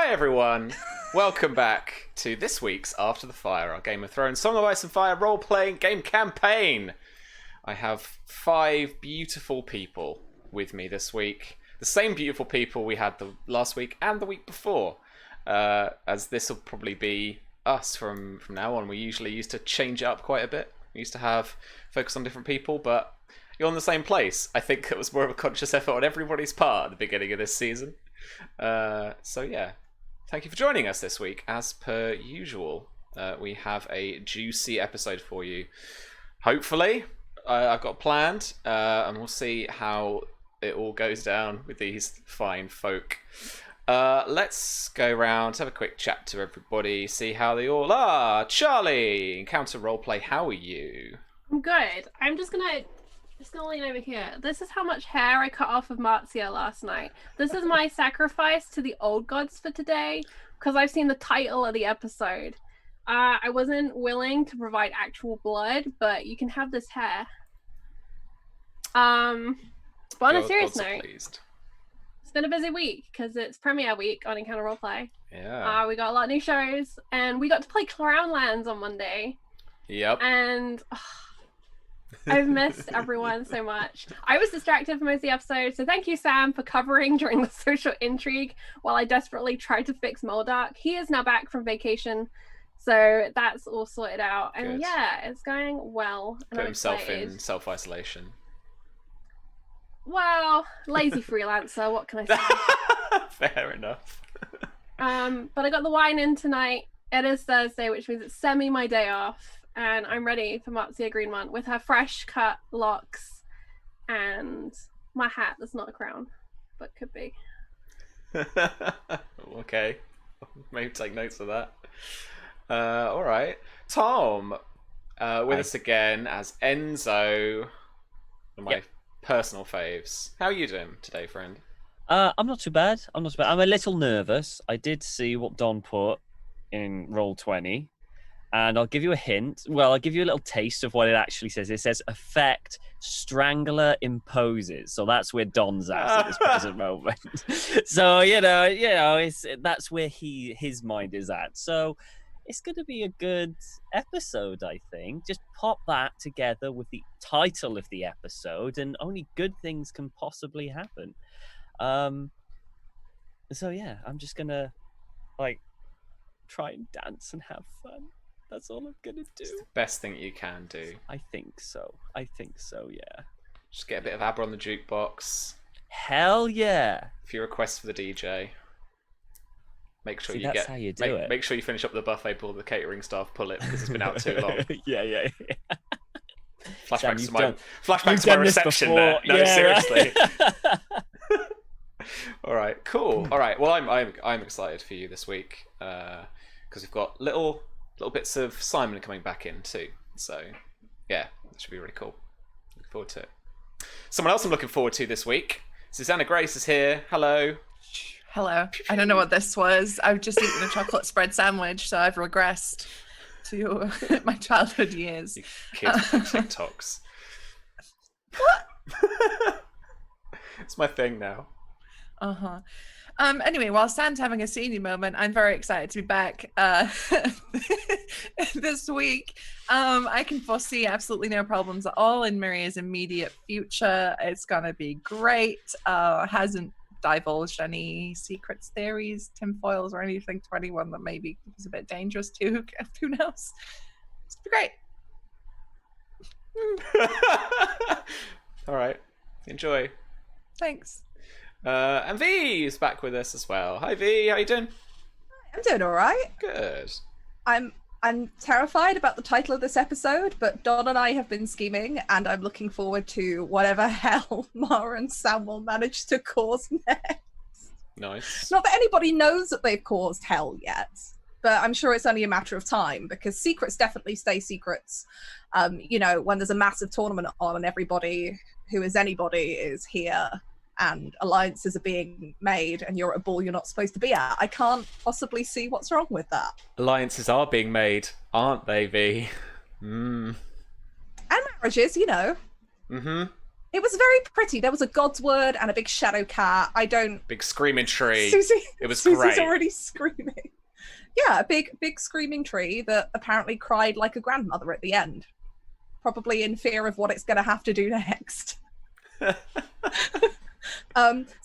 Hi everyone! Welcome back to this week's After the Fire, our Game of Thrones Song of Ice and Fire role-playing game campaign. I have 5 beautiful people with me this week. The same beautiful people we had the last week and the week before. As this will probably be us from now on. We usually used to change it up quite a bit. We used to have focus on different people, but you're in the same place. I think it was more of a conscious effort on everybody's part at the beginning of this season. So yeah, thank you for joining us this week. As per usual, we have a juicy episode for you. Hopefully, I've got planned, and we'll see how it all goes down with these fine folk. Let's go around, have a quick chat to everybody, see how they all are. Charlie, Encounter Roleplay, how are you? I'm good. I'm just gonna lean over here. This is how much hair I cut off of Marcia last night. This is my sacrifice to the old gods for today, because I've seen the title of the episode. I wasn't willing to provide actual blood, but you can have this hair. But on a serious note, it's been a busy week because it's premiere week on Encounter Roleplay. Yeah. We got a lot of new shows, and we got to play Crownlands on Monday. Yep. And I've missed everyone so much. I was distracted for most of the episode, so thank you, Sam, for covering during the social intrigue while I desperately tried to fix Moldark. He is now back from vacation, so that's all sorted out. And Good. yeah, it's going well. Put himself in self-isolation. Well, lazy freelancer, what can I say? Fair enough. But I got the wine in tonight. It is Thursday, which means it's semi my day off. And I'm ready for Marcia Greenmont with her fresh cut locks and my hat that's not a crown, but could be. Okay. Maybe take notes of that. All right. Tom, with us again as Enzo, one of my personal faves. How are you doing today, friend? I'm not too bad. I'm a little nervous. I did see what Don put in Roll20. And I'll give you a hint. Well, I'll give you a little taste of what it actually says. It says, effect, Strangler imposes. So that's where Don's at this present moment. So, that's where his mind is at. So it's going to be a good episode, I think. Just pop that together with the title of the episode, and only good things can possibly happen. So, yeah, I'm just going to, try and dance and have fun. That's all I'm gonna do. It's the best thing you can do. I think so, yeah. Just get a bit of ABBA on the jukebox. Hell yeah. A few requests for the DJ. Make sure how you do it. Make sure you finish up the buffet before the catering staff pull it, because it's been out too long. Yeah. Flashbacks to my reception there. No, seriously. All right, cool. All right, well, I'm excited for you this week because we've got little bits of Simon coming back in too. So yeah, that should be really cool. Looking forward to it. Someone else I'm looking forward to this week. Susanna Grace is here. Hello. Hello. I don't know what this was. I've just eaten a chocolate spread sandwich, so I've regressed to my childhood years. You kids with TikToks. What? It's my thing now. Uh-huh. Anyway, while Stan's having a senior moment, I'm very excited to be back this week. I can foresee absolutely no problems at all in Maria's immediate future. It's gonna be great. Hasn't divulged any secrets, theories, tinfoils, or anything to anyone that maybe is a bit dangerous to. Who knows? It's gonna be great. All right. Enjoy. Thanks. And V is back with us as well. Hi V, how you doing? I'm doing all right. Good. I'm terrified about the title of this episode, but Don and I have been scheming, and I'm looking forward to whatever hell Mara and Sam will manage to cause next. Nice. Not that anybody knows that they've caused hell yet, but I'm sure it's only a matter of time, because secrets definitely stay secrets. When there's a massive tournament on and everybody who is anybody is here, and alliances are being made, and you're at a ball you're not supposed to be at. I can't possibly see what's wrong with that. Alliances are being made, aren't they, V? And marriages, Mm-hmm. It was very pretty. There was a God's word and a big shadow cat. I don't. Big screaming tree. Susie, It was Susie's great. already screaming. Yeah, a big screaming tree that apparently cried like a grandmother at the end, probably in fear of what it's going to have to do next. So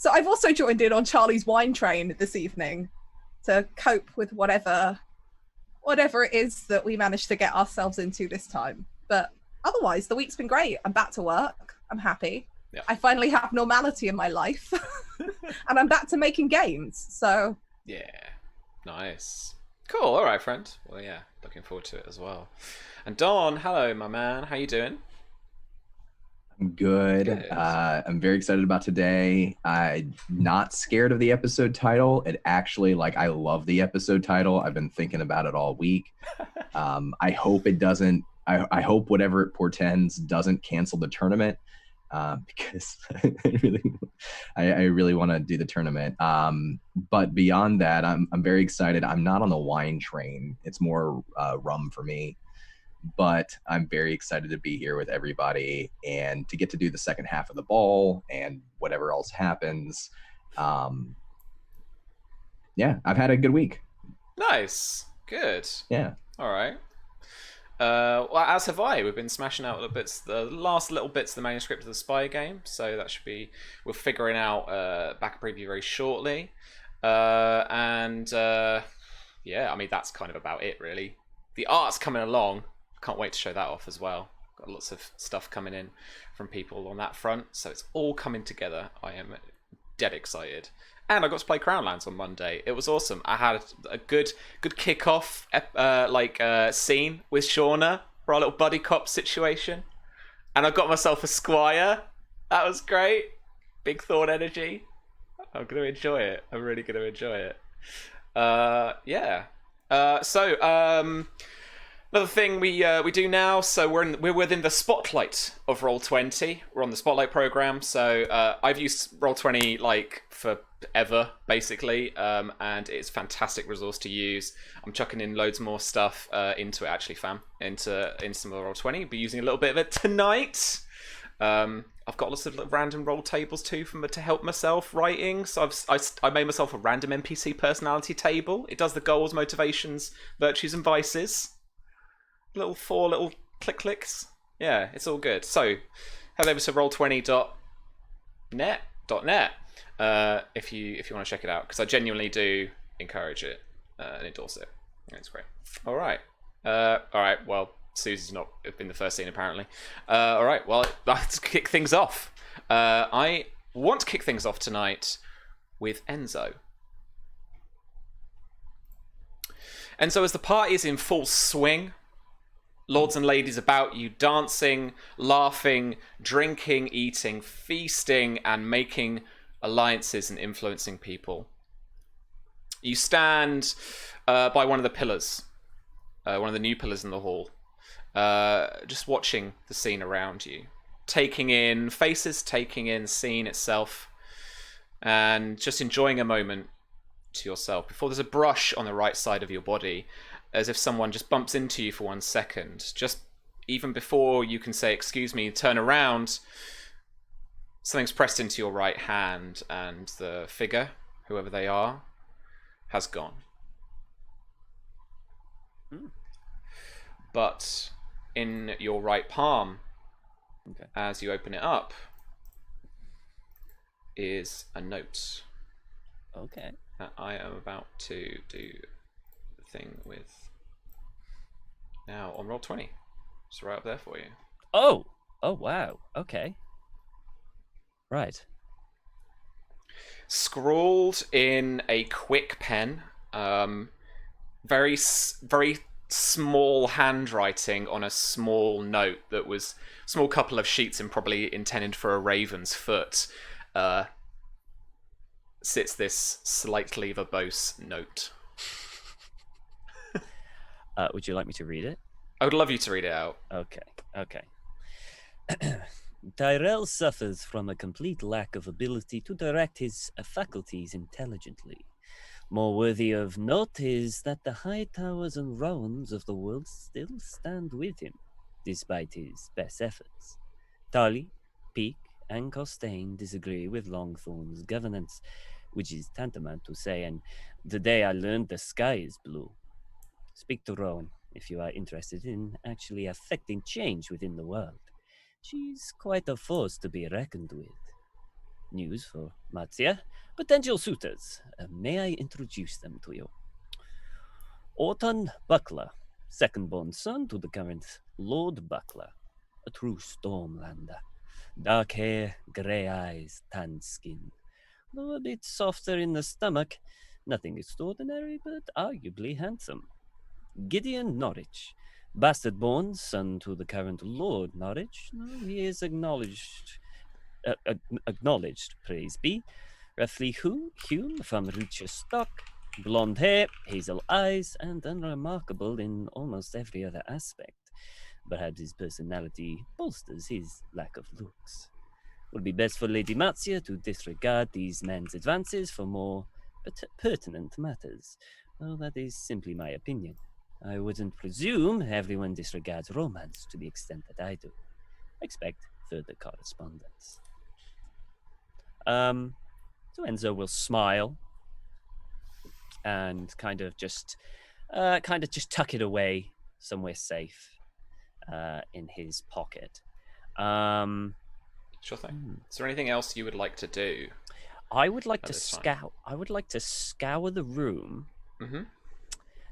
I've also joined in on Charlie's wine train this evening to cope with whatever it is that we managed to get ourselves into this time. But otherwise, the week's been great. I'm back to work. I'm happy. Yeah. I finally have normality in my life, and I'm back to making games. So Yeah, nice. Cool. All right, friend. Well, yeah, looking forward to it as well. And Don, hello, my man. How you doing? I'm good. Good. I'm very excited about today. I'm not scared of the episode title. It actually, I love the episode title. I've been thinking about it all week. I hope it doesn't. I hope whatever it portends doesn't cancel the tournament, because I really want to do the tournament. But beyond that, I'm very excited. I'm not on the wine train. It's more rum for me. But I'm very excited to be here with everybody and to get to do the second half of the ball and whatever else happens. Yeah, I've had a good week. Nice. Good. Yeah. All right. Well, as have I. We've been smashing out the last little bits of the manuscript of the Spy game. So that should be. We're figuring out back preview very shortly. Yeah, I mean that's kind of about it really. The art's coming along. Can't wait to show that off as well. Got lots of stuff coming in from people on that front, so it's all coming together. I am dead excited, and I got to play Crownlands on Monday. It was awesome. I had a good kickoff scene with Shauna for our little buddy cop situation, and I got myself a squire. That was great. Big Thorn energy. I'm gonna enjoy it. I'm really gonna enjoy it. Yeah. Another thing we do now, so we're within the spotlight of Roll20. We're on the spotlight program, so I've used Roll20 forever basically, and it's a fantastic resource to use. I'm chucking in loads more stuff into it actually, fam, into some of Roll20. Be using a little bit of it tonight. I've got lots of random roll tables too to help myself writing. So I made myself a random NPC personality table. It does the goals, motivations, virtues, and vices. Four little clicks. Yeah, it's all good. So head over to roll20.net if you want to check it out, because I genuinely do encourage it and endorse it. It's great. All right. Well, Susie's not been the first scene apparently. All right. Well, let's kick things off. I want to kick things off tonight with Enzo. Enzo, as the party is in full swing, lords and ladies about you, dancing, laughing, drinking, eating, feasting, and making alliances and influencing people. You stand by one of the pillars, one of the new pillars in the hall, just watching the scene around you, taking in faces, taking in the scene itself, and just enjoying a moment to yourself before there's a brush on the right side of your body, as if someone just bumps into you for 1 second. Just even before you can say, excuse me, turn around, something's pressed into your right hand and the figure, whoever they are, has gone. But in your right palm, as you open it up, is a note. Okay. That I am about to do the thing with now on Roll20. It's right up there for you. Oh wow. Okay. Right. Scrawled in a quick pen, very small handwriting on a small note that was small couple of sheets and probably intended for a raven's foot. Sits this slightly verbose note. Would you like me to read it? I would love you to read it out. Okay. Tyrell suffers from a complete lack of ability to direct his faculties intelligently. More worthy of note is that the high towers and rowans of the world still stand with him, despite his best efforts. Tali, Peak, and Costain disagree with Longthorn's governance, which is tantamount to saying, the day I learned the sky is blue. Speak to Rowan if you are interested in actually affecting change within the world. She's quite a force to be reckoned with. News for Marzia. Potential suitors. May I introduce them to you? Orton Buckler, second-born son to the current Lord Buckler, a true Stormlander. Dark hair, grey eyes, tanned skin. Though a bit softer in the stomach, nothing extraordinary, but arguably handsome. Gideon Norwich, bastard-born son to the current Lord Norwich. No, he is acknowledged, praise be. Roughly hewn from richer stock, blonde hair, hazel eyes, and unremarkable in almost every other aspect. Perhaps his personality bolsters his lack of looks. Would be best for Lady Marzia to disregard these men's advances for more pertinent matters. Well, that is simply my opinion. I wouldn't presume everyone disregards romance to the extent that I do. Expect further correspondence. So Enzo will smile and kind of just tuck it away somewhere safe in his pocket. Sure thing. Is there anything else you would like to do? I would like to this time? scour the room Mm-hmm.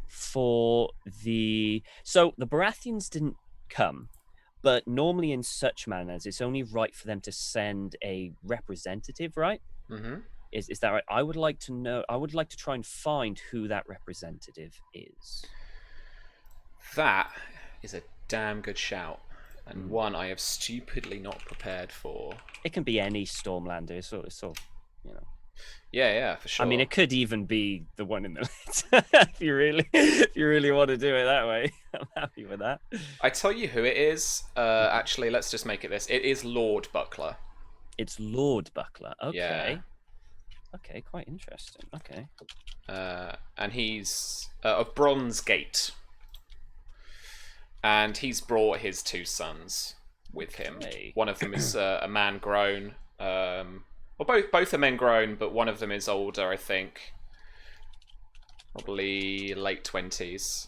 for the. So the Baratheons didn't come, but normally in such manners, it's only right for them to send a representative, right? Mm-hmm. Is that right? I would like to know. I would like to try and find who that representative is. That is a damn good shout, and one I have stupidly not prepared for. It can be any Stormlander. So you know. Yeah, for sure. I mean, it could even be the one in the list. if you really want to do it that way, I'm happy with that. I tell you who it is. Actually, let's just make it this. It is Lord Buckler. It's Lord Buckler. Okay. Yeah. Okay, quite interesting. Okay. And he's of Bronze Gate. And he's brought his two sons with him. Okay. One of them is a man grown. Well, both are men grown, but one of them is older, I think. Probably late 20s.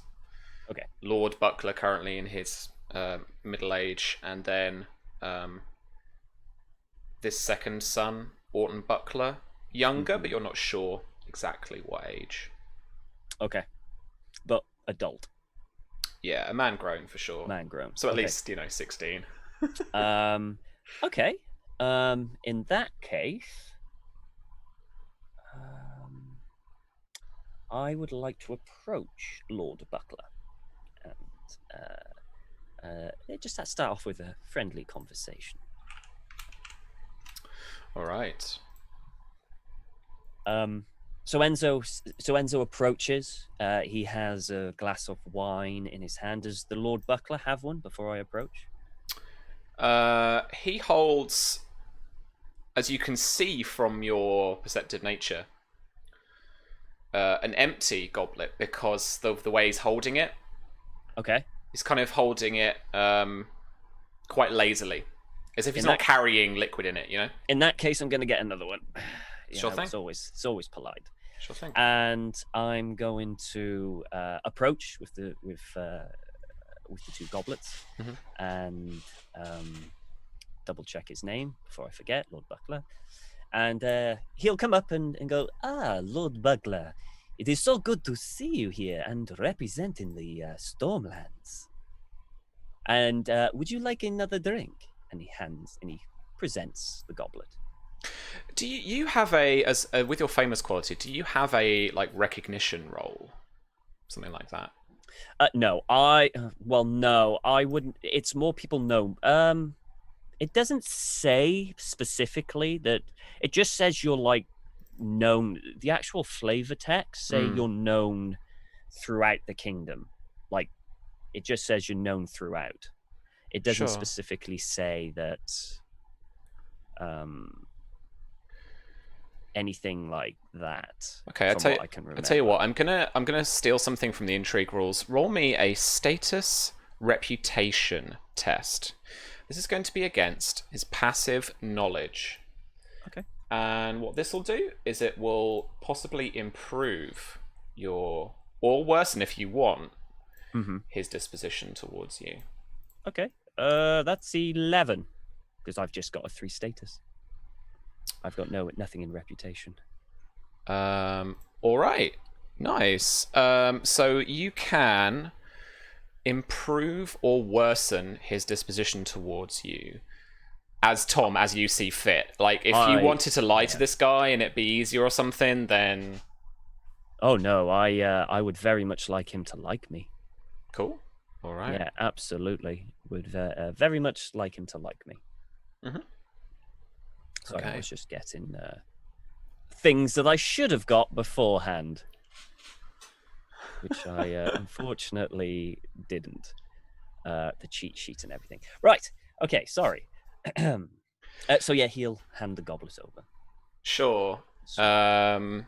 Okay. Lord Buckler currently in his middle age. And then this second son, Orton Buckler, younger, but you're not sure exactly what age. Okay. But adult. Yeah, a man grown for sure. Man grown. So at Okay. least, 16. Okay. In that case, I would like to approach Lord Buckler and just start off with a friendly conversation. All right. So Enzo approaches. He has a glass of wine in his hand. Does the Lord Buckler have one before I approach? He holds, as you can see from your perceptive nature, an empty goblet because of the way he's holding it. Okay. He's kind of holding it quite lazily, as if he's In not that- carrying liquid in it, you know? In that case, I'm going to get another one. Sure thing. It's always polite. Sure thing. And I'm going to approach with the two goblets Mhm. and double check his name before I forget, Lord Buckler. And he'll come up and go, Lord Buckler, it is so good to see you here and representing the Stormlands. And would you like another drink? And he presents the goblet. Do you have with your famous quality, do you have a recognition roll? Something like that? No, I wouldn't. It's more people know. It doesn't say specifically that. It just says you're known. The actual flavor text say you're known throughout the kingdom. It just says you're known throughout. It doesn't Sure. specifically say that. Anything like that. Okay, I'll from tell what you. I can I'll tell you remember. what. I'm gonna steal something from the intrigue rules. Roll me a status reputation test. This is going to be against his passive knowledge. Okay. And what this will do is it will possibly improve your, or worsen if you want, his disposition towards you. Okay. That's 11, because I've just got a 3 status. I've got nothing in reputation. All right. Nice. So you can improve or worsen his disposition towards you as you see fit. Like, if you wanted to lie to this guy and it be easier or something, then... Oh, no, I would very much like him to like me. Cool. All right. Yeah, absolutely. Would very much like him to like me. So Okay. I was just getting things that I should have got beforehand, which I unfortunately didn't. The cheat sheet and everything. Right. Okay. Sorry. So yeah, he'll hand the goblet over. Sure. I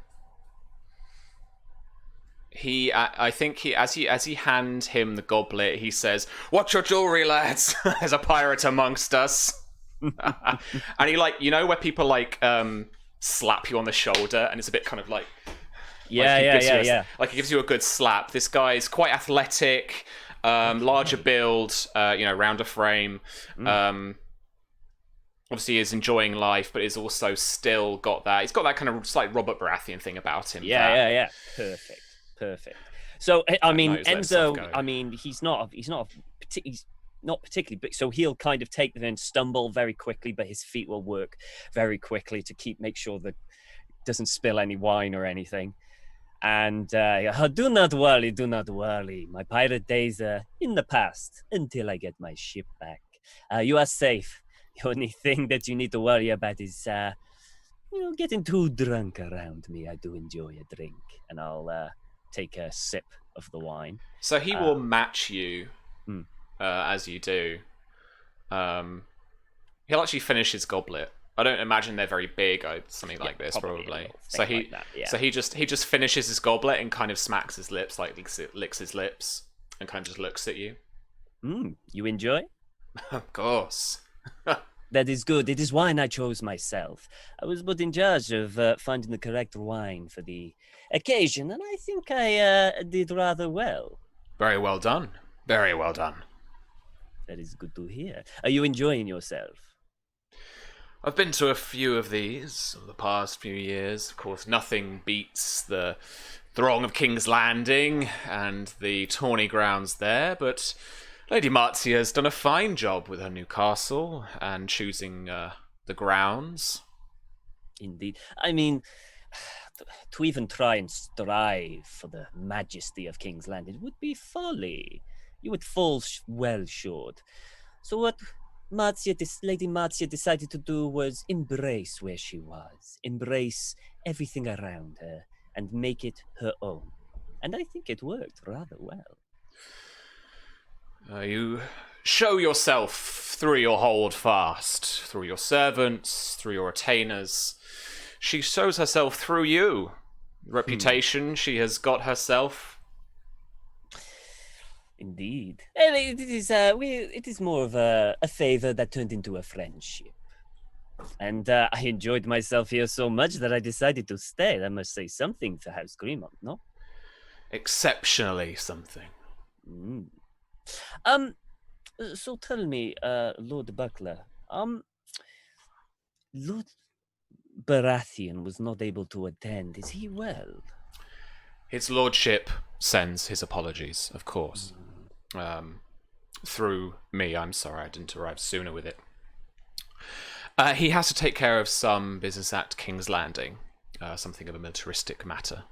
think he, as he hand him the goblet, he says, "Watch your jewelry, lads. There's a pirate amongst us." And he, like, you know, where people like slap you on the shoulder, and it's a bit kind of like, Yeah. like, he gives you a good slap. This guy's quite athletic, larger build, rounder frame. Obviously is enjoying life, but is also still got that. He's got that kind of slight Robert Baratheon thing about him. Yeah. Perfect. So I mean, knows let stuff go. Enzo. I mean, he's not particularly big, so he'll kind of take them and stumble very quickly, but his feet will work very quickly to make sure that doesn't spill any wine or anything. And do not worry. My pirate days are in the past until I get my ship back. You are safe. The only thing that you need to worry about is, getting too drunk around me. I do enjoy a drink, and I'll take a sip of the wine. So he will match you as you do. He'll actually finish his goblet. I don't imagine they're very big, something like this, probably. So he, like that, yeah. so he just finishes his goblet and kind of smacks his lips, like licks his lips, and kind of just looks at you. You enjoy? Of course. That is good. It is wine I chose myself. I was but in charge of finding the correct wine for the occasion, and I think I did rather well. Very well done. Very well done. That is good to hear. Are you enjoying yourself? I've been to a few of these over the past few years. Of course, nothing beats the throng of King's Landing and the tourney grounds there, but Lady Marzia has done a fine job with her new castle and choosing the grounds. Indeed. I mean, to even try and strive for the majesty of King's Landing would be folly. You would fall well short. So what Lady Marzia decided to do was embrace where she was, embrace everything around her, and make it her own. And I think it worked rather well. You show yourself through your hold fast, through your servants, through your retainers. She shows herself through you. Reputation she has got herself. Indeed. It is more of a favor that turned into a friendship. And I enjoyed myself here so much that I decided to stay. That must say something for House Greenmont, no? Exceptionally something. So tell me, Lord Buckler, Lord Baratheon was not able to attend. Is he well? His lordship sends his apologies, of course. Through me, I'm sorry I didn't arrive sooner with it. He has to take care of some business at King's Landing, something of a militaristic matter.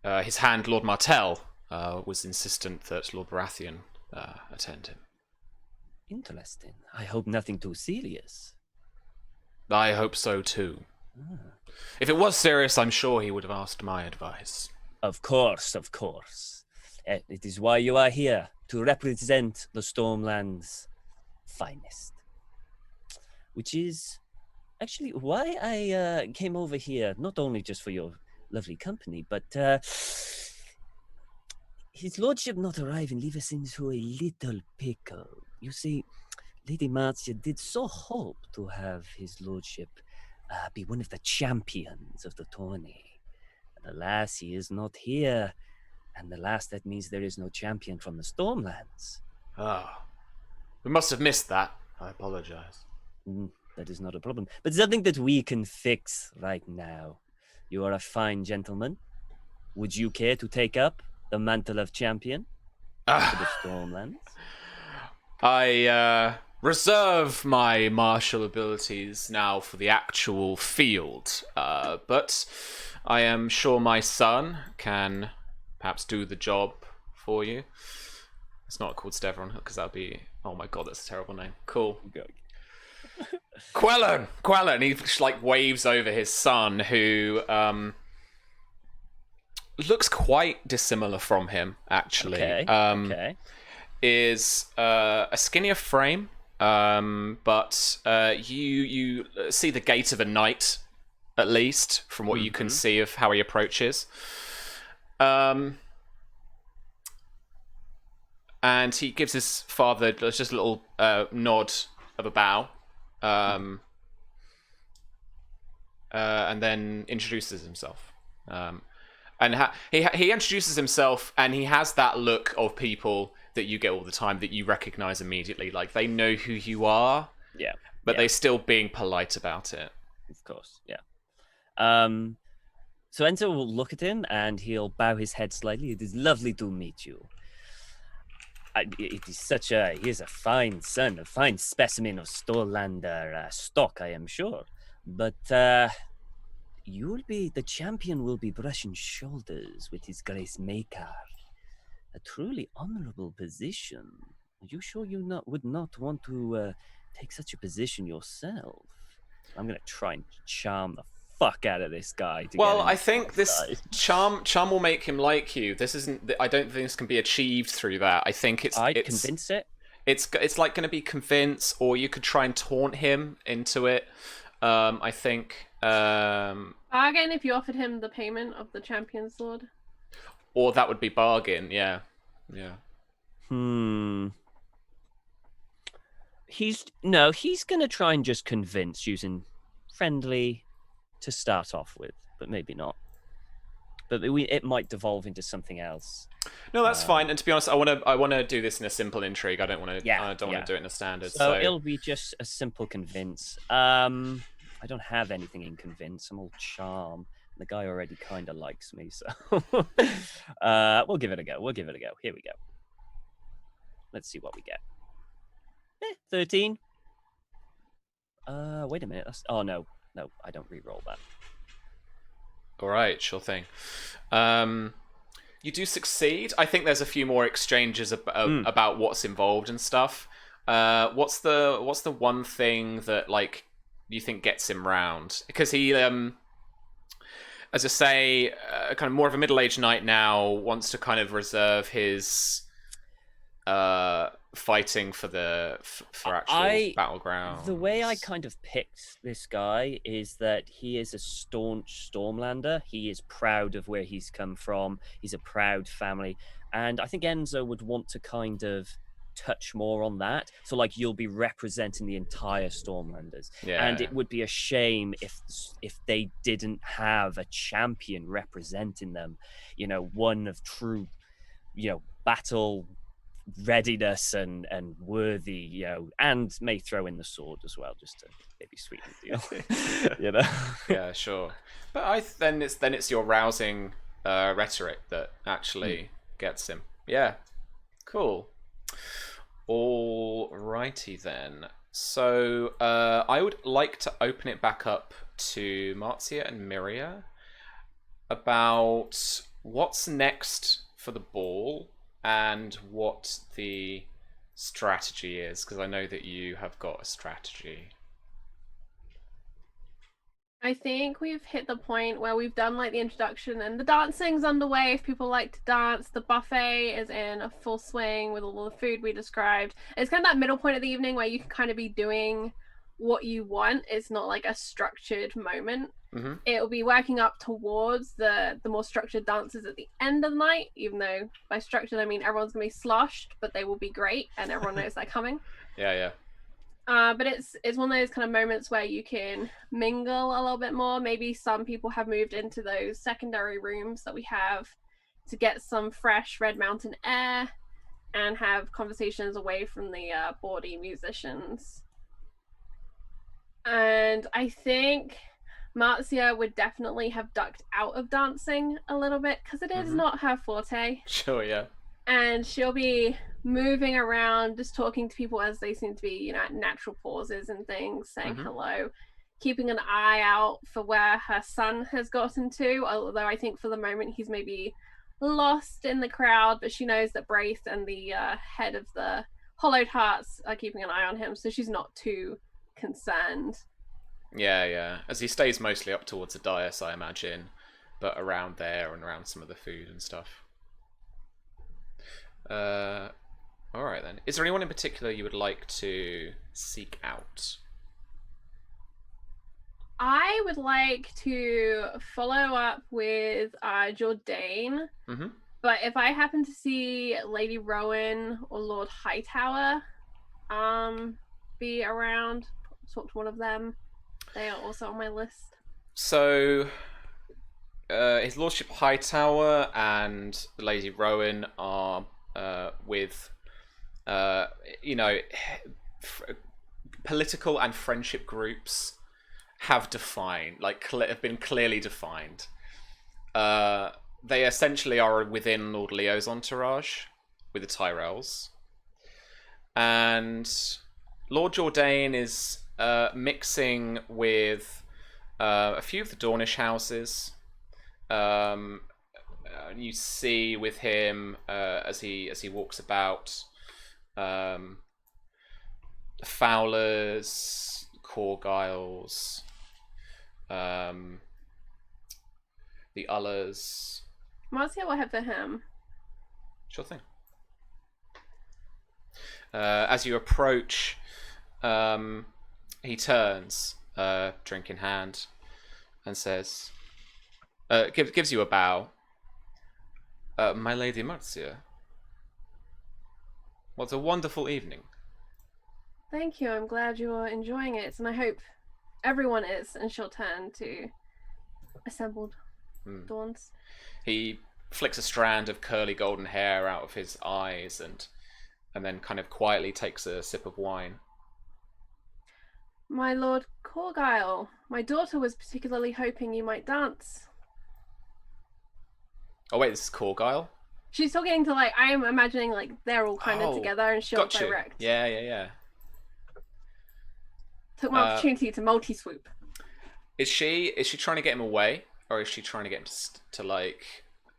His hand, Lord Martell, was insistent that Lord Baratheon attend him. Interesting. I hope nothing too serious. I hope so too. If it was serious, I'm sure he would have asked my advice. Of course. It is why you are here, to represent the Stormland's finest. Which is actually why I came over here, not only just for your lovely company, but His lordship not arrive and leave us into a little pickle. You see, Lady Marcia did so hope to have his lordship be one of the champions of the tourney. And alas, he is not here. And alas, that means there is no champion from the Stormlands. Ah, we must have missed that. I apologize. That is not a problem. But something that we can fix right now. You are a fine gentleman. Would you care to take up the mantle of champion for the Stormlands? I reserve my martial abilities now for the actual field, but I am sure my son can perhaps do the job for you. It's not called Daeron because that'd be... Oh my god, that's a terrible name. Cool. Quellen! He just, like, waves over his son, who looks quite dissimilar from him, actually. Okay. Is a skinnier frame, but you see the gait of a knight, at least, from what you can see of how he approaches. And he gives his father just a little nod of a bow, and then introduces himself. And he introduces himself, and he has that look of people that you get all the time that you recognize immediately. Like, they know who you are, but they're still being polite about it. Of course, yeah. So Enzo will look at him, and he'll bow his head slightly. It is lovely to meet you. It is he is a fine son, a fine specimen of Storlander stock, I am sure. But the champion will be brushing shoulders with his Grace Maker. A truly honorable position. Are you sure you would not want to take such a position yourself? I'm going to try and charm the fuck out of this guy. Well, I think this charm will make him like you. This isn't. I don't think this can be achieved through that. I think it's convince it. It's like going to be convince, or you could try and taunt him into it. I think. Bargain if you offered him the payment of the champion's sword. Or that would be bargain, yeah. He's gonna try and just convince using friendly to start off with, but maybe not. But it might devolve into something else. No, that's fine. And to be honest, I want to do this in a simple intrigue. I don't want to. I don't want to do it in a standard. So it'll be just a simple convince. I don't have anything in convince. I'm all charm. The guy already kind of likes me, so we'll give it a go. Here we go. Let's see what we get. 13. Wait a minute. Oh, no, I don't re-roll that. All right, sure thing. You do succeed. I think there's a few more exchanges about what's involved and stuff. What's the one thing that, like, you think gets him round? Because he as I say, kind of more of a middle-aged knight now, wants to kind of reserve his fighting for actual battleground. The way I kind of picked this guy is that he is a staunch Stormlander. He is proud of where he's come from. He's a proud family. And I think Enzo would want to kind of touch more on that. So, like, you'll be representing the entire Stormlanders. Yeah. And it would be a shame if they didn't have a champion representing them, one of true, battle readiness and worthy, and may throw in the sword as well, just to maybe sweeten the deal. Yeah, sure. But then it's your rousing rhetoric that actually gets him. Yeah, cool. Alrighty then. So I would like to open it back up to Marcia and Miria about what's next for the ball and what the strategy is, because I know that you have got a strategy. I think we've hit the point where we've done like the introduction and the dancing's underway if people like to dance. The buffet is in a full swing with all the food we described. It's kind of that middle point of the evening where you can kind of be doing what you want. It's not like a structured moment. Mm-hmm. It'll be working up towards the more structured dances at the end of the night, even though by structured I mean everyone's gonna be sloshed, but they will be great and everyone knows they're coming. Yeah. But it's one of those kind of moments where you can mingle a little bit more. Maybe some people have moved into those secondary rooms that we have to get some fresh Red Mountain air and have conversations away from the bawdy musicians. And I think Marzia would definitely have ducked out of dancing a little bit because it is not her forte. Sure, yeah. And she'll be moving around, just talking to people as they seem to be, you know, at natural pauses and things, saying hello, keeping an eye out for where her son has gotten to, although I think for the moment he's maybe lost in the crowd, but she knows that Braith and the head of the Hollowed Hearts are keeping an eye on him, so she's not too concerned. Yeah. As he stays mostly up towards the dais, I imagine, but around there and around some of the food and stuff. Alright then. Is there anyone in particular you would like to seek out? I would like to follow up with Jourdain, but if I happen to see Lady Rowan or Lord Hightower be around, talk to one of them. They are also on my list. So, His Lordship Hightower and Lady Rowan are with, political and friendship groups have been clearly defined. They essentially are within Lord Leo's entourage with the Tyrells. And Lord Jourdain is mixing with a few of the Dornish houses. You see with him as he walks about Fowlers, Corgyles, the Ullers. Marzia will head for him. Sure thing. As you approach, he turns, drink in hand, and says, gives you a bow. My Lady Marzia, what a wonderful evening. Thank you. I'm glad you're enjoying it, and I hope everyone is. And she'll turn to assembled Dawns. He flicks a strand of curly golden hair out of his eyes and then kind of quietly takes a sip of wine. My Lord Corgyle, my daughter was particularly hoping you might dance. Oh wait, this is Corgyle? She's talking to, like, I am imagining, like, they're all kind of together and she'll direct. Yeah. Took my opportunity to multi-swoop. Is she trying to get him away? Or is she trying to get him to like,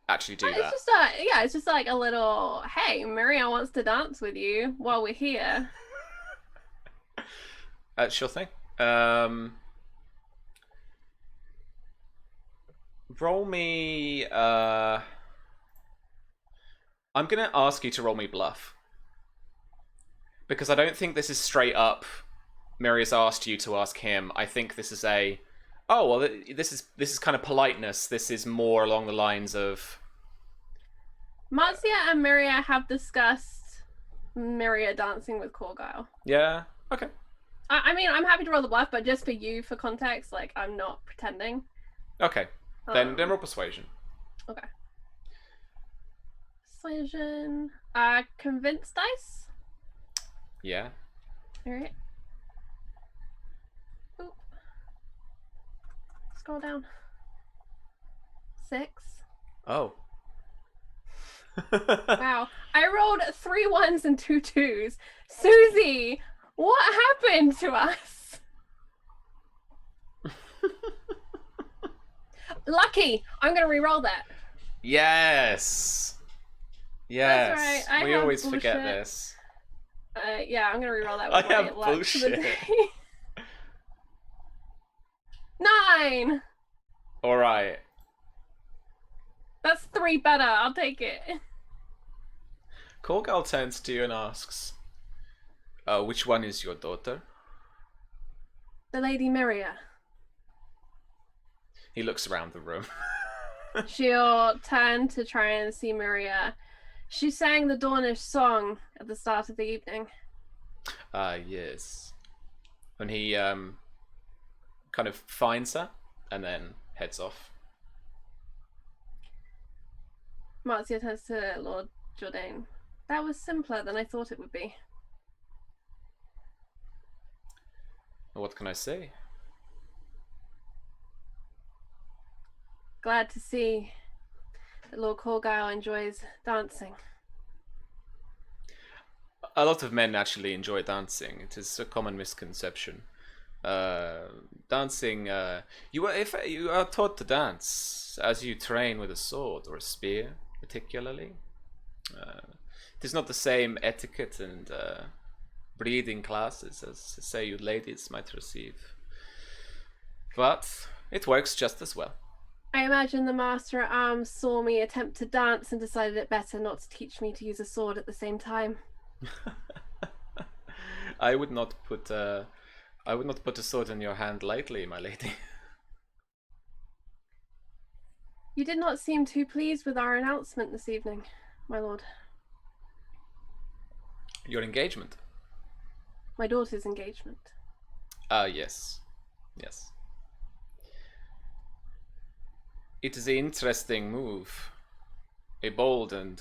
actually do that? It's just like a little, hey, Maria wants to dance with you while we're here. Sure thing. Roll me... I'm going to ask you to roll me bluff. Because I don't think this is straight up Maria's asked you to ask him. I think this is this is kind of politeness. This is more along the lines of... Marzia and Maria have discussed Maria dancing with Corgyle. Yeah, okay. I mean, I'm happy to roll the bluff, but just for you, for context, like, I'm not pretending. Okay, then roll persuasion. Okay. Persuasion. Convince dice? Yeah. Alright. Oop. Scroll down. 6. Oh. Wow. I rolled 3 1s and 2 2s. Susie, what happened to us? Lucky. I'm going to re-roll that. Yes. Yes. That's right. We always forget bullshit. this. Yeah, I'm going to re-roll that. I With my have luck for the bullshit. day. 9. All right. That's 3 better. I'll take it. Corgal turns to you and asks, which one is your daughter? The Lady Miria. He looks around the room. She'll turn to try and see Miria. She sang the Dornish song at the start of the evening. Yes. And he kind of finds her and then heads off. Marcia turns to Lord Jourdain. That was simpler than I thought it would be. What can I say? Glad to see that Lord Corgyle enjoys dancing. A lot of men actually enjoy dancing. It is a common misconception. Dancing, if you are taught to dance as you train with a sword or a spear, particularly. It is not the same etiquette and breeding classes as, say, you ladies might receive. But it works just as well. I imagine the Master at Arms saw me attempt to dance and decided it better not to teach me to use a sword at the same time. I would not put a sword in your hand lightly, my lady. You did not seem too pleased with our announcement this evening, my lord. Your engagement? My daughter's engagement. Yes. Yes. It is an interesting move. A bold and,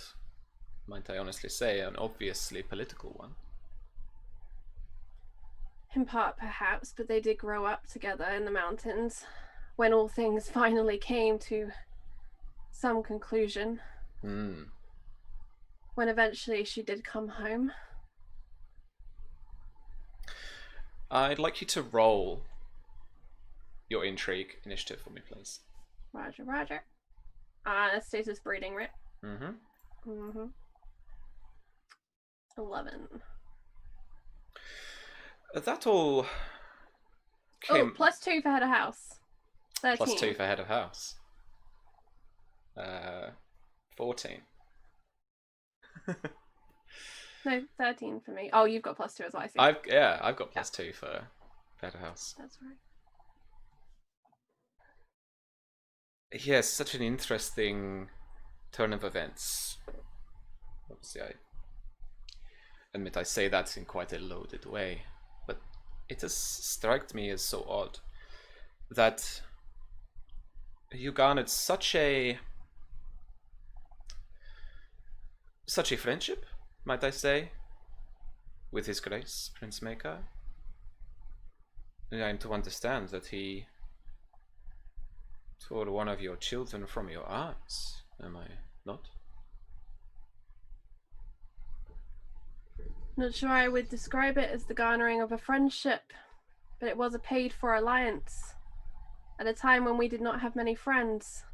might I honestly say, an obviously political one. In part, perhaps, but they did grow up together in the mountains when all things finally came to some conclusion. Hmm. When eventually she did come home. I'd like you to roll your intrigue initiative for me, please. Roger, roger. Status breeding, right? Mm-hmm. Mm-hmm. 11. That all Oh, came... +2 for head of house. 13. +2 for head of house. 14. No, 13 for me. Oh, you've got +2 as well, I see. I've got +2 for head of house. That's right. Yes, such an interesting turn of events. Obviously, I admit I say that in quite a loaded way, but it has struck me as so odd that you garnered such a friendship, might I say, with His Grace, Prince Maker. And I am to understand that he tore one of your children from your arms, am I not? Not sure I would describe it as the garnering of a friendship, but it was a paid-for alliance at a time when we did not have many friends.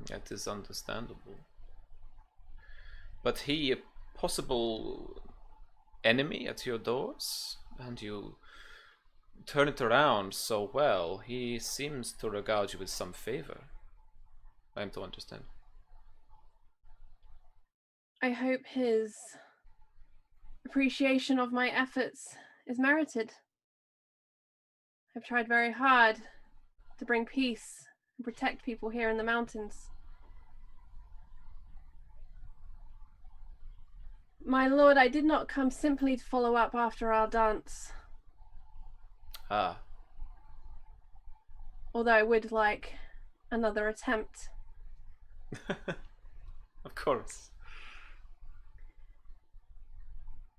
That is understandable. But he a possible enemy at your doors, and you turn it around so well. He seems to regard you with some favor. I am to understand. I hope his appreciation of my efforts is merited. I've tried very hard to bring peace and protect people here in the mountains. My lord, I did not come simply to follow up after our dance. Ah. Although I would like another attempt. Of course.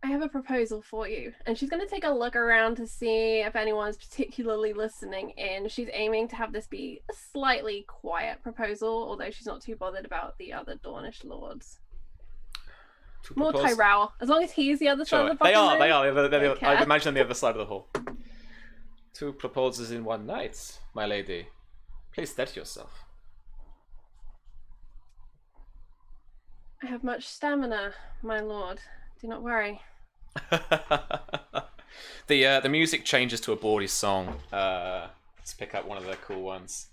I have a proposal for you. And she's going to take a look around to see if anyone's particularly listening in. She's aiming to have this be a slightly quiet proposal, although she's not too bothered about the other Dornish lords. More Tyrell. As long as he's the other side of the fucking room. They are. Okay. I imagine on the other side of the hall. 2 proposals in one night, my lady. Please state yourself. I have much stamina, my lord. Do not worry. The music changes to a bawdy song. Let's pick up one of the cool ones.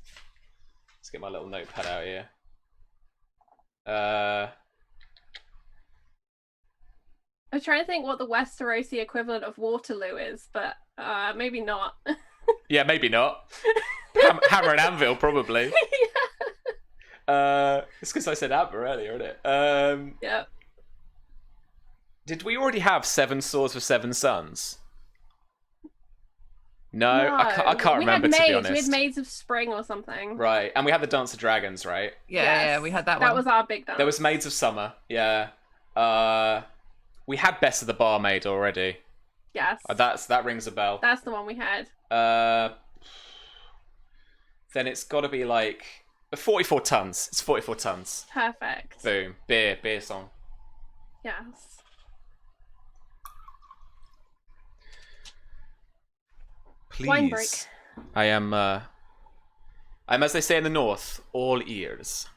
Let's get my little notepad out here. I was trying to think what the Westerosi equivalent of Waterloo is, but maybe not. Yeah, maybe not. Hammer and anvil, probably. It's because I said hammer earlier, isn't it? Yep. Did we already have 7 swords for 7 sons? No, I can't remember, to be honest. We had Maids of Spring or something. Right, and we had the Dance of Dragons, right? Yeah, we had that one. That was our big dance. There was Maids of Summer, yeah. We had Bess of the Barmaid already. Yes. That rings a bell. That's the one we had. Then it's got to be like 44 tons. It's 44 tons. Perfect. Boom. Beer song. Yes. Please. Wine break. I'm, as they say in the north, all ears.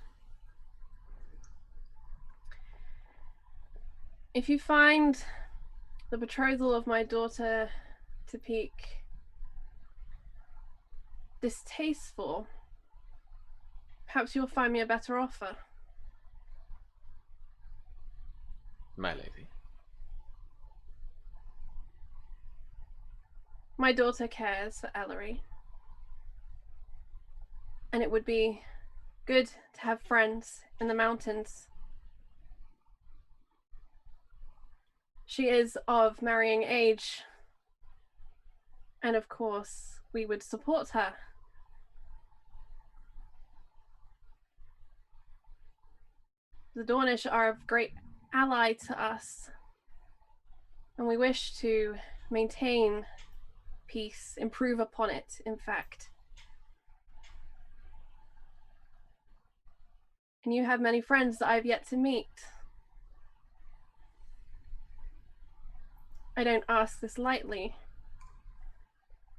If you find the betrothal of my daughter to Peak distasteful, perhaps you'll find me a better offer. My lady. My daughter cares for Ellery, and it would be good to have friends in the mountains. She is of marrying age, and of course, we would support her. The Dornish are a great ally to us, and we wish to maintain peace, improve upon it, in fact. And you have many friends that I've yet to meet. I don't ask this lightly,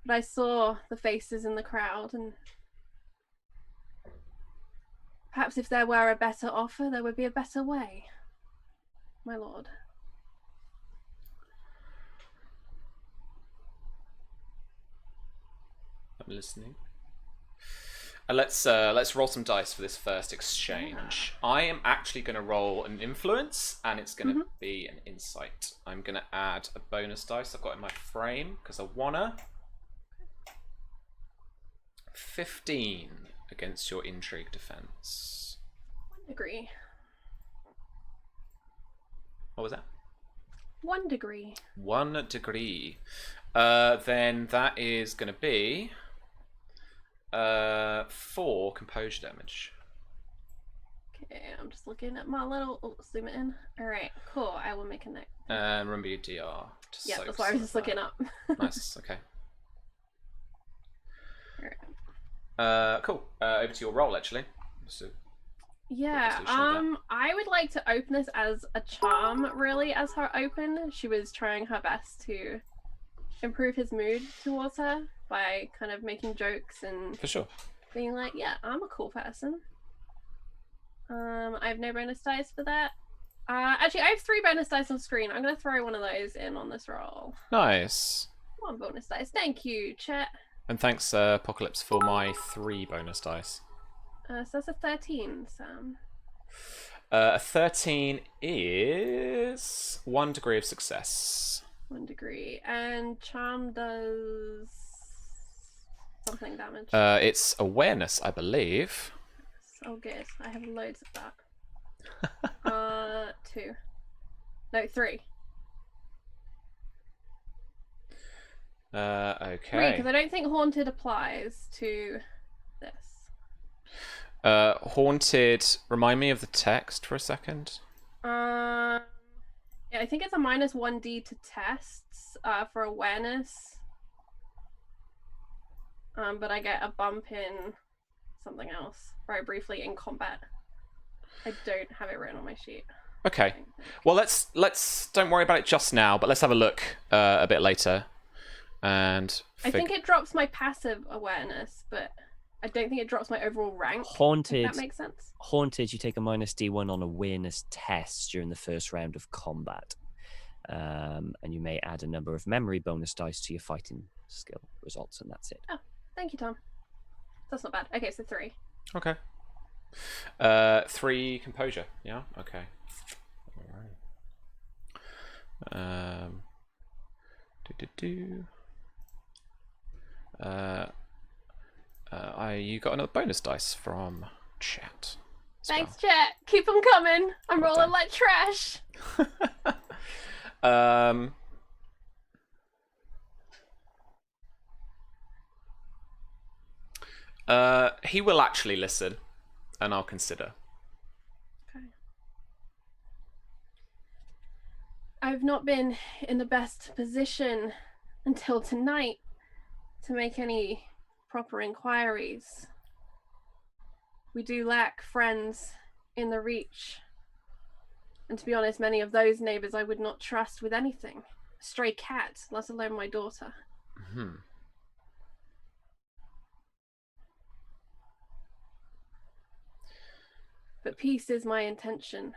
but I saw the faces in the crowd, and perhaps if there were a better offer, there would be a better way, my lord. I'm listening. Let's roll some dice for this first exchange. I am actually going to roll an influence, and it's going to be an insight. I'm going to add a bonus dice I've got in my frame because I wanna. 15 against your intrigue defense. Agree. What was that? 1 degree. 1 degree. Then that is going to be 4 composure damage. Okay, I'm just looking at my little. Oh, zoom it in. All right, cool. I will make a note. And remember your DR. Yeah, that's why I was just looking up. Nice. Okay. All right. Cool. Over to your roll, actually. Yeah, I would like to open this as a charm, really, as her open. She was trying her best to improve his mood towards her by kind of making jokes and For sure. being like, yeah, I'm a cool person. I have no bonus dice for that. Actually, I have 3 bonus dice on screen. I'm going to throw one of those in on this roll. Nice. 1 bonus dice. Thank you, chat. And thanks, Apocalypse, for my 3 bonus dice. So that's a 13, Sam. A 13 is 1 degree of success. 1 degree. And charm does something damage. It's awareness, I believe. Oh, good. I have loads of that. 2. No, 3. Okay. 3, because I don't think haunted applies to this. Haunted. Remind me of the text for a second. Yeah, I think it's a -1d to tests for awareness. But I get a bump in something else very briefly in combat. I don't have it written on my sheet. Okay. Well, let's don't worry about it just now, but let's have a look a bit later. And I think it drops my passive awareness, but I don't think it drops my overall rank. Haunted. If that makes sense. Haunted, you take a -D1 on awareness tests during the first round of combat. And you may add a number of memory bonus dice to your fighting skill results, and that's it. Oh, thank you, Tom. That's not bad. Okay, so 3. Okay. 3 composure. Yeah. Okay. All right. You got another bonus dice from chat. as Thanks, chat. Keep them coming. I'm Well rolling done. like trash. He will actually listen, and I'll consider. Okay. I've not been in the best position until tonight to make any proper inquiries. We do lack friends in the Reach. And to be honest, many of those neighbors I would not trust with anything. A stray cat, let alone my daughter. Hmm. But peace is my intention.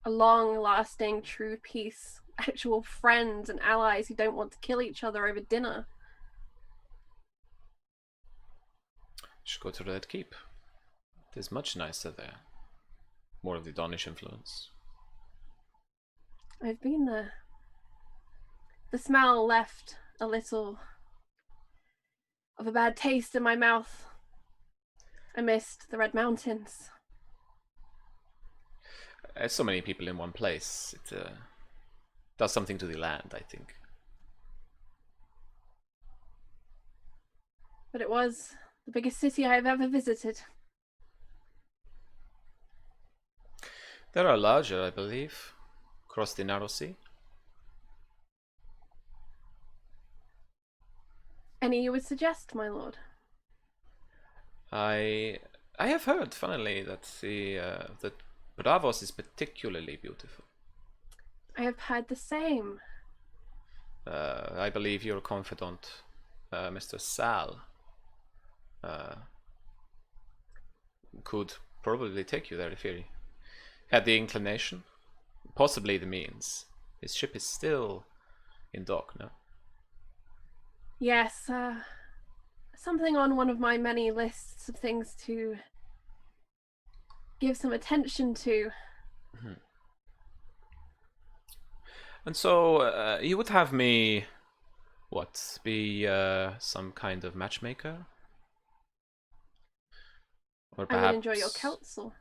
A long-lasting, true peace. Actual friends and allies who don't want to kill each other over dinner. Should go to Red Keep. It is much nicer there. More of the Danish influence. I've been there. The smell left a little of a bad taste in my mouth. I missed the Red Mountains. There's so many people in one place. It does something to the land, I think. But it was the biggest city I have ever visited. There are larger, I believe, across the Narrow Sea. Any you would suggest, my lord? I have heard, funnily, that that Bravos is particularly beautiful. I have heard the same. I believe your confidant, Mr. Sal, could probably take you there if he had the inclination, possibly the means. His ship is still in dock, no? Yes, something on one of my many lists of things to give some attention to. Mm-hmm. And so you would have me, what, be some kind of matchmaker? Or perhaps... I would enjoy your counsel.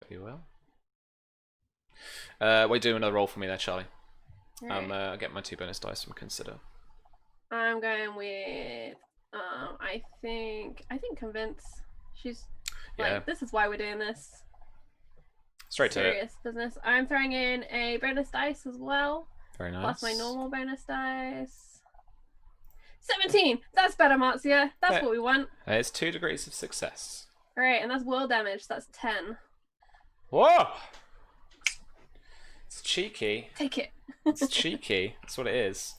Very well. We're doing another roll for me there, Charlie. Right. I'll get my 2 bonus dice from consider. I'm going with I think convince. She's Yeah. like, this is why we're doing this. Straight to it. Serious business. I'm throwing in a bonus dice as well. Very nice. Plus my normal bonus dice. 17! That's better, Marzia. That's Yeah. what we want. It's 2 degrees of success. Alright, and that's will damage. That's 10. Whoa! It's cheeky. Take it. It's cheeky. That's what it is.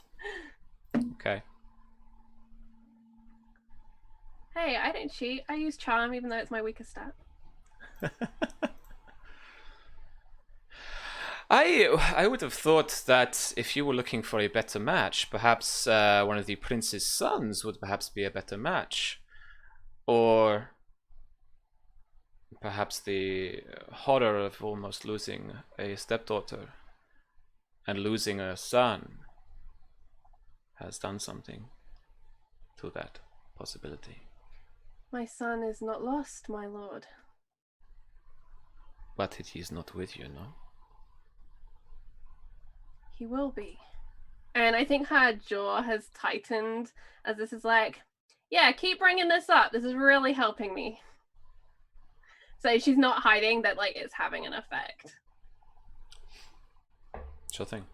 Okay. Hey, I don't cheat. I use charm even though it's my weakest stat. I would have thought that if you were looking for a better match, perhaps one of the prince's sons would perhaps be a better match. Or perhaps the horror of almost losing a stepdaughter and losing a son has done something to that possibility. My son is not lost, my lord. But he is not with you, no? He will be. And I think her jaw has tightened as this is like, yeah, keep bringing this up. This is really helping me. So she's not hiding that, like, it's having an effect. Sure thing.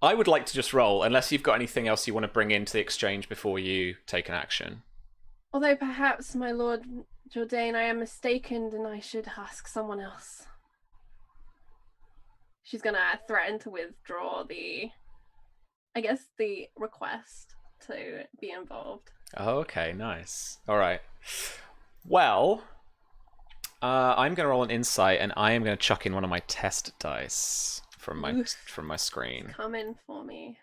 I would like to just roll, unless you've got anything else you want to bring into the exchange before you take an action. Although perhaps, my lord Jourdain, I am mistaken and I should ask someone else. She's gonna threaten to withdraw the request to be involved. Okay, nice. All right. Well, I'm going to roll an insight, and I am going to chuck in one of my test dice from my screen. Coming for me.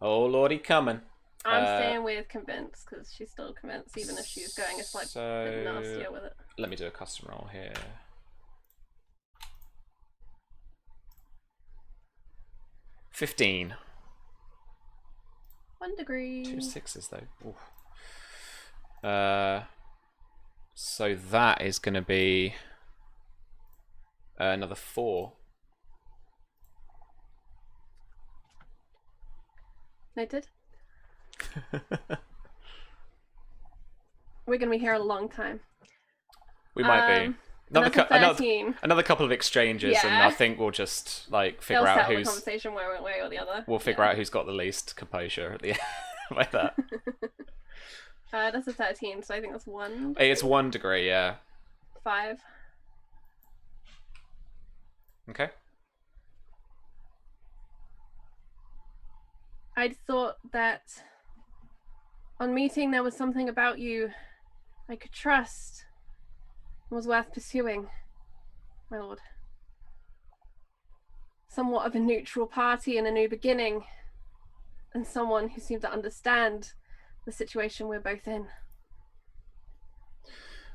Oh lordy, coming. I'm staying with convinced because she's still convinced, even if she's going a slight bit nastier with it. Let me do a custom roll here. $15. 1 degree. 2 6s though. Oof. So that is going to be another 4. Noted. We're gonna be here a long time. We might be. Another couple of exchanges, and Yeah. I think we'll just like figure They'll out settle the who's. conversation one way or the other. We'll figure out who's got the least composure at the end. Like that. That's a 13, so I think that's 1. It's 1 degree, yeah. 5. Okay. I'd thought that on meeting there was something about you I could trust and was worth pursuing, my lord. Somewhat of a neutral party in a new beginning, and someone who seemed to understand the situation we're both in.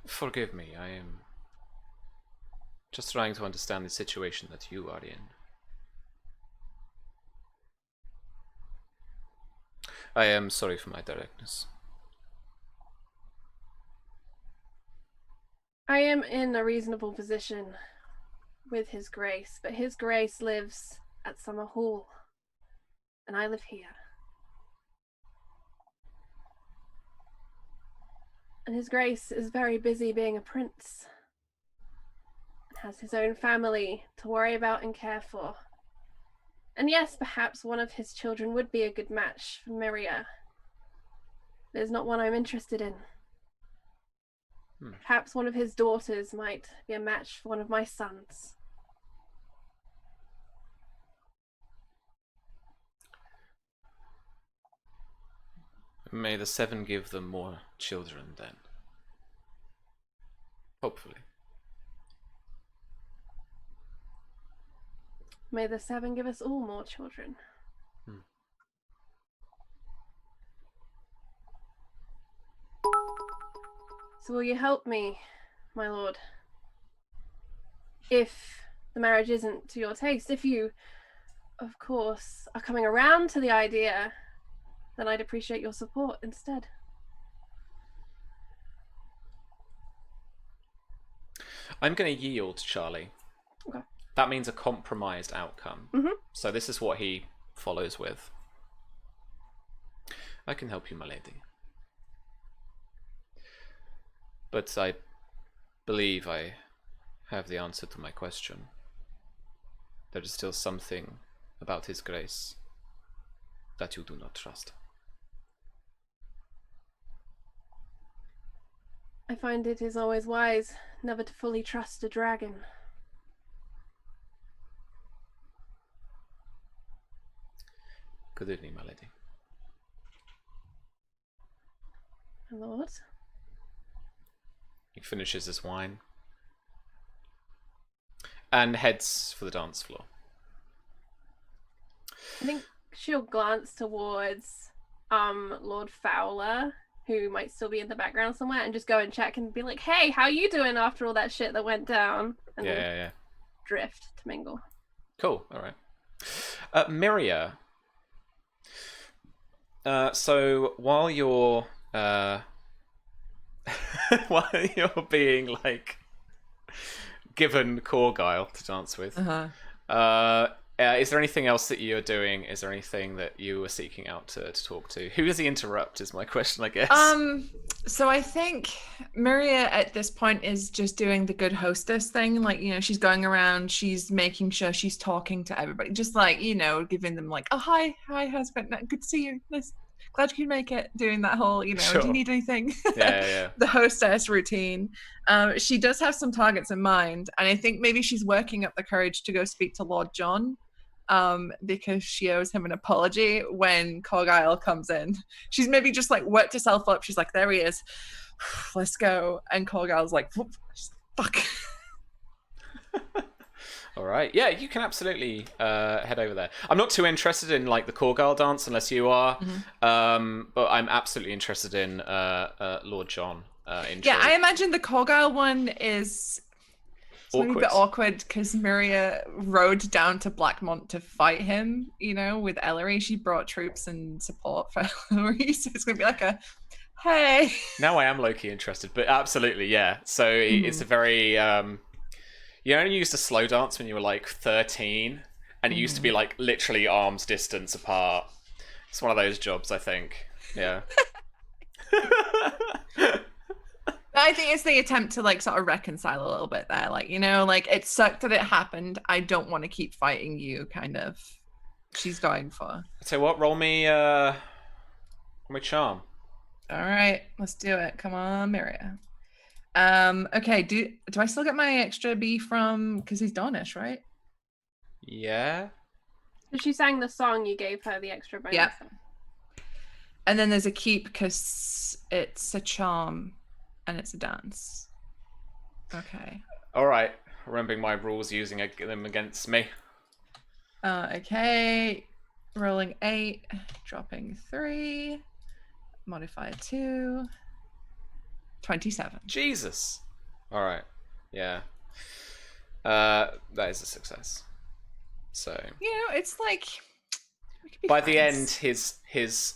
Forgive me, I am just trying to understand the situation that you are in. I am sorry for my directness. I am in a reasonable position with His Grace, but His Grace lives at Summer Hall, and I live here. And His Grace is very busy being a prince, and has his own family to worry about and care for. And yes, perhaps one of his children would be a good match for Myria. But it's not one I'm interested in. Perhaps one of his daughters might be a match for one of my sons. May the 7 give them more children then. Hopefully. May the 7 give us all more children. So will you help me, my lord? If the marriage isn't to your taste, if you, of course, are coming around to the idea, then I'd appreciate your support instead. I'm going to yield, Charlie. Okay. That means a compromised outcome. Mm-hmm. So this is what he follows with. I can help you, my lady. But I believe I have the answer to my question. There is still something about His Grace that you do not trust. I find it is always wise never to fully trust a dragon. Good evening, my lady. My lord? He finishes his wine and heads for the dance floor. I think she'll glance towards Lord Fowler, who might still be in the background somewhere, and just go and check and be like, hey, how you doing after all that shit that went down? And then Yeah. drift to mingle. Cool, alright. Myria. So while you're while you're being like given Corgyle to dance with, is there anything else that you're doing? Is there anything that you were seeking out to talk to? Who does he interrupt is my question, I guess. So I think Myria at this point is just doing the good hostess thing. Like, you know, she's going around, she's making sure she's talking to everybody. Just like, you know, giving them like, oh, hi, husband. Good to see you. Nice. Glad you could make it. Doing that whole, you know, Sure. do you need anything? Yeah. The hostess routine. She does have some targets in mind. And I think maybe she's working up the courage to go speak to Lord John. Because she owes him an apology when Corgyle comes in. She's maybe just like worked herself up. She's like, there he is. Let's go. And Corgyle's like, fuck. All right. Yeah, you can absolutely head over there. I'm not too interested in like the call girl dance unless you are, but I'm absolutely interested in Lord John. Yeah, I imagine the Colgirl one is maybe a bit awkward because Miria rode down to Blackmont to fight him, you know, with Ellery. She brought troops and support for Ellery, so it's going to be like a, hey. Now I am low-key interested, but absolutely, yeah. So it's a very... you only used to slow dance when you were like 13, and it used to be like literally arm's distance apart. It's one of those jobs, I think. Yeah. I think it's the attempt to like sort of reconcile a little bit there. Like, you know, like it sucked that it happened. I don't want to keep fighting you, kind of. She's going for. So what? Roll me charm. All right, let's do it. Come on, Miria. Okay, do I still get my extra B from, because he's Dornish, right? Yeah. So she sang the song, you gave her the extra bonus. Yeah. And then there's a keep because it's a charm and it's a dance. Okay. All right. Remembering my rules, using them against me. Okay. Rolling 8, dropping 3, modifier 2. 27. Jesus. All right. Yeah. That is a success. So. You know, it's like. By the end, his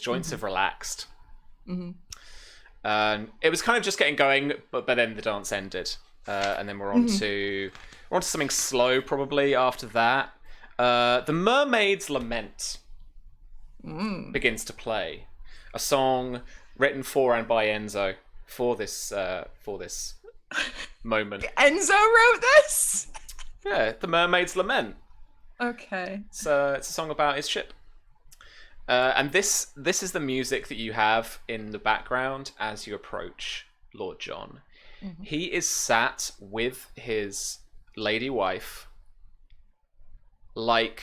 joints have relaxed. It was kind of just getting going, but then the dance ended, and then we're on to something slow probably after that. The Mermaid's Lament begins to play, a song written for and by Enzo for this moment. Enzo wrote this? Yeah, The Mermaid's Lament. Okay. So it's a song about his ship. And this is the music that you have in the background as you approach Lord John. He is sat with his lady wife like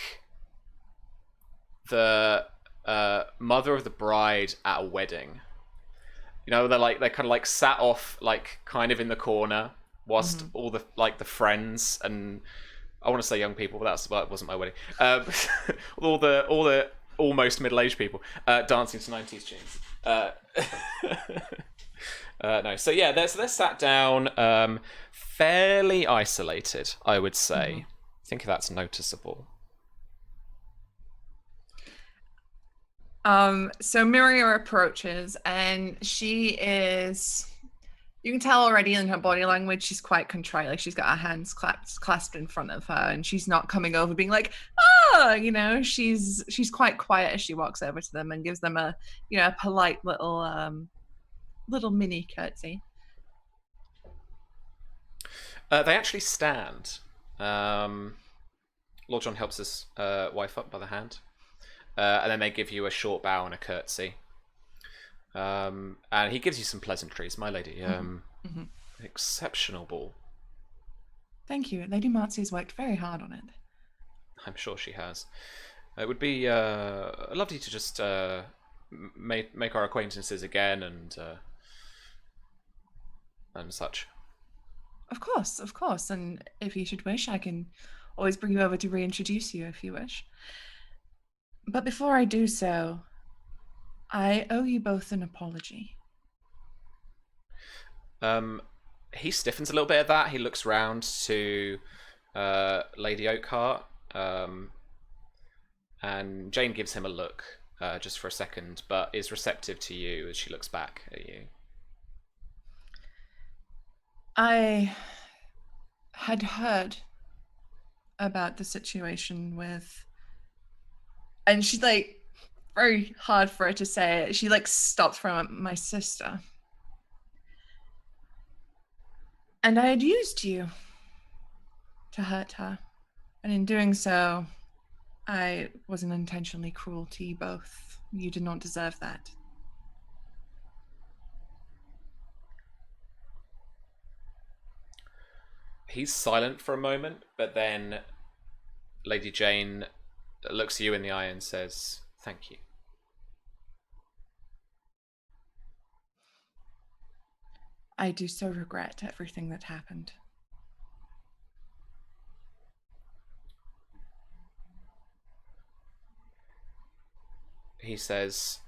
the mother of the bride at a wedding. You know, they're kind of like sat off, like kind of in the corner, whilst all the the friends and I want to say young people, but that wasn't my wedding. All the almost middle-aged people dancing to 90s tunes. No, so yeah, they're sat down, fairly isolated, I would say. I think that's noticeable. So Miria approaches, and she is. You can tell already in her body language, she's quite contrite. Like she's got her hands clasped in front of her, and she's not coming over being like, "Ah," you know. She's quite quiet as she walks over to them and gives them a polite little mini curtsy. They actually stand. Lord John helps his wife up by the hand, and then they give you a short bow and a curtsy. And he gives you some pleasantries, my lady. Exceptional ball. Thank you. Lady Marcy's worked very hard on it. I'm sure she has. It would be lovely to just make our acquaintances again and such. Of course. And if you should wish, I can always bring you over to reintroduce you if you wish. But before I do so, I owe you both an apology. He stiffens a little bit at that. He looks round to Lady Oakhart, and Jane gives him a look just for a second, but is receptive to you as she looks back at you. I had heard about the situation with, and she's like, very hard for her to say it. She stopped from my sister. And I had used you to hurt her. And in doing so, I wasn't intentionally cruel to you both. You did not deserve that. He's silent for a moment, but then Lady Jane looks you in the eye and says, "Thank you." I do so regret everything that happened. he says,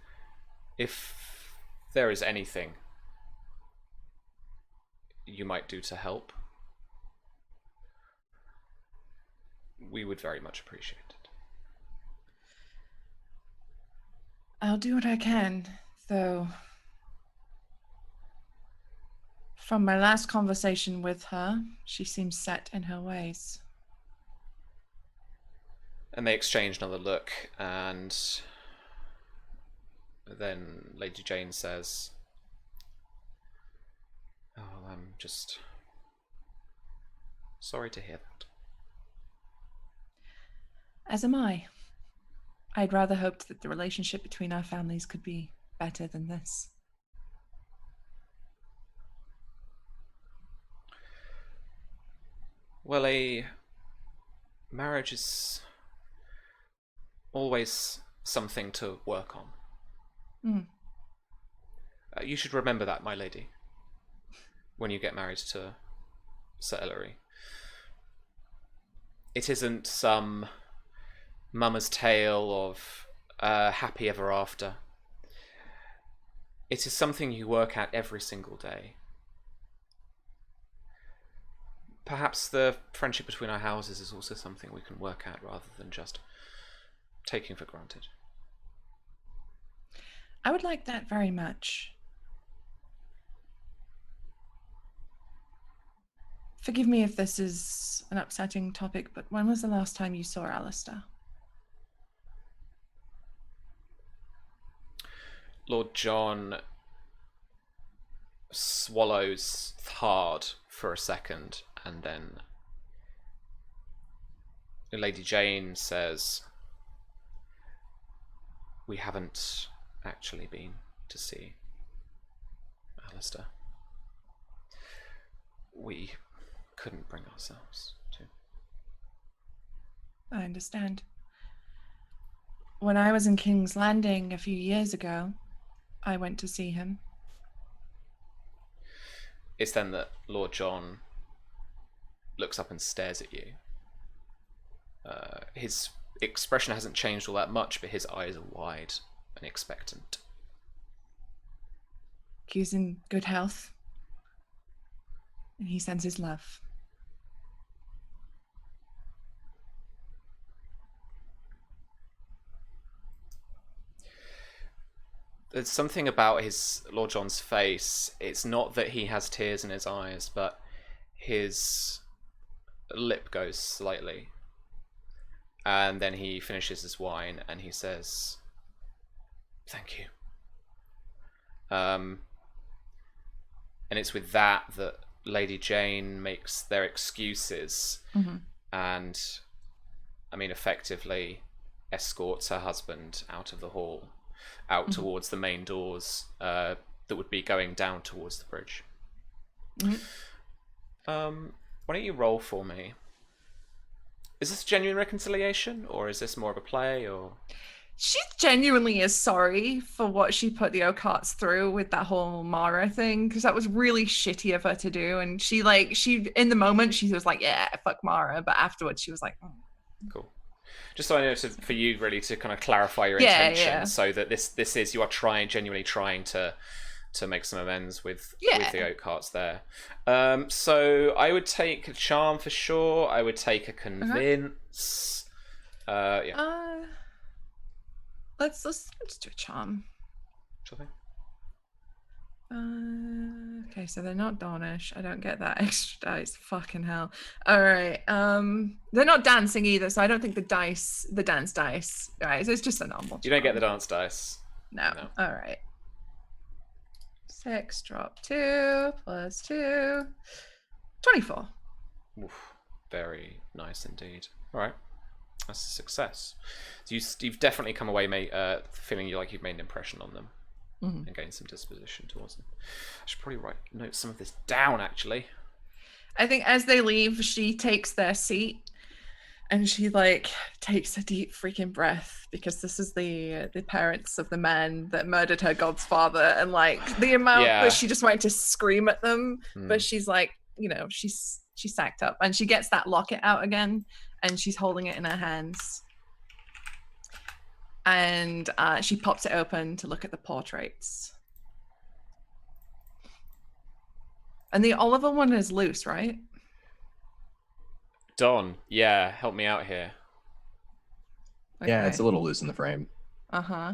if there is anything you might do to help, we would very much appreciate it. I'll do what I can, though. From my last conversation with her, she seems set in her ways. And they exchange another look, and then Lady Jane says, "Oh, I'm just sorry to hear that." As am I. I'd rather hoped that the relationship between our families could be better than this. Well, a marriage is always something to work on. Mm. You should remember that, my lady, when you get married to Sir Ellery. It isn't some mama's tale of happy ever after. It is something you work at every single day. Perhaps the friendship between our houses is also something we can work at rather than just taking for granted. I would like that very much. Forgive me if this is an upsetting topic, but when was the last time you saw Alistair? Lord John swallows hard for a second, and then Lady Jane says, "We haven't actually been to see Alistair. We couldn't bring ourselves to." I understand. When I was in King's Landing a few years ago, I went to see him. It's then that Lord John looks up and stares at you. His expression hasn't changed all that much, but his eyes are wide and expectant. He's in good health, and he sends his love. There's something about his Lord John's face. It's not that he has tears in his eyes, but his lip goes slightly. And then he finishes his wine and he says, "Thank you." And it's with that Lady Jane makes their excuses, and I mean effectively escorts her husband out of the hall, out towards the main doors that would be going down towards the bridge. Why don't you roll for me? Is this genuine reconciliation, or is this more of a play, or? She genuinely is sorry for what she put the Oakhearts through with that whole Mara thing, because that was really shitty of her to do. And she in the moment she was like, "Yeah, fuck Mara," but afterwards she was like, "Oh." Cool. Just so I know, for you really to kind of clarify your Yeah, intention, yeah. so that this is, you are genuinely trying to make some amends with the Oakhearts there. So I would take a charm for sure. I would take a convince. Yeah. Let's do a charm. Sure thing. Okay, so they're not Dornish. I don't get that extra dice. Fucking hell. All right. They're not dancing either, so I don't think the dance dice. All right, so it's just a normal. You don't get the dance dice. No. All right. 6 drop 2 plus 2. 24. Oof, very nice indeed. All right, that's a success. So you've definitely come away, feeling like you've made an impression on them and gained some disposition towards them. I should probably note some of this down, actually. I think as they leave, she takes their seat and she takes a deep freaking breath, because this is the parents of the man that murdered her god's father, and the amount that she just wanted to scream at them, but she's she's sacked up, and she gets that locket out again and she's holding it in her hands. and she pops it open to look at the portraits. And the Oliver one is loose, right? Don, yeah, help me out here. Yeah, it's a Okay. little loose in the frame. Uh-huh.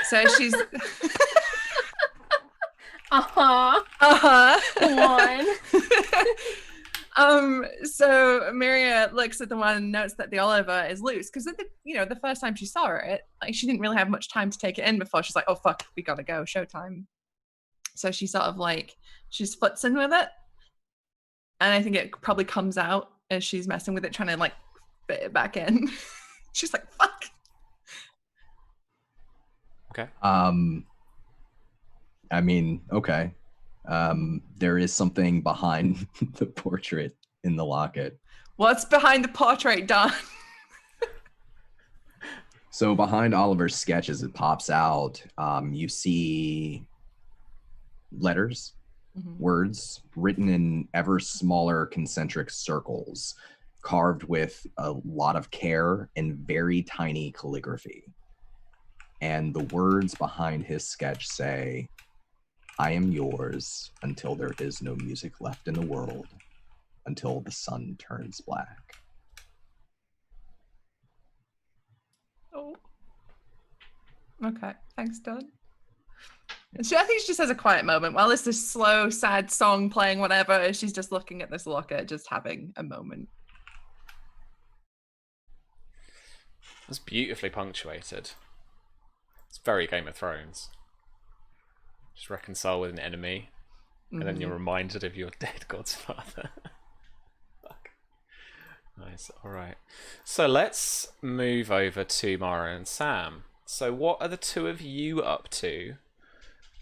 So she's Uh-huh. One. So Miria looks at the one and notes that the Oliver is loose because the first time she saw it, like she didn't really have much time to take it in before she's like, oh fuck, we gotta go, showtime. So she sort of like she's futzing with it, and I think it probably comes out as she's messing with it, trying to like fit it back in. She's like, fuck. Okay. I mean, okay. There is something behind the portrait in the locket. What's behind the portrait, Don? So behind Oliver's sketch, as it pops out, you see letters, words written in ever smaller concentric circles, carved with a lot of care and very tiny calligraphy. And the words behind his sketch say, I am yours until there is no music left in the world, until the sun turns black. Oh. Okay, thanks, Don. And I think she just has a quiet moment while there's this slow, sad song playing, whatever. She's just looking at this locket, just having a moment. That's beautifully punctuated. It's very Game of Thrones. Just reconcile with an enemy, and then you're reminded of your dead god's father. Fuck. Nice. All right. So let's move over to Mara and Sam. So what are the two of you up to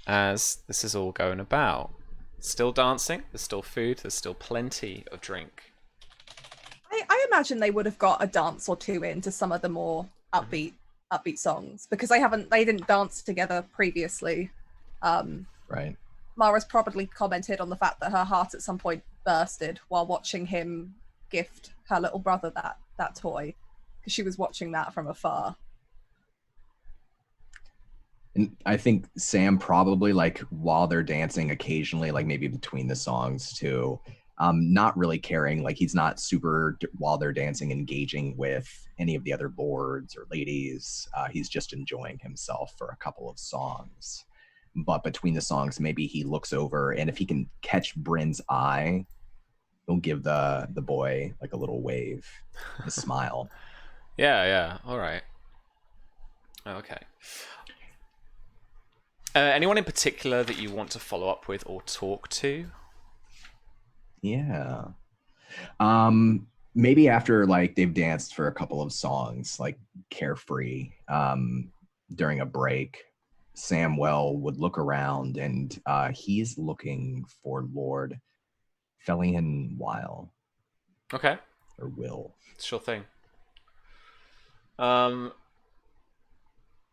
as this is all going about? Still dancing? There's still food? There's still plenty of drink? I imagine they would have got a dance or two into some of the more upbeat songs because they didn't dance together previously. Right. Mara's probably commented on the fact that her heart at some point bursted while watching him gift her little brother that toy because she was watching that from afar. And I think Sam probably, like, while they're dancing occasionally, like maybe between the songs too, not really caring, like he's not super, while they're dancing, engaging with any of the other lords or ladies. He's just enjoying himself for a couple of songs. But between the songs, maybe he looks over, and if he can catch Bryn's eye, he'll give the boy like a little wave, a smile. Yeah. All right. Okay. Anyone in particular that you want to follow up with or talk to? Yeah. Maybe after like they've danced for a couple of songs, like Carefree, during a break, Samwell would look around and he's looking for Lord Felian Weil. Okay. Or Will. Sure thing.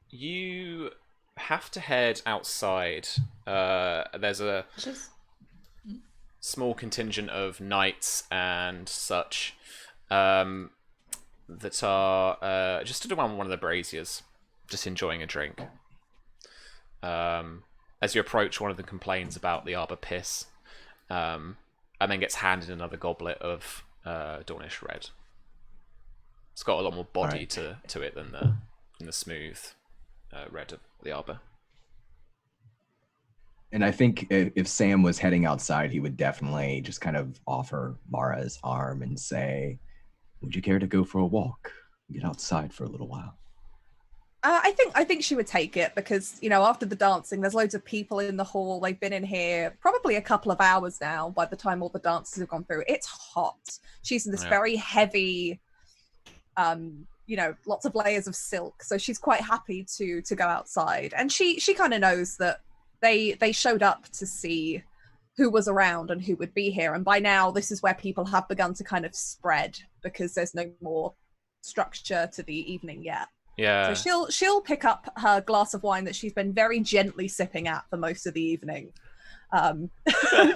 You have to head outside. There's a small contingent of knights and such that are just stood around one of the braziers, just enjoying a drink. As you approach, one of them complains about the arbor piss, and then gets handed another goblet of Dornish red. It's got a lot more body to it than the smooth red of the arbor. And I think if Sam was heading outside, he would definitely just kind of offer Mara his arm and say, would you care to go for a walk? Get outside for a little while. I think she would take it because, after the dancing, there's loads of people in the hall. They've been in here probably a couple of hours now by the time all the dances have gone through. It's hot. She's in this very heavy, lots of layers of silk. So she's quite happy to go outside. And she kind of knows that they showed up to see who was around and who would be here. And by now, this is where people have begun to kind of spread because there's no more structure to the evening yet. Yeah. So she'll pick up her glass of wine that she's been very gently sipping at for most of the evening.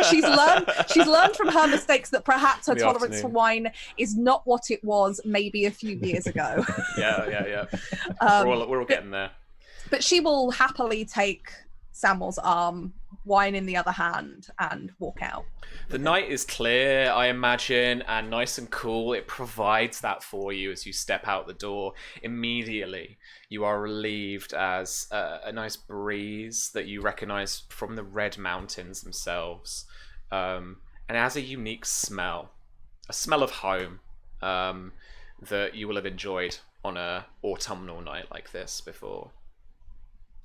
She's learned from her mistakes that perhaps her In the tolerance for afternoon. wine is not what it was maybe a few years ago. Yeah. We're all getting there. But she will happily take Samuel's arm, wine in the other hand, and walk out. The night is clear, I imagine, and nice and cool. It provides that for you as you step out the door. Immediately, you are relieved as a nice breeze that you recognize from the Red Mountains themselves, and it has a unique smell, a smell of home that you will have enjoyed on a autumnal night like this before.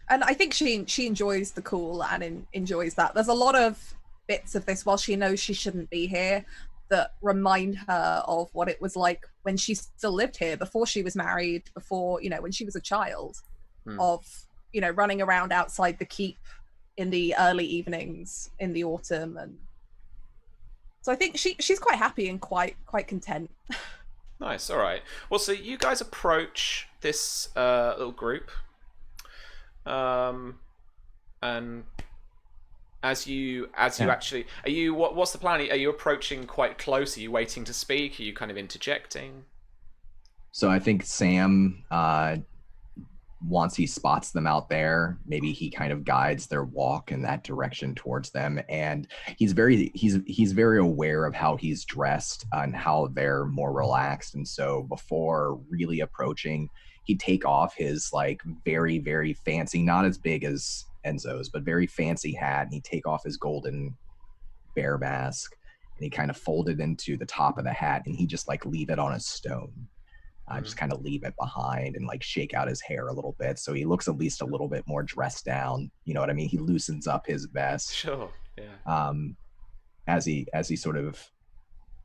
And I think she enjoys the cool and enjoys that. There's a lot of bits of this while she knows she shouldn't be here that remind her of what it was like when she still lived here, before she was married, before, when she was a child, of, running around outside the keep in the early evenings in the autumn. And so I think she's quite happy and quite content. Nice. All right. Well, so you guys approach this little group, and as you actually, are you what's the plan? Are you approaching quite close? Are you waiting to speak? Are you kind of interjecting? So I think Sam, once he spots them out there, maybe he kind of guides their walk in that direction towards them. And he's very aware of how he's dressed and how they're more relaxed. And so before really approaching, he'd take off his like very, very fancy, not as big as Enzo's, but very fancy hat, and he'd take off his golden bear mask and he kind of fold it into the top of the hat, and he just like leave it on a stone. Just kind of leave it behind and like shake out his hair a little bit so he looks at least a little bit more dressed down. You know what I mean? He loosens up his vest. Sure. Yeah. As he sort of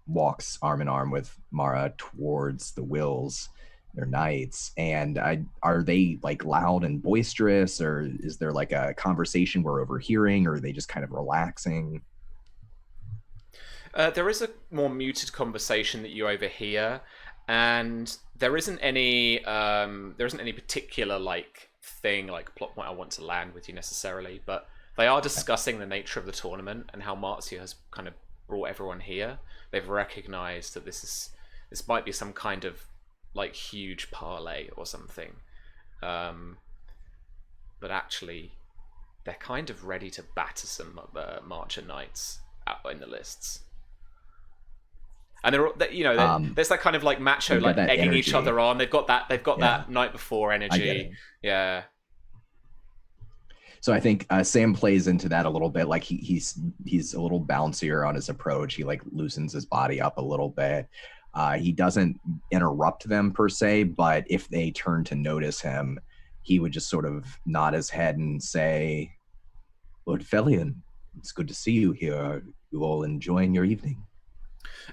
walks arm in arm with Mara towards the Wills, their knights. And are they like loud and boisterous, or is there like a conversation we're overhearing, or are they just kind of relaxing? There is a more muted conversation that you overhear, and there isn't any particular like thing, like plot point I want to land with you necessarily, but they are discussing the nature of the tournament and how Marcia has kind of brought everyone here. They've recognized that this might be some kind of like huge parlay or something, but actually they're kind of ready to batter some Marcher Knights out in the lists. And there's that kind of like macho, like egging energy. each other on. They've got that night before energy. Yeah. So I think Sam plays into that a little bit. Like he's a little bouncier on his approach. He like loosens his body up a little bit. He doesn't interrupt them per se, but if they turn to notice him, he would just sort of nod his head and say, "Lord Felion, it's good to see you here. Are you all enjoying your evening?"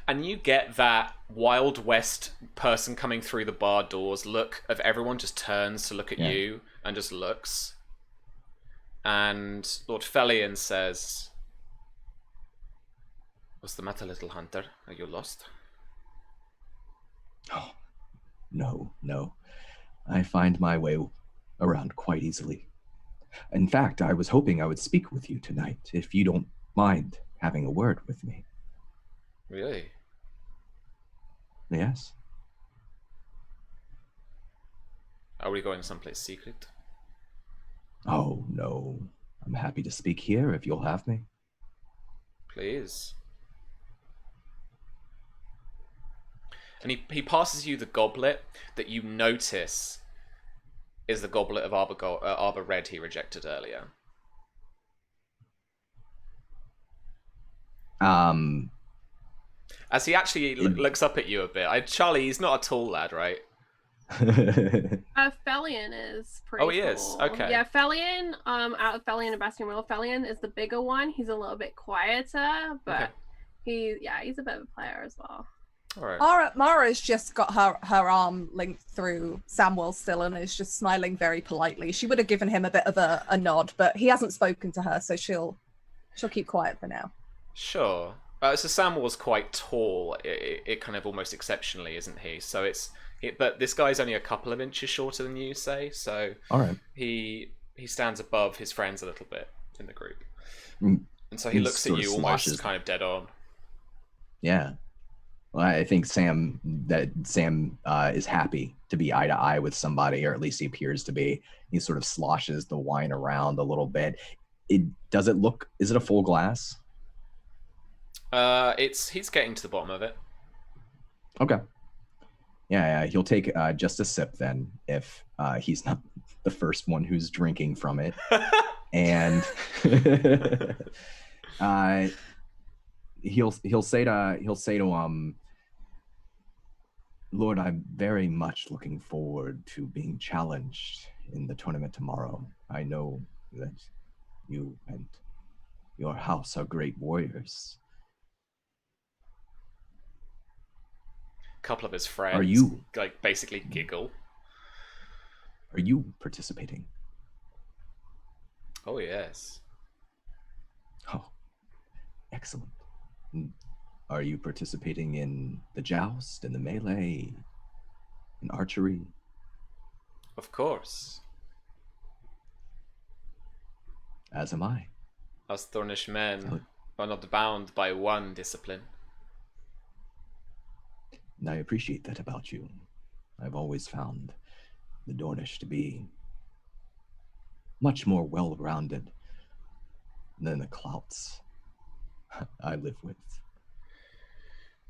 And you get that Wild West person coming through the bar doors look of everyone just turns to look at you and just looks. And Lord Felion says, "What's the matter, little hunter? Are you lost?" Oh, no. I find my way around quite easily. In fact, I was hoping I would speak with you tonight, if you don't mind having a word with me. Really? Yes. Are we going someplace secret? Oh, no. I'm happy to speak here if you'll have me. Please. And he passes you the goblet that you notice is the goblet of Arbor Red he rejected earlier. As he actually looks up at you a bit. Charlie, he's not a tall lad, right? Felion is pretty Oh, he is? cool. Okay. Yeah, Felion, out of Felion and Bastion Royal, Felion is the bigger one. He's a little bit quieter, but he's a bit of a player as well. All right. Mara's just got her arm linked through Samuel still and is just smiling very politely. She would have given him a bit of a nod, but he hasn't spoken to her, so she'll keep quiet for now. Sure. So Samuel's quite tall, it kind of almost exceptionally, isn't he? So but this guy's only a couple of inches shorter than you, say. So all right. He stands above his friends a little bit in the group. And so he looks at sort of you sloshes. almost kind of dead on. Yeah. Well, I think Sam is happy to be eye to eye with somebody, or at least he appears to be. He sort of sloshes the wine around a little bit. Is it a full glass? He's getting to the bottom of it. Okay. Yeah, he'll take just a sip then, if he's not the first one who's drinking from it. And he'll say to Lord, I'm very much looking forward to being challenged in the tournament tomorrow. I know that you and your house are great warriors. A couple of his friends Are you basically giggle. Are you participating? Oh yes. Oh, excellent. Are you participating in the joust, in the melee, in archery? Of course. As am I. Us Thornish men are not bound by one discipline. And I appreciate that about you. I've always found the Dornish to be much more well-rounded than the clouts I live with.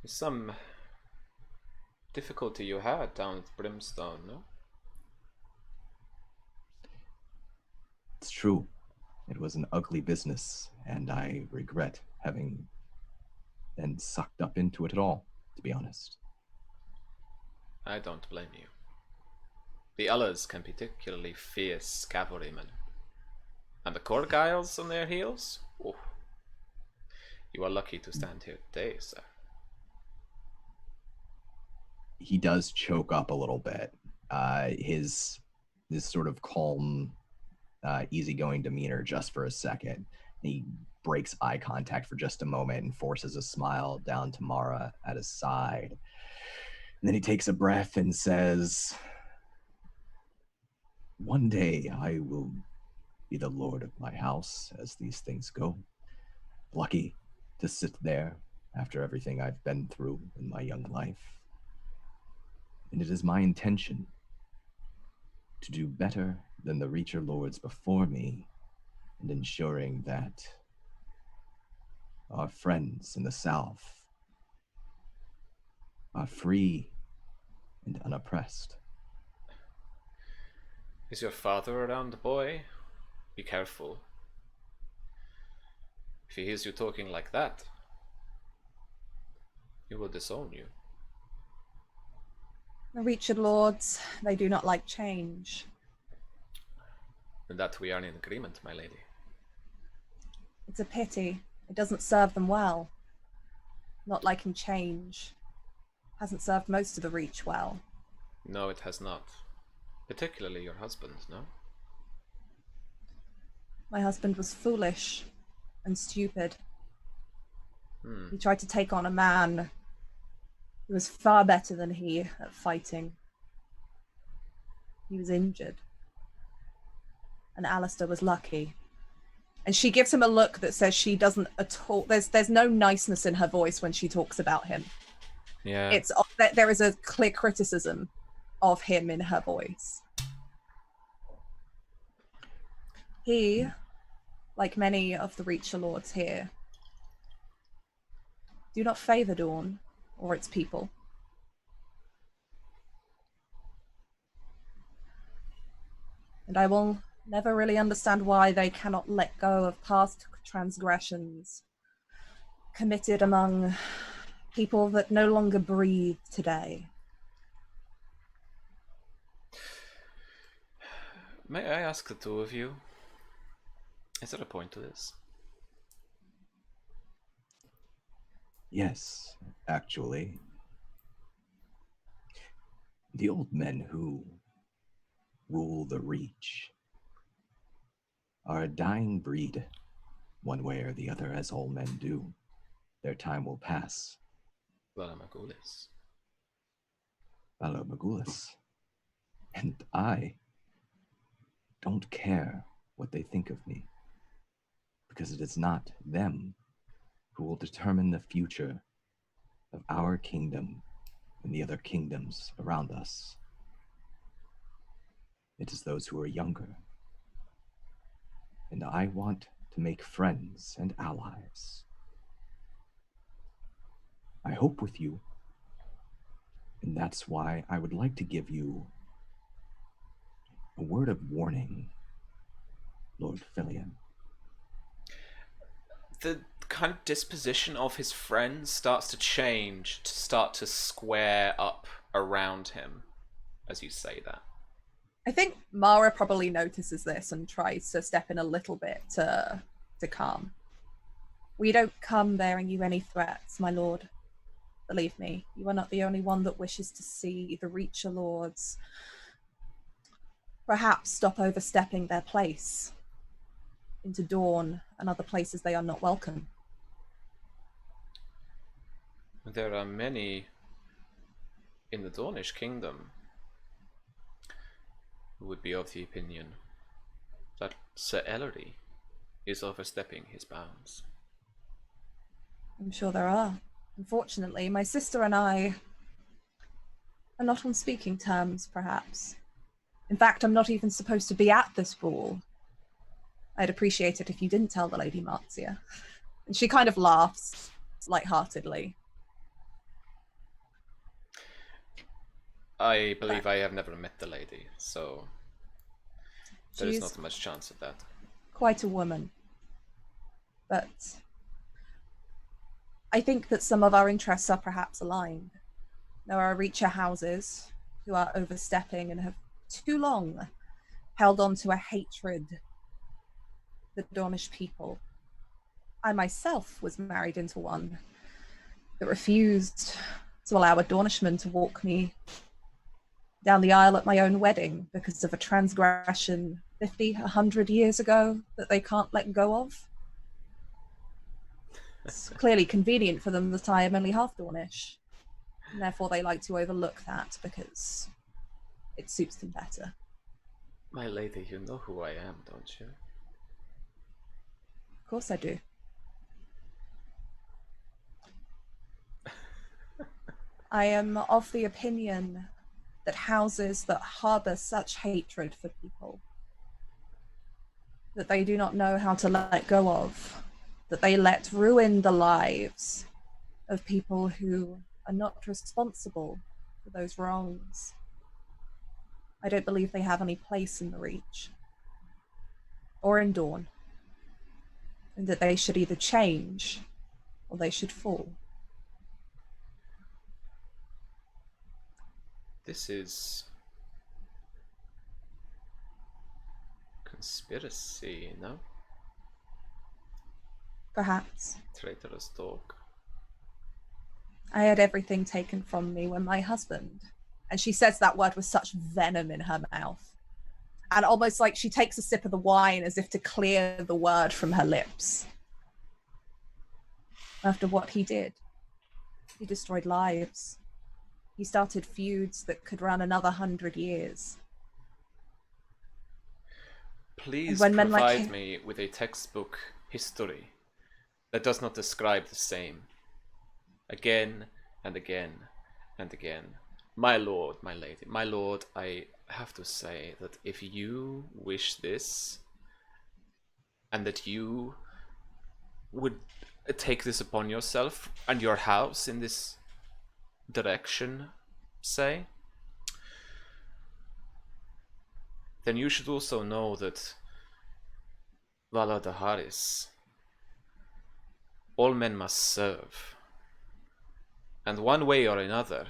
There's some difficulty you had down at Brimstone, no? It's true. It was an ugly business, and I regret having been sucked up into it at all, to be honest. I don't blame you. The others can be particularly fierce cavalrymen. And the Corgyles on their heels? Oh. You are lucky to stand here today, sir. He does choke up a little bit. His sort of calm, easygoing demeanor just for a second. He breaks eye contact for just a moment and forces a smile down to Mara at his side. And then he takes a breath and says, one day I will be the lord of my house, as these things go. Lucky to sit there after everything I've been through in my young life. And it is my intention to do better than the Reacher Lords before me, and ensuring that our friends in the South are free and unoppressed. Is your father around, boy? Be careful. If he hears you talking like that, he will disown you. The Reacher Lords, they do not like change. And that we are in agreement, my lady. It's a pity. It doesn't serve them well. Not liking change hasn't served most of the Reach well. No, it has not. Particularly your husband, no? My husband was foolish and stupid. Hmm. He tried to take on a man who was far better than he at fighting. He was injured. And Alistair was lucky. And she gives him a look that says she doesn't at all... There's no niceness in her voice when she talks about him. Yeah. There is a clear criticism of him in her voice. He, like many of the Reacher Lords here, do not favour Dawn or its people. And I will never really understand why they cannot let go of past transgressions committed among people that no longer breathe today. May I ask the two of you, is there a point to this? Yes, actually. The old men who rule the Reach are a dying breed, one way or the other, as all men do. Their time will pass. Valamagulis. Valamagulis. And I don't care what they think of me, because it is not them who will determine the future of our kingdom and the other kingdoms around us. It is those who are younger. And I want to make friends and allies. I hope with you. And that's why I would like to give you a word of warning, Lord Fillion. The kind of disposition of his friends starts to change, to start to square up around him as you say that. I think Mara probably notices this and tries to step in a little bit to calm. We don't come bearing you any threats, my lord. Believe me, you are not the only one that wishes to see the Reacher Lords perhaps stop overstepping their place into Dawn and other places they are not welcome. There are many in the Dornish kingdom who would be of the opinion that Sir Ellery is overstepping his bounds. I'm sure there are. Unfortunately, my sister and I are not on speaking terms, perhaps. In fact, I'm not even supposed to be at this ball. I'd appreciate it if you didn't tell the Lady Marcia. And she kind of laughs lightheartedly. I believe I have never met the lady, so there is She's not much chance of that. quite a woman. But I think that some of our interests are perhaps aligned. There are Reacher houses who are overstepping and have too long held on to a hatred for the Dornish people. I myself was married into one that refused to allow a Dornishman to walk me down the aisle at my own wedding because of a transgression 50, 100 years ago that they can't let go of. It's clearly convenient for them that I am only half Dornish, and therefore they like to overlook that because it suits them better. My lady, you know who I am, don't you? Of course I do. I am of the opinion that houses that harbour such hatred for people, that they do not know how to let go of, that they let ruin the lives of people who are not responsible for those wrongs. I don't believe they have any place in the Reach or in Dawn, and that they should either change or they should fall. This is conspiracy, no? Perhaps. Traitorous talk. I had everything taken from me when my husband, and she says that word with such venom in her mouth, and almost like she takes a sip of the wine as if to clear the word from her lips. After what he did, he destroyed lives. He started feuds that could run another 100 years. Please when men like provide him- me with a textbook history that does not describe the same. Again and again and again. My lord, my lady, my lord, I have to say that if you wish this, and that you would take this upon yourself and your house in this direction, say, then you should also know that Valadaharis, all men must serve, and one way or another,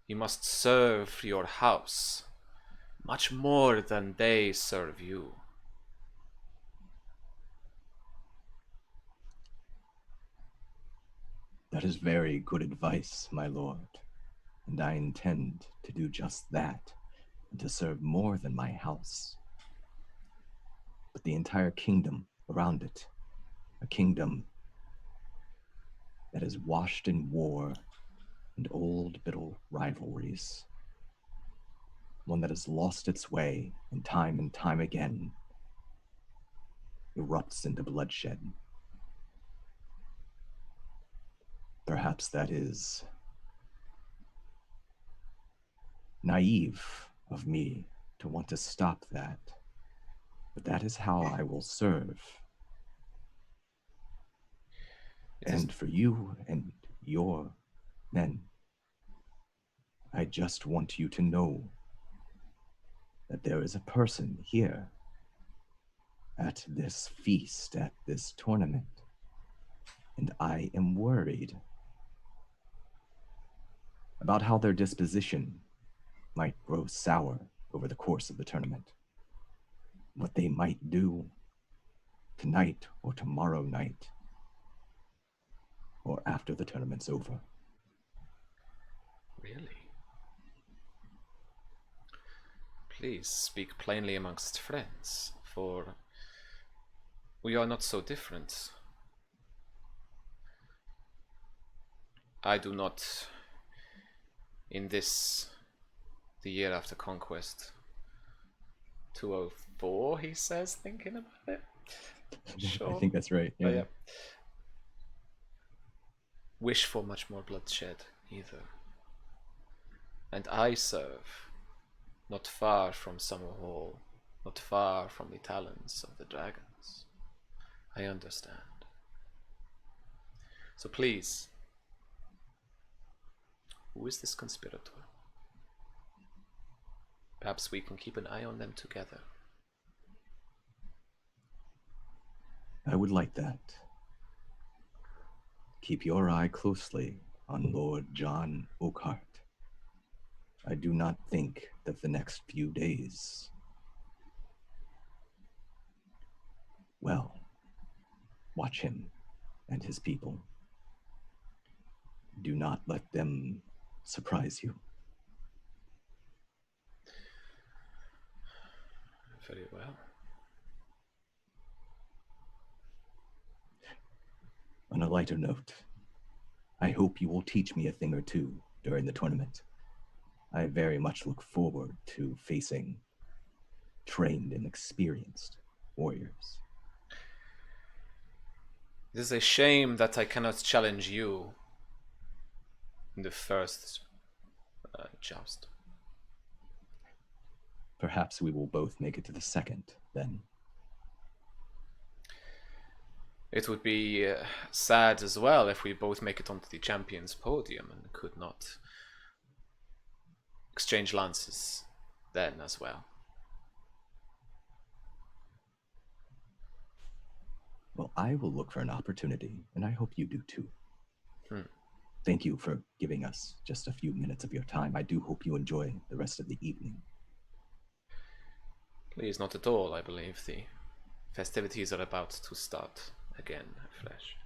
you must serve your house much more than they serve you. That is very good advice, my lord, and I intend to do just that, and to serve more than my house, but the entire kingdom around it, a kingdom that is washed in war and old bitter rivalries, one that has lost its way in time and time again, erupts into bloodshed. Perhaps that is naive of me to want to stop that, but that is how I will serve. And for you and your men, I just want you to know that there is a person here at this feast, at this tournament, and I am worried about how their disposition might grow sour over the course of the tournament. What they might do tonight or tomorrow night, or after the tournament's over. Really? Please speak plainly amongst friends, for we are not so different. I do not, in this, the year after conquest, 204, he says, thinking about it. Sure. I think that's right. Yeah. Oh, yeah. Wish for much more bloodshed either. And I serve not far from Summer Hall, not far from the talons of the dragons. I understand. So please, who is this conspirator? Perhaps we can keep an eye on them together. I would like that. Keep your eye closely on Lord John Oakhart. I do not think that the next few days, well, watch him and his people. Do not let them surprise you. Very well. On a lighter note, I hope you will teach me a thing or two during the tournament. I very much look forward to facing trained and experienced warriors. It is a shame that I cannot challenge you in the first joust. Perhaps we will both make it to the second, then. It would be sad as well if we both make it onto the champions podium and could not exchange lances then as well. Well, I will look for an opportunity, and I hope you do too. Thank you for giving us just a few minutes of your time. I do hope you enjoy the rest of the evening. Please, not at all. I believe the festivities are about to start again afresh.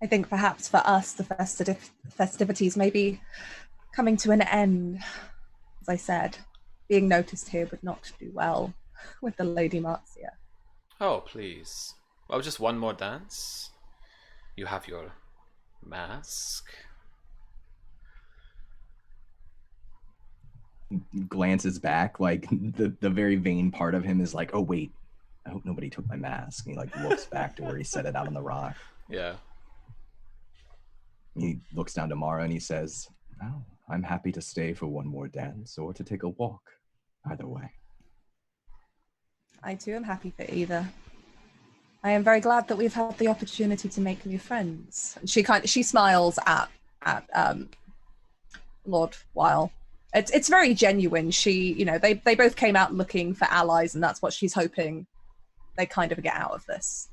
I think perhaps for us, the festivities may be coming to an end. As I said, being noticed here would not do well with the Lady Marcia. Oh, please. Well, just one more dance. You have your mask. Glances back, like the very vain part of him is like, oh wait, I hope nobody took my mask. And he like looks back to where he set it out on the rock. Yeah. He looks down to Mara and he says, oh, I'm happy to stay for one more dance or to take a walk. Either way. I too am happy for either. I am very glad that we've had the opportunity to make new friends. And she smiles at Lord Weil. It's very genuine. They both came out looking for allies, and that's what she's hoping they kind of get out of this.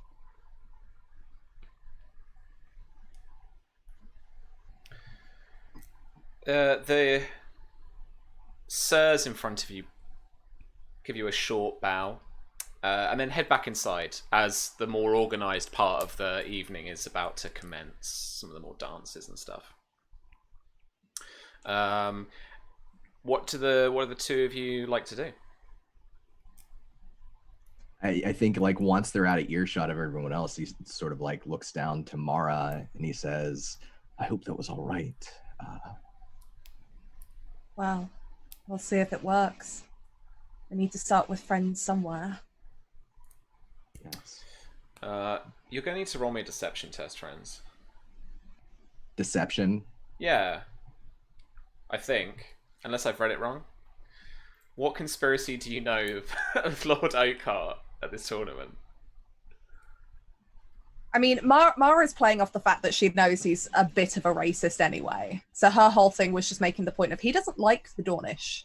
The sirs in front of you give you a short bow, and then head back inside as the more organized part of the evening is about to commence. Some of the more dances and stuff. What do the two of you like to do? I think like once they're out of earshot of everyone else, he sort of like looks down to Mara and he says, I hope that was all right. Well, we'll see if it works. We need to start with friends somewhere. Yes. You're going to need to roll me a deception test, friends. Deception. Yeah. I think. Unless I've read it wrong. What conspiracy do you know of Lord Oakheart at this tournament? I mean, Mara's playing off the fact that she knows he's a bit of a racist anyway. So her whole thing was just making the point of he doesn't like the Dornish.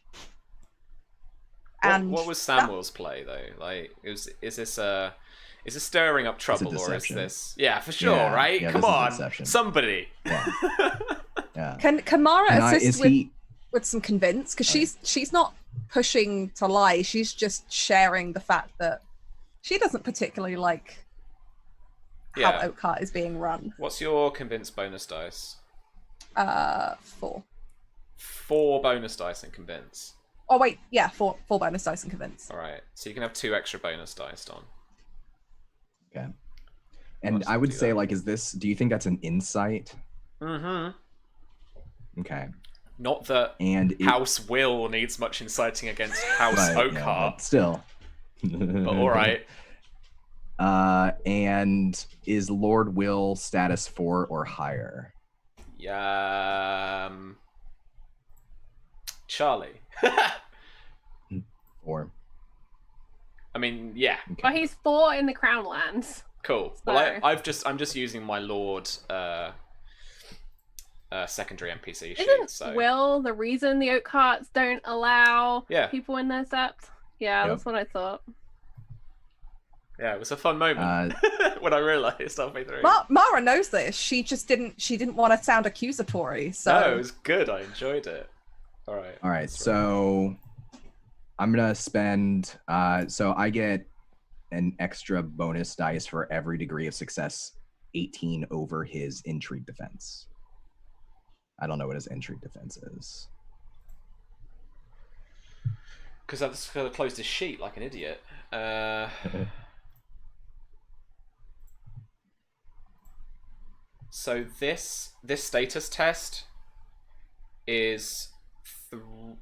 And what was Samuel's play though? Like, is this stirring up trouble, or is this? Yeah, for sure, Yeah, right? yeah, Come this is on, deception. somebody. Yeah. Yeah. Can Mara assist is with some convince? Because she's not pushing to lie. She's just sharing the fact that she doesn't particularly like how Oakheart is being run. What's your convince bonus dice? 4. 4 bonus dice in convince. Oh wait, yeah, 4 bonus dice and convince. All right, so you can have 2 extra bonus dice on. Okay. And I would say, like, do you think that's an insight? Mm-hmm. Okay. Not that House Will needs much inciting against House Oakheart. Yeah, but still. But all right. And is Lord Will status 4 or higher? Charlie. 4. I mean, yeah. Okay. Well, he's 4 in the Crown Lands. Cool. So... Well, I'm just using my Lord secondary NPC sheet. Isn't So Will the reason the Oakhearts don't allow people in their sept? Yeah, Yep. that's what I thought. yeah, it was a fun moment when I realised halfway through. Mara knows this. She just didn't want to sound accusatory. So No, it was good. I enjoyed it. All right. So I'm gonna spend. So I get an extra bonus dice for every degree of success, 18 over his intrigue defense. I don't know what his intrigue defense is. Because that's going to close his sheet like an idiot. So this status test is 2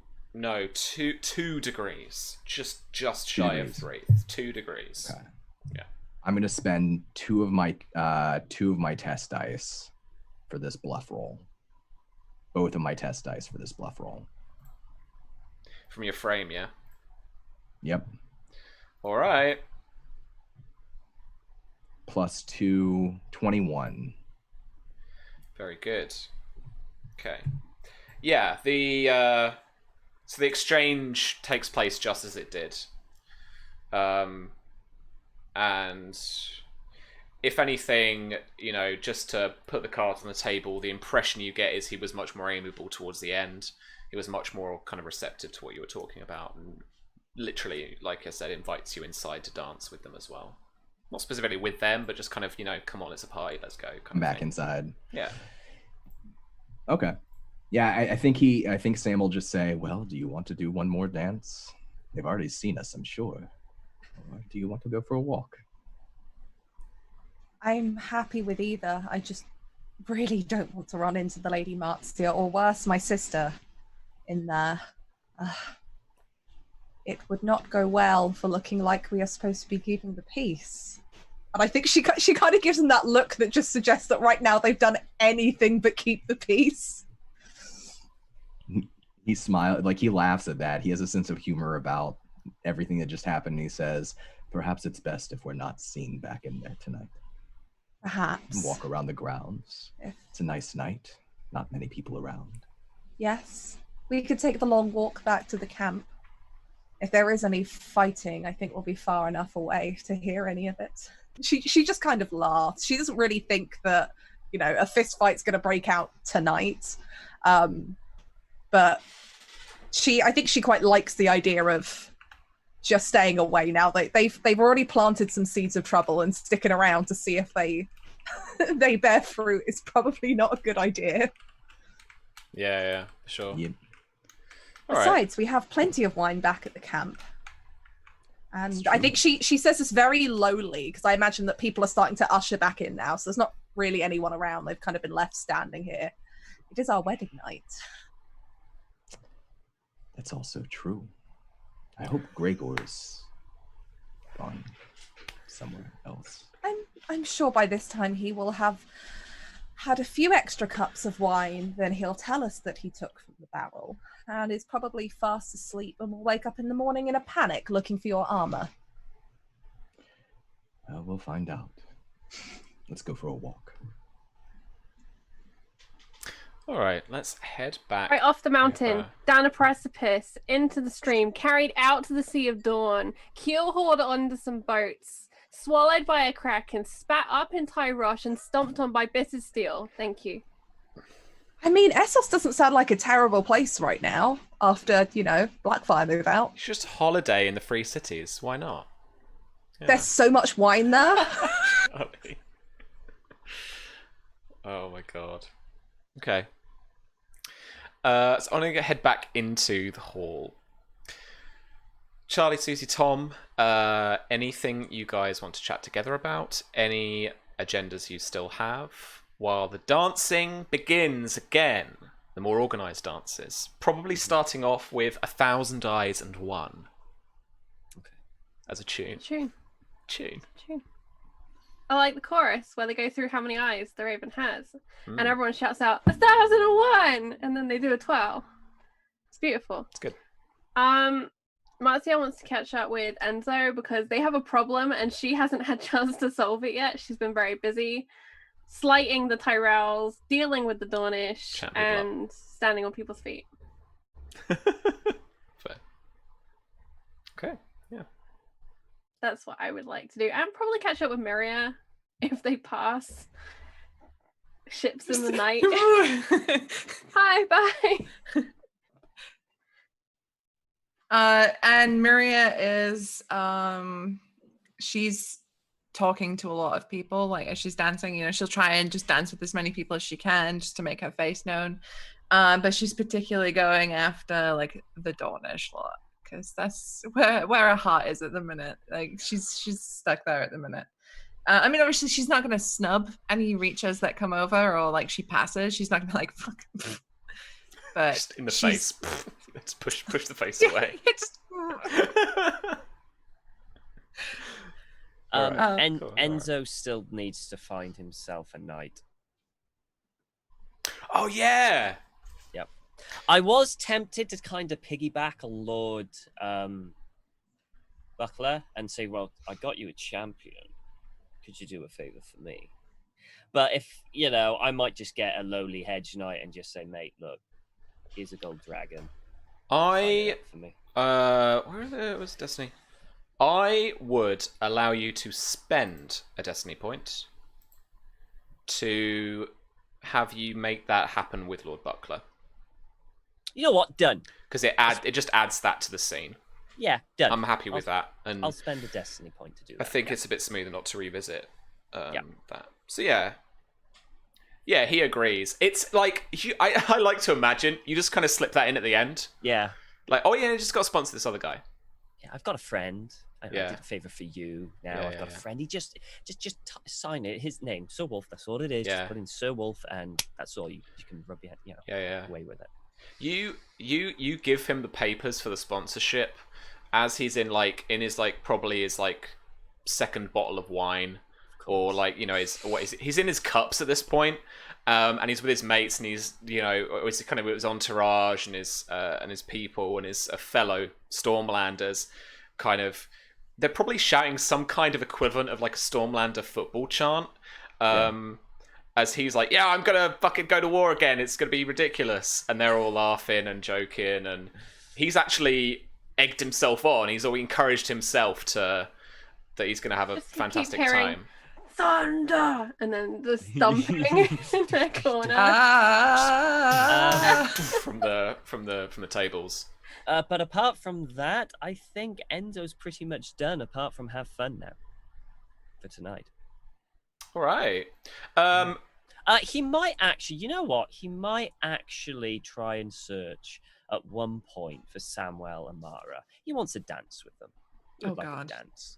degrees, just shy of 3. 2 degrees. Okay. Yeah. I'm gonna spend 2 of my test dice for this bluff roll. Both of my test dice for this bluff roll. From your frame, yeah. Yep. All right. Plus 2, 21. Very good. Okay. Yeah, so the exchange takes place just as it did. And if anything, just to put the cards on the table, the impression you get is he was much more amiable towards the end. He was much more kind of receptive to what you were talking about, and literally, like I said, invites you inside to dance with them as well. Not specifically with them, but just kind of, come on, it's a party, let's go. Come back inside. Yeah. Okay. Yeah, I think Sam will just say, well, do you want to do one more dance? They've already seen us, I'm sure. Or do you want to go for a walk? I'm happy with either. I just really don't want to run into the Lady Marcia, or worse, my sister, in there. It would not go well for looking like we are supposed to be keeping the peace. And I think she kind of gives them that look that just suggests that right now they've done anything but keep the peace. He smiles, like he laughs at that. He has a sense of humor about everything that just happened. And he says, perhaps it's best if we're not seen back in there tonight. Perhaps. Walk around the grounds. It's a nice night. Not many people around. Yes. We could take the long walk back to the camp. If there is any fighting, I think we'll be far enough away to hear any of it. She just kind of laughs. She doesn't really think that, a fist fight's going to break out tonight. But I think she quite likes the idea of just staying away now. They've already planted some seeds of trouble, and sticking around to see if they bear fruit is probably not a good idea. Yeah, sure. Yep. Besides, we have plenty of wine back at the camp. And I think she says this very lowly, because I imagine that people are starting to usher back in now, so there's not really anyone around. They've kind of been left standing here. It is our wedding night. That's also true. I hope Gregor's fun. somewhere else. I'm sure by this time he will have had a few extra cups of wine than he'll tell us that he took from the barrel, and is probably fast asleep and will wake up in the morning in a panic looking for your armor. We'll find out. Let's go for a walk. All right, let's head back. Right off the mountain, over. down a precipice, into the stream, carried out to the Sea of Dawn, keel hauled onto some boats, swallowed by a kraken, spat up in Tyrosh, and stomped on by Bitter Steel. Thank you. I mean, Essos doesn't sound like a terrible place right now after, Blackfyre move out. It's just a holiday in the Free Cities. Why not? Yeah. There's so much wine there. Oh my god. Okay. So I'm going to head back into the hall. Charlie, Susie, Tom, anything you guys want to chat together about? Any agendas you still have? While the dancing begins again, the more organised dances. Probably starting off with 1,000 Eyes and One. Okay. As a tune. Tune. I like the chorus where they go through how many eyes the raven has, and everyone shouts out 1,001, and then they do a 12. It's beautiful. It's good. Marcia wants to catch up with Enzo because they have a problem, and she hasn't had chance to solve it yet. She's been very busy slighting the Tyrells, dealing with the Dornish, and standing on people's feet. Fair. Okay. Yeah. That's what I would like to do. And probably catch up with Miria if they pass. Ships in the night. Hi, bye. And Miria is she's talking to a lot of people, like as she's dancing, she'll try and just dance with as many people as she can just to make her face known. But she's particularly going after like the Dornish lot, because that's where her heart is at the minute. Like she's stuck there at the minute. I mean, obviously she's not going to snub any reachers that come over, or like she passes. She's not going to like fuck. But just in the face. Let's push the face away. Enzo still needs to find himself a knight. Oh yeah. Yep. I was tempted to kind of piggyback on Lord Buckler and say, well, I got you a champion. Could you do a favor for me? But if, I might just get a lowly hedge knight and just say, mate, look, here's a gold dragon. Where was Destiny? I would allow you to spend a Destiny point to have you make that happen with Lord Buckler. You know what? Done. Because it just adds that to the scene. Yeah, done. I'm happy with that. And I'll spend a Destiny point to do that. I think it's a bit smoother not to revisit that. So yeah. Yeah, he agrees. It's like, I like to imagine you just kind of slip that in at the end. Yeah. Like, oh yeah, I just got to sponsor this other guy. Yeah, I've got a friend. I did a favor for you. Now I've got a friend. He just sign it. His name, Sir Wolf. That's all it is. Just put in Sir Wolf, and that's all. You can rub your head, away with it. You give him the papers for the sponsorship as he's in his probably his second bottle of wine, or he's in his cups at this point. And he's with his mates, and he's it's kind of with his entourage and his people and his fellow Stormlanders. Kind of, they're probably shouting some kind of equivalent of like a Stormlander football chant. As he's like, "Yeah, I'm gonna fucking go to war again. It's gonna be ridiculous," and they're all laughing and joking, and he's actually egged himself on. He's all encouraged himself that he's gonna have a fantastic time. Thunder, and then the stomping in the corner from the tables. But apart from that, I think Enzo's pretty much done. Apart from have fun now for tonight. All right. He might actually. You know what? He might actually try and search at one point for Samwell and Mara. He wants to dance with them. God. Dance.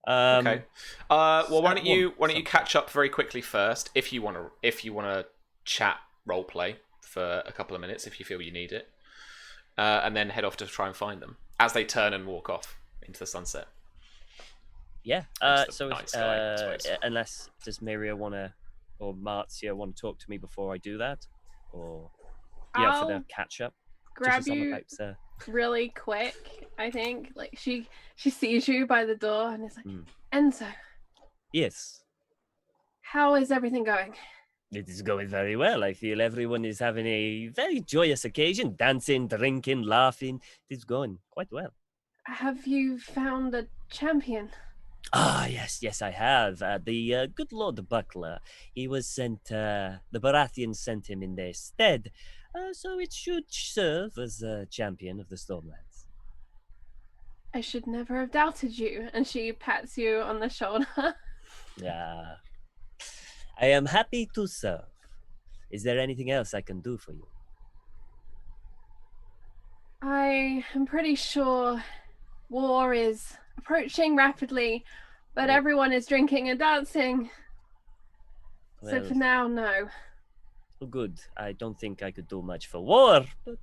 Okay. Well, why don't you catch up very quickly first, if you want to chat roleplay for a couple of minutes, if you feel you need it, and then head off to try and find them as they turn and walk off into the sunset. Yeah. Thanks to So the if, nice guy, I suppose. unless does Miria or Marzia want to talk to me before I do that, or yeah, for the I'll catch up. grab Just as I'm you about to. really quick. I think like she sees you by the door and is like, Mm. Enzo, Yes. how is everything going? It is going very well. I feel everyone is having a very joyous occasion, dancing, drinking, laughing. It is going quite well. Have you found a champion? Ah, yes, I have. The good Lord Buckler, he was sent, the Baratheons sent him in their stead, so it should serve as a champion of the Stormlands. I should never have doubted you. And she pats you on the shoulder. Ah, I am happy to serve. Is there anything else I can do for you? I am pretty sure war is approaching rapidly, but Oh. everyone is drinking and dancing. So Well, for now, no. good. I don't think I could do much for war, but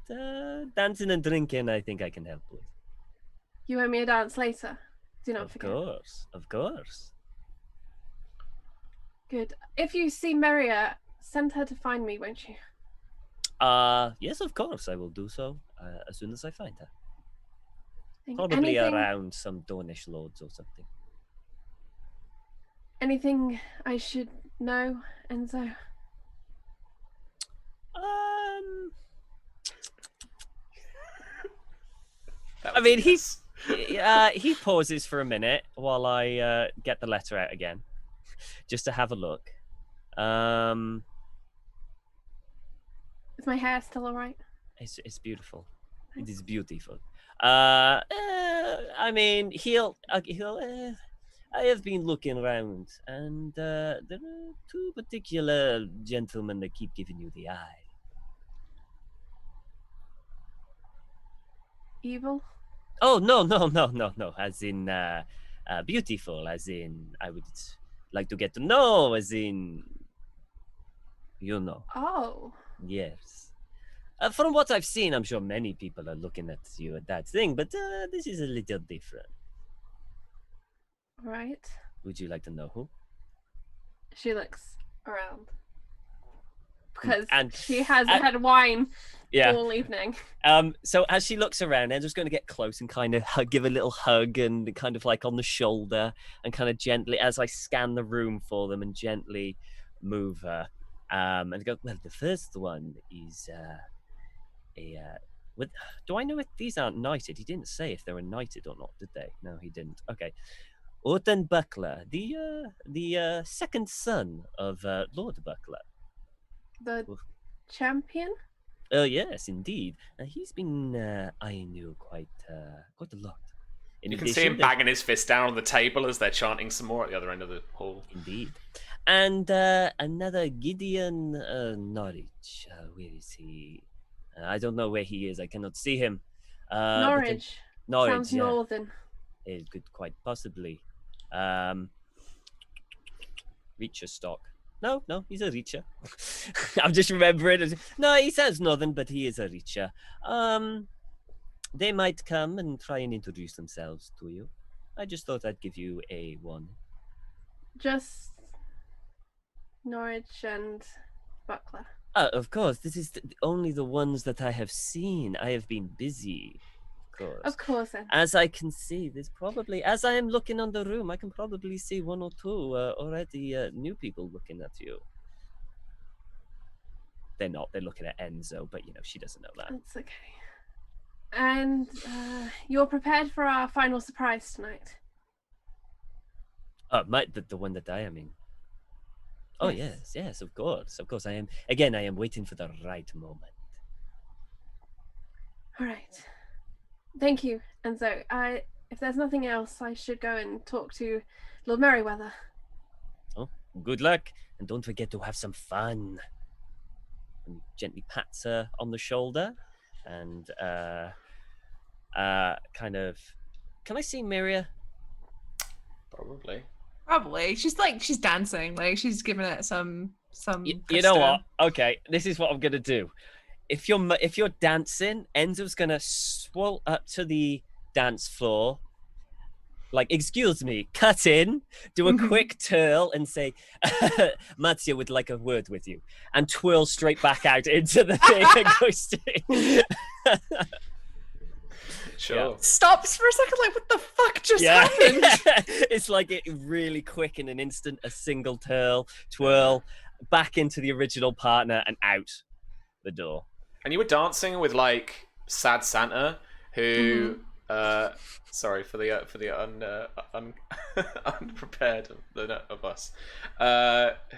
dancing and drinking, I think I can help with. You owe me a dance later. Do not forget. Of course. Good. If you see Meria, send her to find me, won't you? Yes, of course, I will do so as soon as I find her. Think Probably anything, around some Dornish lords or something. anything I should know, Enzo? That I was mean, a yes. he pauses for a minute while I get the letter out again, just to have a look. Is my hair still alright? It's beautiful. It Thanks. is beautiful. I mean, I have been looking around, and there are two particular gentlemen that keep giving you the eye. Evil? Oh, no. As in, beautiful. As in, I would like to get to know. As in, you know. Oh. Yes. From what I've seen, I'm sure many people are looking at you at that thing, but this is a little different. Right. Would you like to know who? She looks around. Because And- she has and- had wine Yeah. all evening. So as she looks around, Enzo's going to get close and kind of give a little hug and kind of like on the shoulder and kind of gently, as I scan the room for them, and gently move her. And go, well, the first one is do I know if these aren't knighted? He didn't say if they were knighted or not, did they? No, he didn't. Okay. Orton Buckler, the second son of Lord Buckler. The Oof. champion? Oh yes, indeed. He's been eyeing you quite a lot. In You can see addition, him banging his fist down on the table as they're chanting some more at the other end of the hall. Indeed. And another Gideon Norwich. Where is he? I don't know where he is. I cannot see him. Norwich. Norwich, Sounds yeah. northern. It could quite possibly. Reacher stock. No, he's a Reacher. I'm just remembering. No, he sounds northern, but he is a Reacher. They might come and try and introduce themselves to you. I just thought I'd give you a one. Just Norwich and Buckler. Of course, this is only the ones that I have seen. I have been busy, of course. Of course, then. As I can see, there's probably, as I am looking on the room, I can probably see one or two already new people looking at you. They're not. They're looking at Enzo, but you know, she doesn't know that. That's okay. And you're prepared for our final surprise tonight? The one that I am in. Oh Yes. yes, of course. I am. Again, I am waiting for the right moment. All right. Thank you. And so, if there's nothing else, I should go and talk to Lord Merryweather. Oh, good luck, and don't forget to have some fun. And gently pats her on the shoulder, and kind of. Can I see Miria? Probably. Probably. She's dancing. Like she's giving it some. You know what? Okay, this is what I'm gonna do. If you're dancing, Enzo's gonna swirl up to the dance floor, like, excuse me, cut in, do a quick twirl and say, Matzia would like a word with you, and twirl straight back out into the thing and go Sure. Yeah. Stops for a second, like, what the fuck just happened? It's like it really quick in an instant, a single twirl, back into the original partner and out the door. And you were dancing with like Sad Santa, who sorry for the unprepared of us.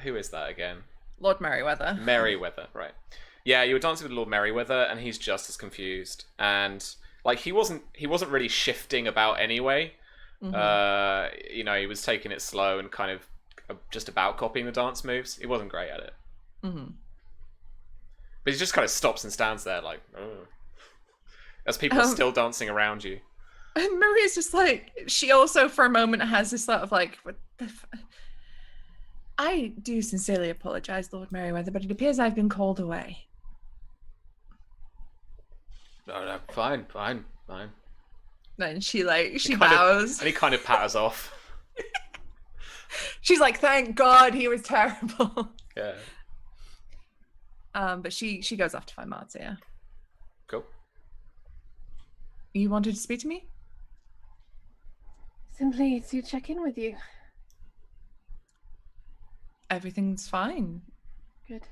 Who is that again? Lord Merryweather. Merryweather, right? Yeah, you were dancing with Lord Merryweather, and he's just as confused. And like he wasn't really shifting about anyway. You know, he was taking it slow and kind of just about copying the dance moves. He wasn't great at it. But he just kind of stops and stands there like, oh. As people are still dancing around you. And Maria's just like, she also for a moment has this sort of like, what the I do sincerely apologize, Lord Merryweather, but it appears I've been called away. No, fine. Then she He bows. And he kind of patters off. She's like, thank God he was terrible. Yeah. But she goes off to find Marzia. Cool. You wanted to speak to me? Simply to check in with you. Everything's fine. Good.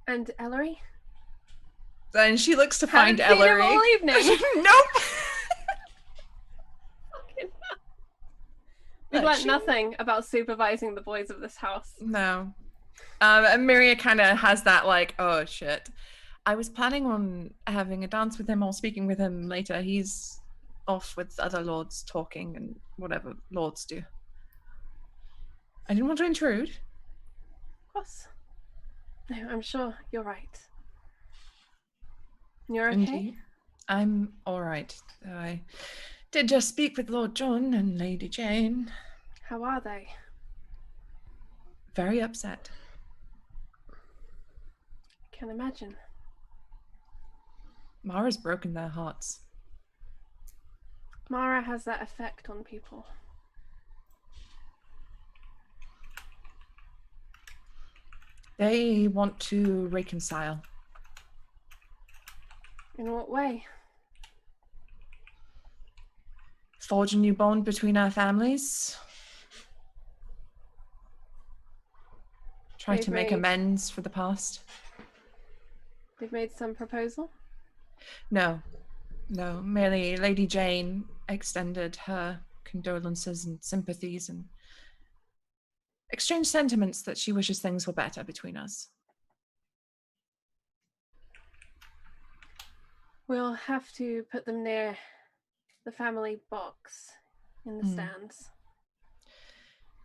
And Ellery? Then she looks to find Haven't seen him Ellery. all evening. Nope. We've learnt nothing about supervising the boys of this house. No. And Miria kind of has that like, oh shit. I was planning on having a dance with him or speaking with him later. He's off with other lords talking and whatever lords do. I didn't want to intrude. Of course. No, I'm sure you're right. You're okay? Indeed. I'm all right. I did just speak with Lord John and Lady Jane. How are they? Very upset. I can imagine. Mara's broken their hearts. Mara has that effect on people. They want to reconcile. In what way? Forge a new bond between our families. Try to make amends for the past. They've made some proposal? No, merely Lady Jane extended her condolences and sympathies and exchanged sentiments that she wishes things were better between us. We'll have to put them near the family box in the stands.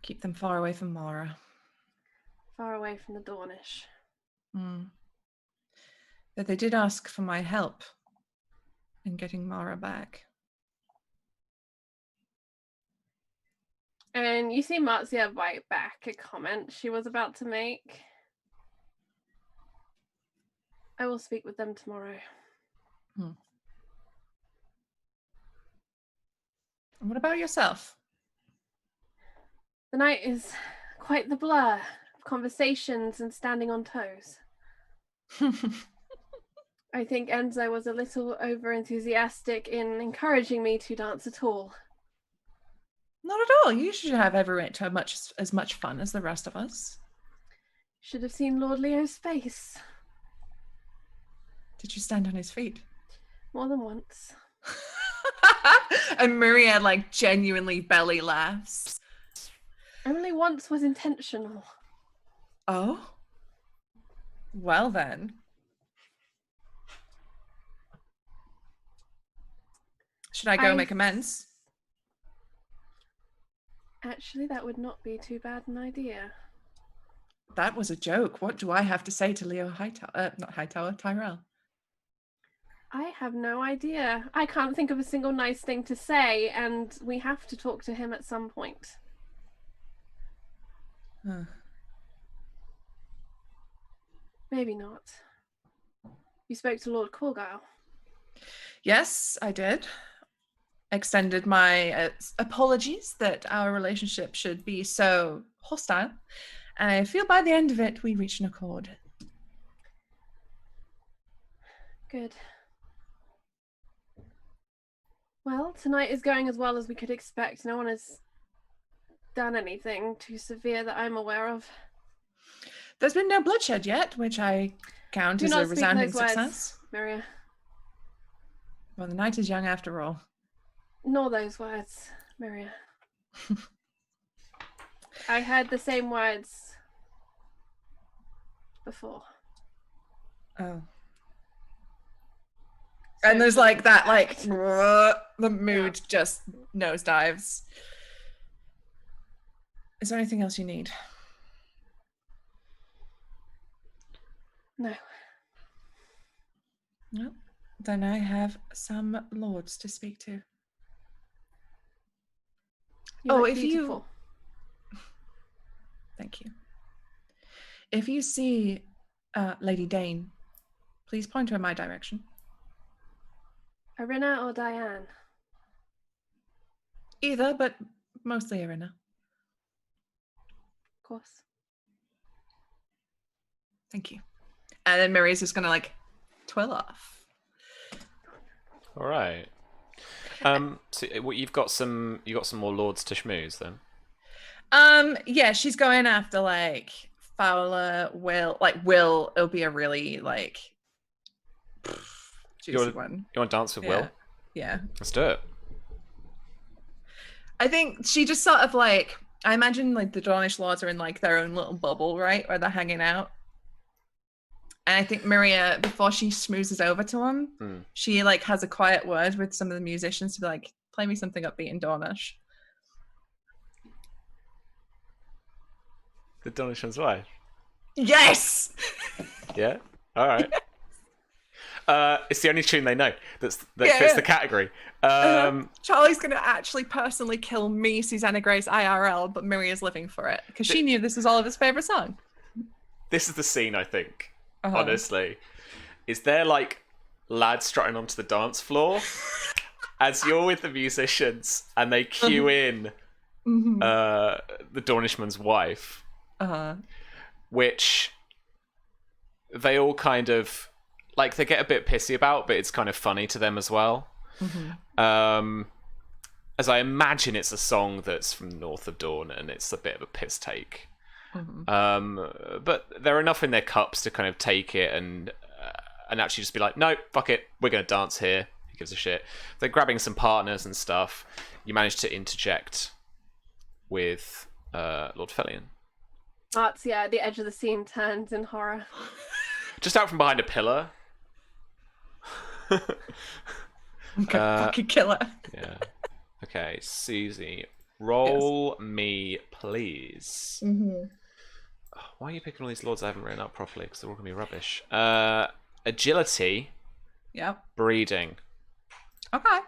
Keep them far away from Mara. Far away from the Dornish. But they did ask for my help in getting Mara back. And you see Marzia bite back a comment she was about to make. I will speak with them tomorrow. And what about yourself? The night is quite the blur of conversations and standing on toes. I think Enzo was a little over-enthusiastic in encouraging me to dance at all. Not at all. You should have every right to have as much fun as the rest of us. Should have seen Lord Leo's face. Did you stand on his feet? More than once. And Maria like genuinely belly laughs. Only once was intentional. Oh? Well then. Should I go make amends? Actually, that would not be too bad an idea. That was a joke. What do I have to say to Leo Hightower? Not Hightower, Tyrell. I have no idea. I can't think of a single nice thing to say, and we have to talk to him at some point. Huh. Maybe not. You spoke to Lord Corgyle. Yes, I did. extended my apologies that our relationship should be so hostile. And I feel by the end of it, we reached an accord. Good. Well, tonight is going as well as we could expect. No one has done anything too severe that I'm aware of. There's been no bloodshed yet, which I count as a resounding success. Words, Maria. Well, the night is young after all. Nor those words, Maria. I heard the same words before. Oh. And there's like that, like, the mood just nosedives. Is there anything else you need? No. No. Then I have some lords to speak to. You're beautiful. Thank you. If you see Lady Dane, please point her in my direction. Irina or Diane? Either, but mostly Irina. Of course. Thank you. And then Mary's just gonna like twirl off. All right. So you've got some more lords to schmooze then. Yeah, she's going after like Fowler, Will. It'll be a really like juicy one. You want to dance with Will? Yeah. Let's do it. I think she just sort of like, I imagine like the Dornish lords are in like their own little bubble, right? Where they're hanging out. And I think Maria, before she smoozes over to him, she like has a quiet word with some of the musicians to be like, play me something upbeat in Dornish. The Dornishman's wife. Yes! Yeah? All right. It's the only tune they know that fits the category. Charlie's going to actually personally kill me, Susanna Grace, IRL, but Maria's living for it because she knew this was Oliver's favourite song. This is the scene, I think, honestly. Is there like lads strutting onto the dance floor as you're with the musicians and they cue in the Dornishman's wife, which they all kind of like, they get a bit pissy about, but it's kind of funny to them as well. As I imagine it's a song that's from north of Dorne and it's a bit of a piss take. But they're enough in their cups to kind of take it and actually just be like, no, fuck it, we're going to dance here. Who gives a shit? They're grabbing some partners and stuff. You manage to interject with Lord Felion. Artsy at the edge of the scene turns in horror. Just out from behind a pillar. Okay, fucking killer. Yeah. Okay, Susie, roll me, please. Why are you picking all these lords I haven't written up properly? Because they're all gonna be rubbish. Agility. Yep. Breeding. Okay.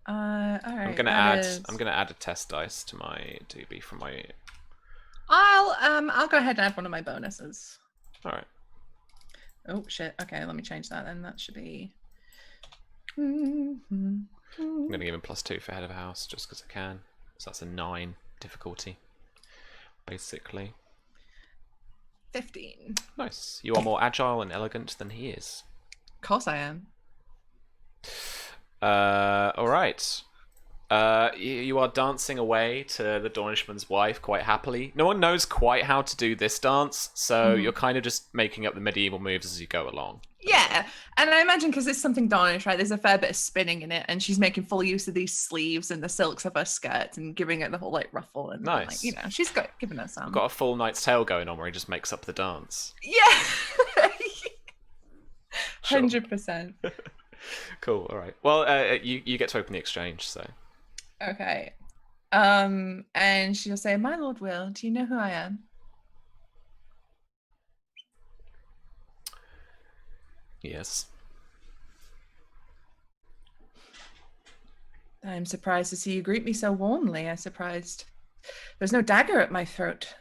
All right. I'm gonna add a test dice to my DB from my. I'll go ahead and add one of my bonuses. All right. Oh shit. Okay, let me change that then. That should be. I'm gonna give him +2 for head of house just because I can. So that's a 9 difficulty, basically. 15. Nice. You are more agile and elegant than he is. Of course I am. All right. You are dancing away to the Dornishman's wife quite happily. No one knows quite how to do this dance, so you're kind of just making up the medieval moves as you go along. Yeah, and I imagine because it's something Dornish, right? There's a fair bit of spinning in it, and she's making full use of these sleeves and the silks of her skirt and giving it the whole like ruffle and nice. Like, she's giving her some. I've got a full Knight's Tale going on where he just makes up the dance. Yeah, 100%. Cool. All right. Well, you get to open the exchange, so. Okay. And she'll say, "My Lord Will, do you know who I am?" Yes. I'm surprised to see you greet me so warmly. I'm surprised there's no dagger at my throat.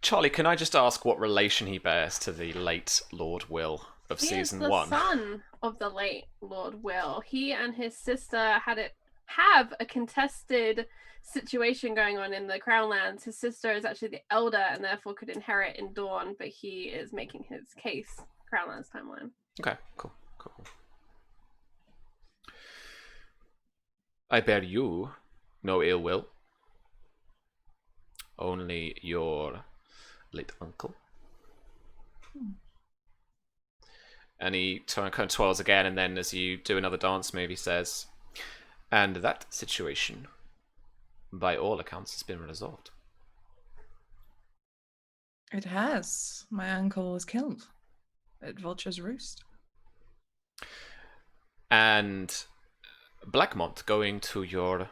Charlie, can I just ask what relation he bears to the late Lord Will? of He is season the 1. son of the late Lord Will. He and his sister have a contested situation going on in the Crownlands. His sister is actually the elder and therefore could inherit in Dawn, but he is making his case Crownlands timeline. Okay, cool. I bear you no ill will. Only your late uncle. And he kind of twirls again, and then as you do another dance move, he says, and that situation, by all accounts, has been resolved. It has. My uncle was killed at Vulture's Roost. And Blackmont going to your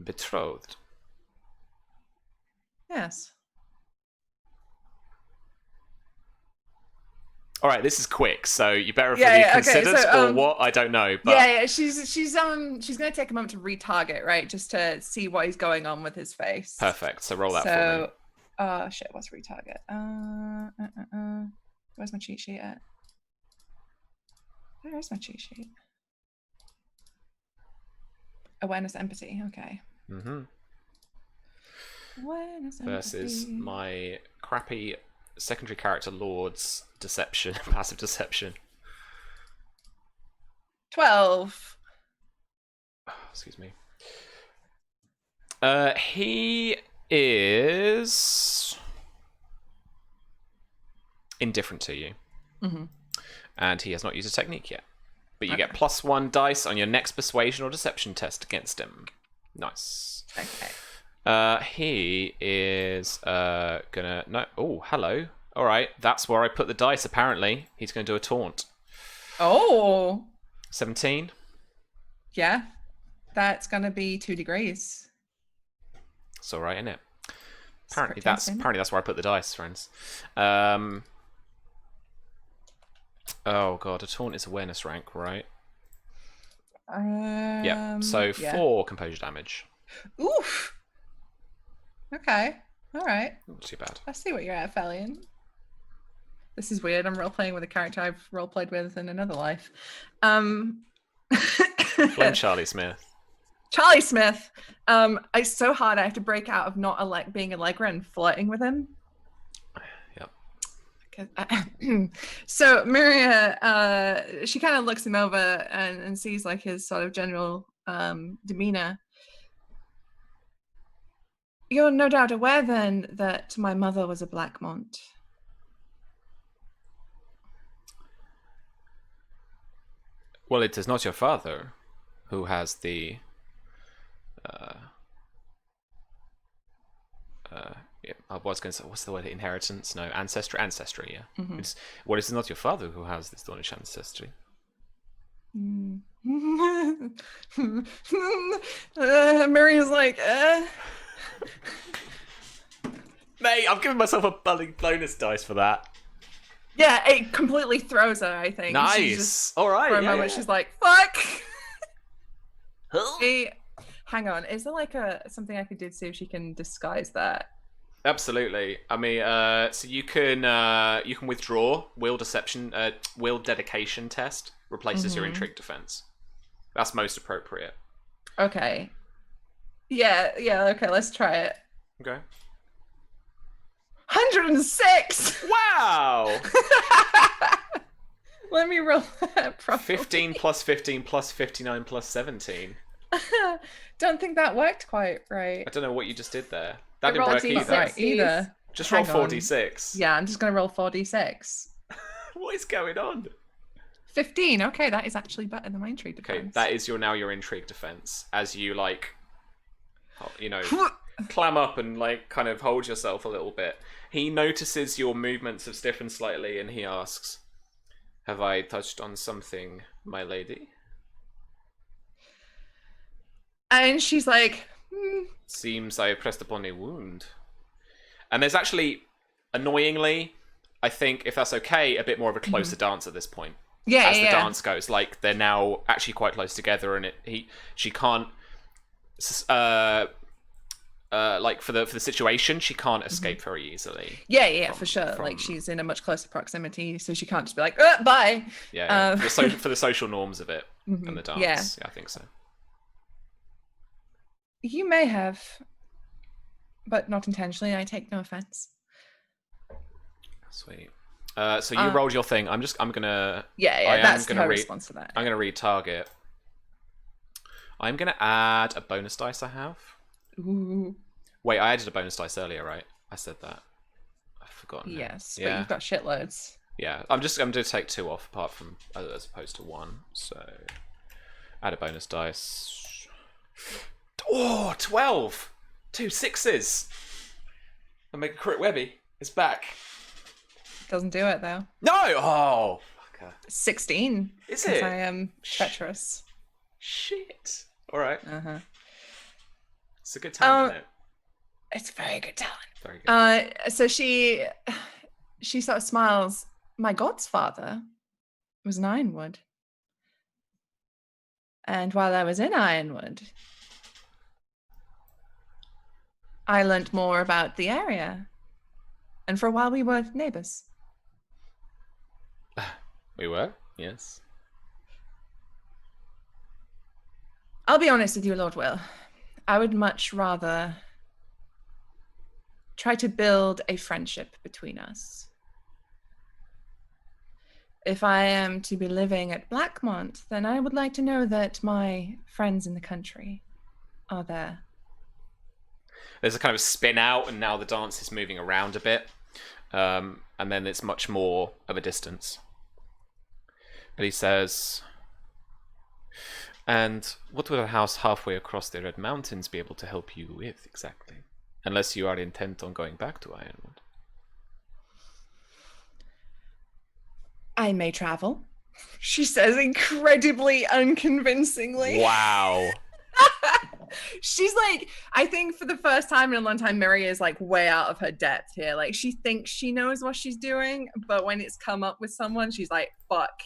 betrothed. Yes. All right, this is quick, so you better have Yeah, really yeah, okay, considered so, or what? I don't know. But Yeah, she's gonna take a moment to retarget, right? Just to see what is going on with his face. perfect. So roll that for me. So, shit, what's retarget? Where's my cheat sheet at? Where is my cheat sheet? Awareness, empathy. Okay. Mm-hmm. Awareness, Versus empathy. my crappy secondary character Lord's deception, passive deception. 12. Excuse me. He is indifferent to you, Mm-hmm. and he has not used a technique yet. But you Okay. get +1 dice on your next persuasion or deception test against him. Nice. Okay. He is gonna no. Oh, hello. All right, that's where I put the dice. Apparently, he's gonna do a taunt. Oh. 17. Yeah. That's gonna be 2 degrees. It's all right, isn't it? Secret Apparently tasting. that's where I put the dice, friends. Oh god, a taunt is awareness rank, right? Yeah. So 4 composure damage. Oof. Okay. All right. Not too bad. I see what you're at, Felian. This is weird. I'm role playing with a character I've role played with in another life. Blame Charlie Smith. Charlie Smith. It's so hard. I have to break out of not being Allegra and flirting with him. Yep. So Miria, she kind of looks him over and sees like his sort of general demeanor. You're no doubt aware then that my mother was a Blackmont. Well, it is not your father who has the yeah, I was going to say, what's the word? Inheritance? No, ancestry. Ancestry. Yeah. Mhm. It's not your father who has this Dornish ancestry. Miriam's like, Mate, I'm giving myself a bonus dice for that. yeah, it completely throws her, I think. She's Nice. just, All right. for a yeah, moment, yeah. she's like, fuck! Huh? Hey, hang on, is there like something I could do to see if she can disguise that? Absolutely. I mean, so you can withdraw will deception, will dedication test replaces your intrigue defense. That's most appropriate. Okay. Yeah, okay, let's try it. Okay. 106! Wow. Let me roll that properly. 15 plus 15 plus 59 plus 17. Don't think that worked quite right. I don't know what you just did there. That I didn't rolled work not either. right either. Just roll Hang on. 4d6. Yeah, I'm just going to roll 4d6. What is going on? 15. Okay, that is actually better than my intrigue defense. Okay, that is your intrigue defense as you clam up and kind of hold yourself a little bit. He notices your movements have stiffened slightly and he asks, "Have I touched on something, my lady?" And she's like, Seems I have pressed upon a wound. And there's actually, annoyingly, I think, if that's okay, a bit more of a closer dance at this point. yeah, As the yeah. dance goes, they're now actually quite close together, and she can't like for the situation, she can't escape very easily. Yeah, for sure. from- Like she's in a much closer proximity, so she can't just be like, bye. Yeah, Um, for the social norms of it and the dance. Yeah. Yeah, I think so. You may have, but not intentionally. I take no offense. Sweet. So you rolled your thing. I'm gonna. I am That's gonna her read- response to that. I'm gonna read target. I'm gonna add a bonus dice I have. Ooh, Wait, I added a bonus dice earlier, right? I said that. I've forgotten. now. yes, but Yeah. you've got shitloads. Yeah. I'm gonna take 2 off, apart from as opposed to 1. So add a bonus dice. Oh, 12! 2 6s. I make a crit Webby. It's back. Doesn't do it though. No! Oh, fucker. 16. Is since it? I am treacherous. Shit. All right. It's a good talent, isn't it? It's very good talent. Very good. So she sort of smiles. My god's father was in Ironwood. And while I was in Ironwood, I learnt more about the area. And for a while we were neighbors. We were? Yes. I'll be honest with you, Lord Will. I would much rather try to build a friendship between us. If I am to be living at Blackmont, then I would like to know that my friends in the country are there. There's a kind of spin out, and now the dance is moving around a bit. And then it's much more of a distance. But he says, and what would a house halfway across the Red Mountains be able to help you with exactly? Unless you are intent on going back to Ironwood. I may travel, she says incredibly unconvincingly. Wow. She's like, I think for the first time in a long time, Mary is like way out of her depth here. Like she thinks she knows what she's doing, but when it's come up with someone, she's like, fuck.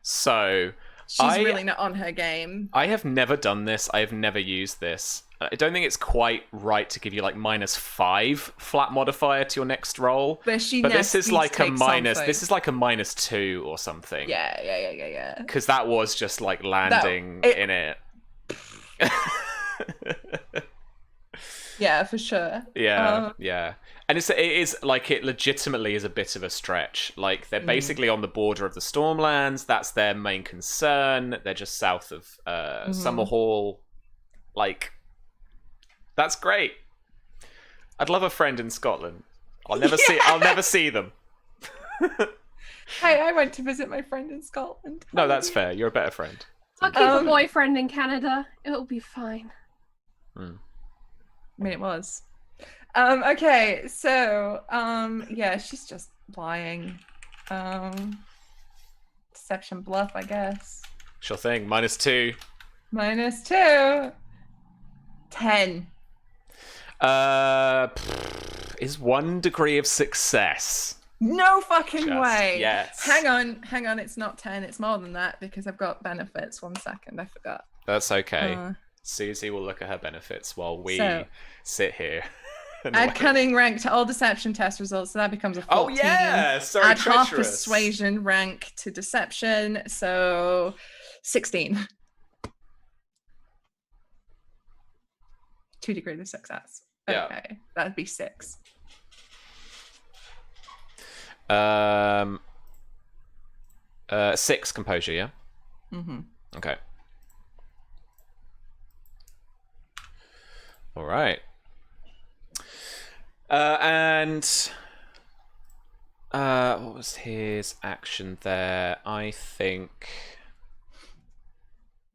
So She's really not on her game. I have never done this. I have never used this. I don't think it's quite right to give you like -5 flat modifier to your next roll. But this is like a minus. something. This is like a -2 or something. Yeah. Because that was just like landing in it. Yeah, for sure. Yeah. And it is like it legitimately is a bit of a stretch. Like they're basically on the border of the Stormlands. That's their main concern. They're just south of Summerhall. Like, that's great. I'd love a friend in Scotland. I'll never see them. Hey, I went to visit my friend in Scotland. No, that's fair. You're a better friend. I'll keep a boyfriend in Canada. It'll be fine. I mean, it was. Okay, so yeah, she's just lying. Deception bluff, I guess. Sure thing. -2. -2. 10. Is 1 degree of success. No fucking Just way. yes. Hang on. It's not 10. It's more than that because I've got benefits. 1 second, I forgot. That's okay. Susie will look at her benefits while we sit here. and Add wait. cunning rank to all deception test results, so that becomes a 14. Oh yeah, sorry, Add half treacherous. persuasion rank to deception, so 16. 2 degrees of success. Yeah. Okay, that'd be 6. 6 composure, yeah? Mm-hmm. Okay. All right. And what was his action there? I think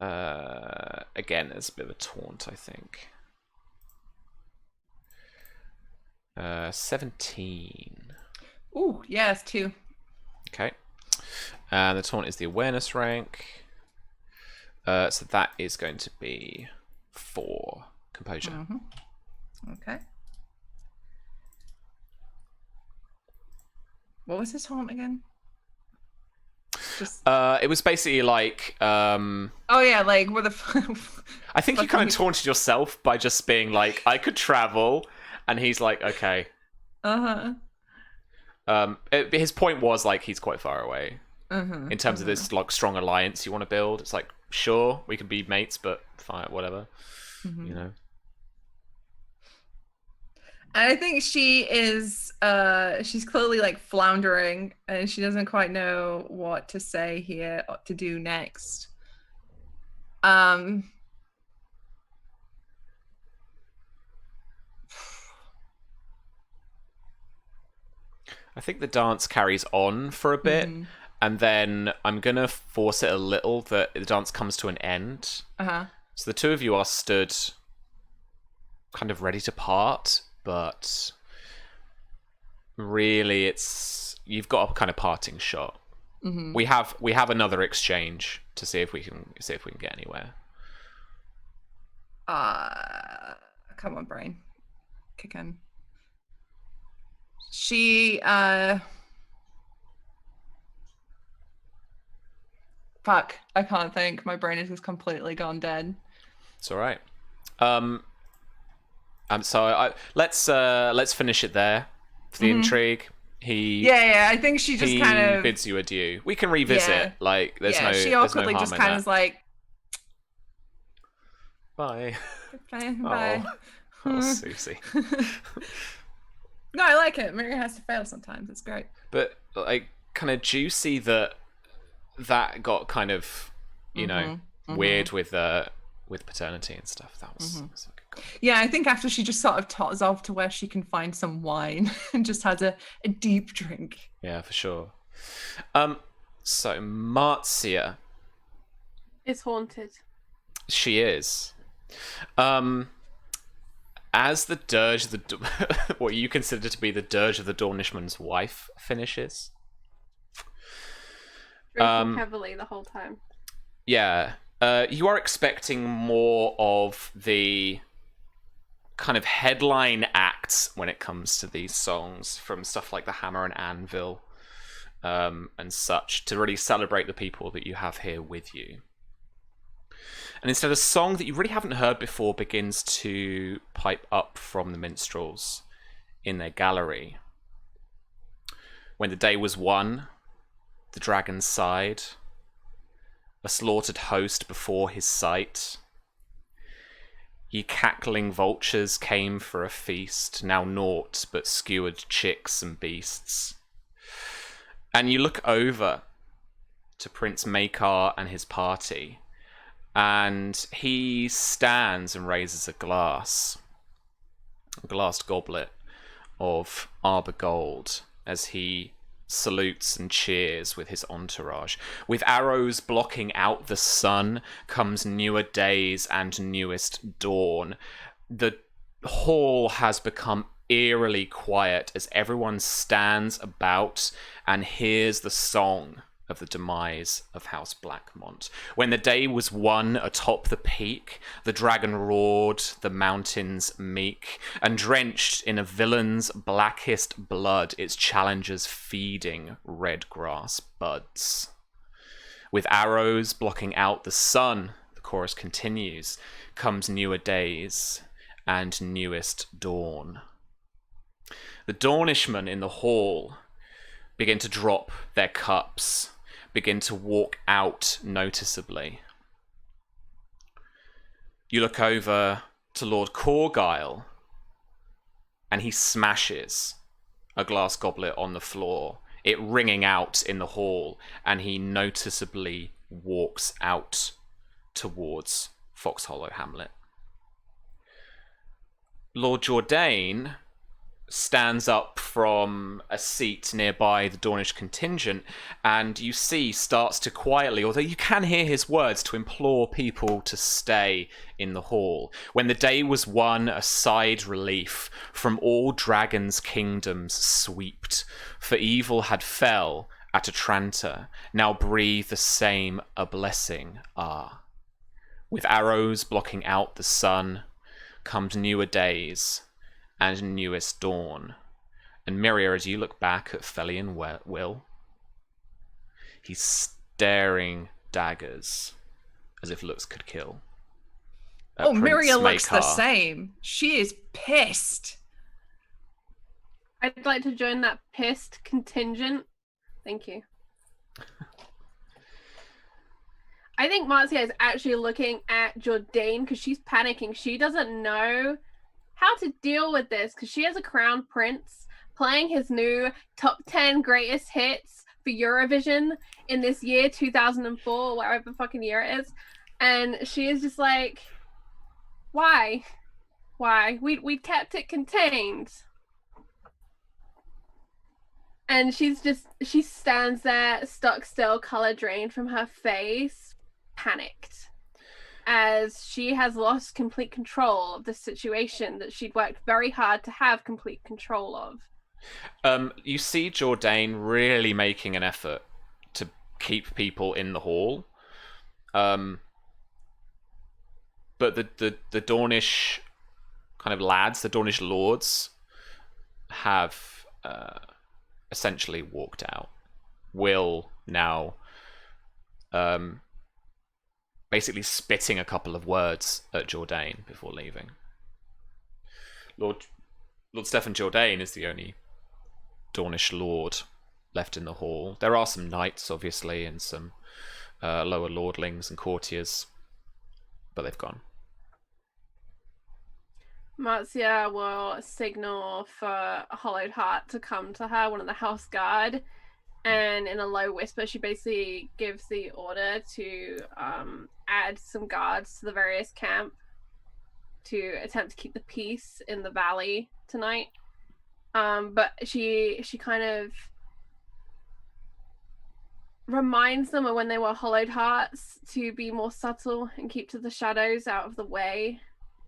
again, there's a bit of a taunt, I think. 17. Ooh, yeah, it's 2. Okay. And the taunt is the awareness rank. So that is going to be 4 composure. Mm-hmm. Okay. What was his taunt again? Just It was basically like, oh yeah, like with a. I think you kind of taunted yourself by just being like, I could travel, and he's like, okay. His point was like he's quite far away in terms of this like strong alliance you want to build. It's like, sure, we can be mates, but fine, whatever, you know. I think she is she's clearly like floundering and she doesn't quite know what to say here, what to do next. I think the dance carries on for a bit, and then I'm gonna force it a little that the dance comes to an end. So the two of you are stood kind of ready to part, but really you've got a kind of parting shot. We have another exchange to see if we can get anywhere. Come on, brain. Kick in. She fuck, I can't think. My brain is just completely gone dead. It's all right. So let's finish it there for the intrigue. I think she just kind of bids you adieu. We can revisit. Yeah. Like there's no she there's no awkwardly harm just in kind that. of like Bye. bye. Oh, Susie. No, I like it. Mary has to fail sometimes. It's great. But like kind of juicy that got kind of weird with paternity and stuff. That was a good call. Yeah, I think after she just sort of totters off to where she can find some wine and just has a deep drink. Yeah, for sure. So Marcia is haunted. She is. As the dirge of what you consider to be the dirge of the Dornishman's wife finishes. Drinking heavily the whole time. Yeah. You are expecting more of the kind of headline acts when it comes to these songs from stuff like the Hammer and Anvil and such to really celebrate the people that you have here with you. And instead, a song that you really haven't heard before begins to pipe up from the minstrels in their gallery. When the day was won, the dragon sighed, a slaughtered host before his sight. Ye cackling vultures came for a feast, now naught but skewered chicks and beasts. And you look over to Prince Maekar and his party, and he stands and raises a glass goblet of arbor gold as he salutes and cheers with his entourage. With arrows blocking out the sun comes newer days and newest dawn. The hall has become eerily quiet as everyone stands about and hears the song of the demise of House Blackmont. When the day was won atop the peak, the dragon roared, the mountains meek, and drenched in a villain's blackest blood, its challengers feeding red grass buds. With arrows blocking out the sun, the chorus continues, comes newer days and newest dawn. The Dornishmen in the hall begin to drop their cups, begin to walk out noticeably. You look over to Lord Corgyle, and he smashes a glass goblet on the floor, it ringing out in the hall, and he noticeably walks out towards Foxhollow Hamlet. Lord Jourdain stands up from a seat nearby the Dornish contingent, and you see starts to quietly, although you can hear his words, to implore people to stay in the hall. When the day was won, a sighed relief from all dragons' kingdoms sweeped, for evil had fell at Atranta, now breathe the same a blessing With arrows blocking out the sun comes newer days and newest dawn. And Miria, as you look back at Felian Will, he daring daggers, as if looks could kill. Oh, Miria looks the Maekar. same. She is pissed. I'd like to join that pissed contingent. Thank you. I think Marcia is actually looking at Jourdain because she's panicking. She doesn't know how to deal with this because she has a crown prince playing his new top 10 greatest hits for Eurovision in this year, 2004, whatever fucking year it is. And she is just like, why? Why? We kept it contained. And she stands there, stuck still, color drained from her face, panicked, as she has lost complete control of the situation that she'd worked very hard to have complete control of. You see Jourdain really making an effort to keep people in the hall. But the Dornish kind of lads, the Dornish lords, have essentially walked out. Will now basically spitting a couple of words at Jourdain before leaving. Lord Stefan Jourdain is the only Dornish lord left in the hall. There are some knights, obviously, and some lower lordlings and courtiers, but they've gone. Marcia will signal for Hollowed Heart to come to her, one of the house guard, and in a low whisper, she basically gives the order to add some guards to the various camp to attempt to keep the peace in the valley tonight. But she kind of reminds them of when they were Hollowed Hearts to be more subtle and keep to the shadows out of the way.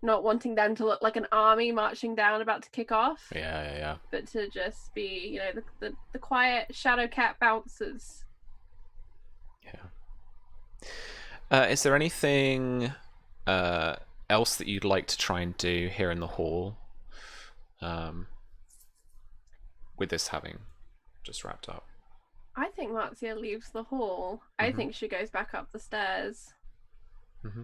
Not wanting them to look like an army marching down about to kick off. Yeah. But to just be, the quiet shadow cat bouncers. Yeah. Is there anything else that you'd like to try and do here in the hall? With this having just wrapped up. I think Marcia leaves the hall. I think she goes back up the stairs. Mm-hmm.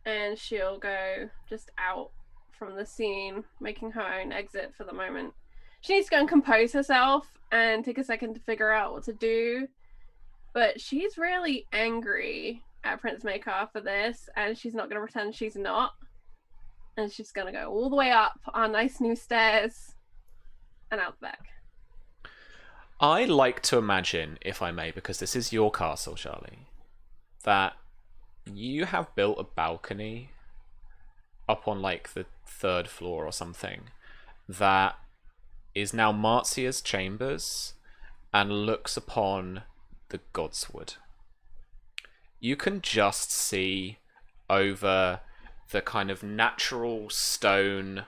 And she'll go just out from the scene, making her own exit for the moment. She needs to go and compose herself and take a second to figure out what to do. But she's really angry at Prince Maekar for this, and she's not going to pretend she's not. And she's going to go all the way up our nice new stairs and out the back. I like to imagine, if I may, because this is your castle, Charlie, that you have built a balcony up on like the 3rd floor or something that is now Marcia's chambers and looks upon the Godswood. You can just see over the kind of natural stone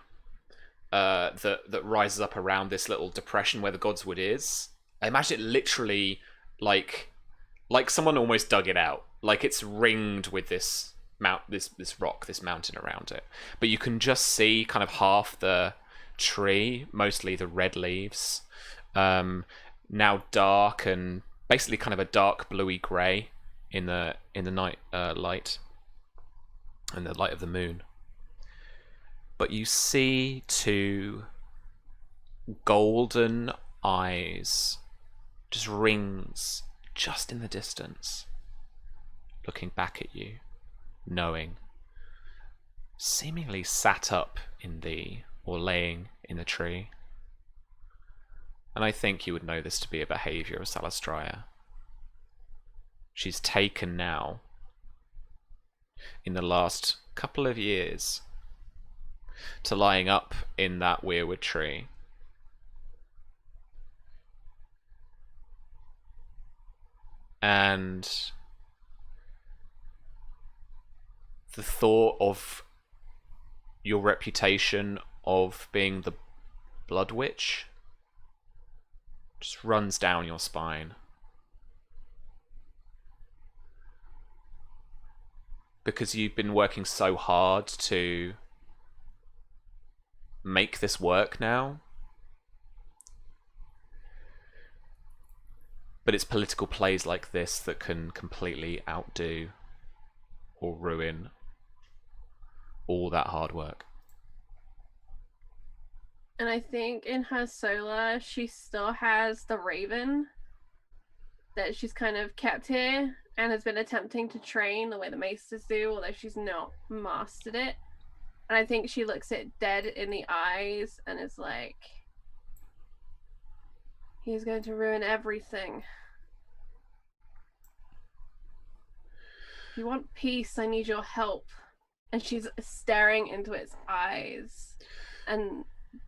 that rises up around this little depression where the Godswood is. I imagine it literally like someone almost dug it out. Like it's ringed with this rock, this mountain around it. But you can just see kind of half the tree, mostly the red leaves, now dark and basically kind of a dark bluey grey in the night light and the light of the moon. But you see 2 golden eyes, just rings, just in the distance, looking back at you, knowing, seemingly sat up or laying in the tree. And I think you would know this to be a behaviour of Salastraya. She's taken now, in the last couple of years, to lying up in that weirwood tree. And the thought of your reputation of being the Blood Witch just runs down your spine. Because you've been working so hard to make this work now. But it's political plays like this that can completely outdo or ruin all that hard work. And I think in her solar, she still has the raven that she's kind of kept here and has been attempting to train the way the maesters do, although she's not mastered it. And I think she looks it dead in the eyes and is like, he's going to ruin everything. If you want peace, I need your help. And she's staring into its eyes and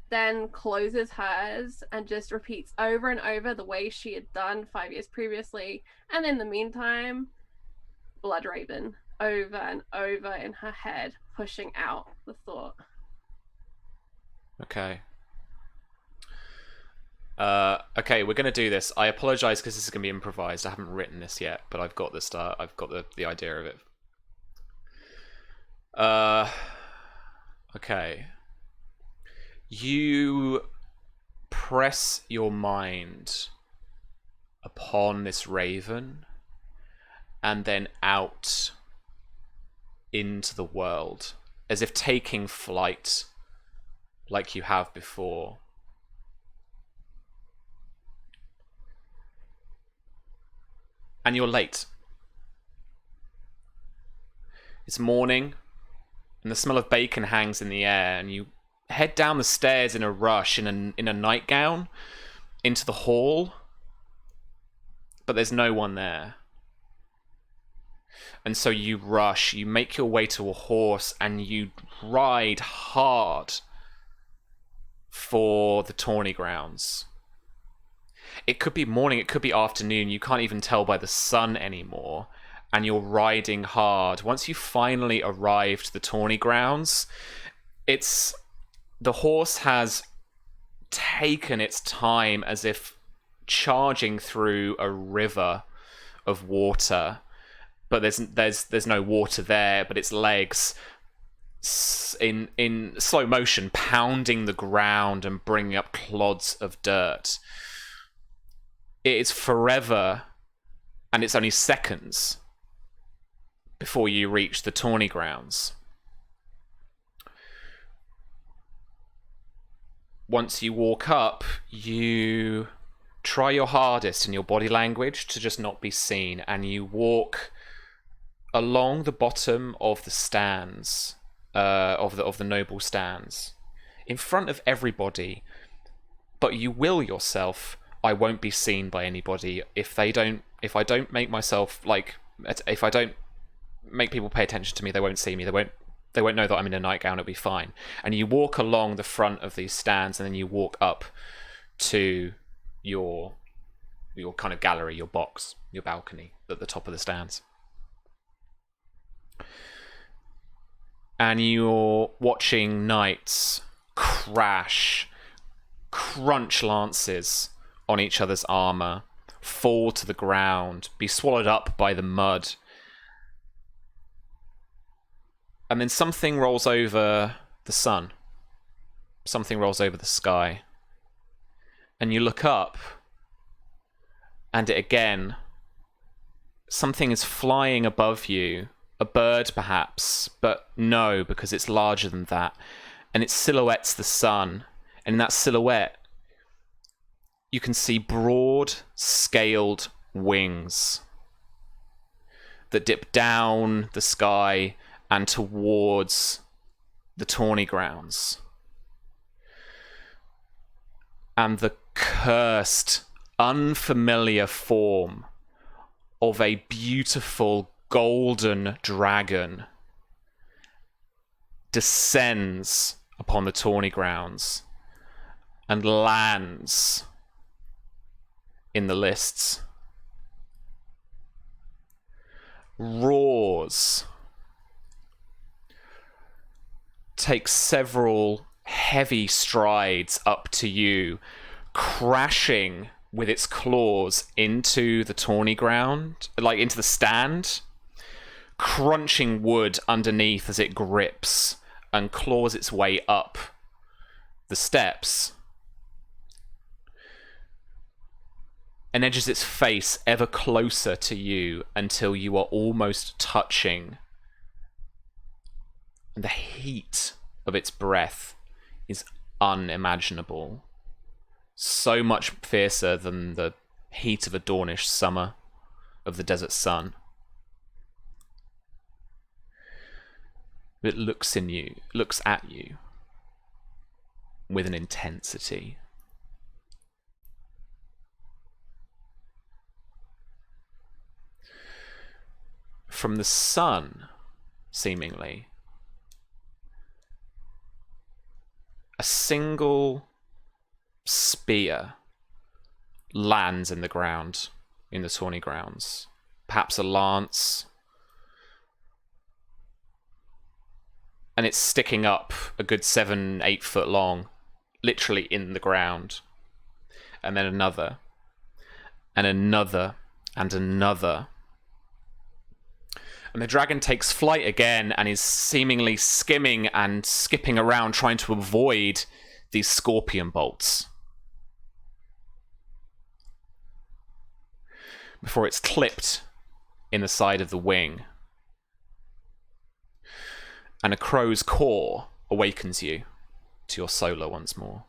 then closes hers and just repeats over and over the way she had done 5 years previously. And in the meantime, Blood Raven over and over in her head, pushing out the thought. Okay. Okay, we're gonna do this. I apologize because this is gonna be improvised. I haven't written this yet, but I've got the start. I've got the idea of it. Okay. You press your mind upon this raven and then out into the world, as if taking flight like you have before. And you're late. It's morning, and the smell of bacon hangs in the air, and you head down the stairs in a rush in a nightgown into the hall, but there's no one there. And so you rush, you make your way to a horse, and you ride hard for the tourney grounds. It could be morning, it could be afternoon, you can't even tell by the sun anymore, and you're riding hard. Once you finally arrive to the tourney grounds, the horse has taken its time, as if charging through a river of water, but there's no water there, but its legs in slow motion pounding the ground and bringing up clods of dirt. It is forever, and it's only seconds before you reach the tourney grounds. Once you walk up, you try your hardest in your body language to just not be seen, and you walk along the bottom of the stands, of the noble stands, in front of everybody, but you will yourself, I won't be seen by anybody. If I don't make myself, like, if I don't make people pay attention to me, they won't see me. They won't know that I'm in a nightgown. It'll be fine. And you walk along the front of these stands, and then you walk up to your kind of gallery, your box, your balcony at the top of the stands. And you're watching knights crunch lances on each other's armor, fall to the ground, be swallowed up by the mud. And then something rolls over the sun. Something rolls over the sky. And you look up, and again, something is flying above you. A bird, perhaps, but no, because it's larger than that. And it silhouettes the sun. And in that silhouette, you can see broad, scaled wings that dip down the sky and towards the tourney grounds. And the cursed, unfamiliar form of a beautiful golden dragon descends upon the tourney grounds and lands in the lists. Roars. Takes several heavy strides up to you, crashing with its claws into the tourney ground, like into the stand, crunching wood underneath as it grips and claws its way up the steps. and edges its face ever closer to you until you are almost touching. And the heat of its breath is unimaginable. So much fiercer than the heat of a Dornish summer of the desert sun. It looks at you with an intensity. From the sun, seemingly, a single spear lands in the ground, in the Tawny grounds. Perhaps a lance. And it's sticking up a good 7-8 foot long, literally in the ground. And then another, and another, and another. And the dragon takes flight again and is seemingly skimming and skipping around trying to avoid these scorpion bolts. Before it's clipped in the side of the wing. And a crow's caw awakens you to your solar once more.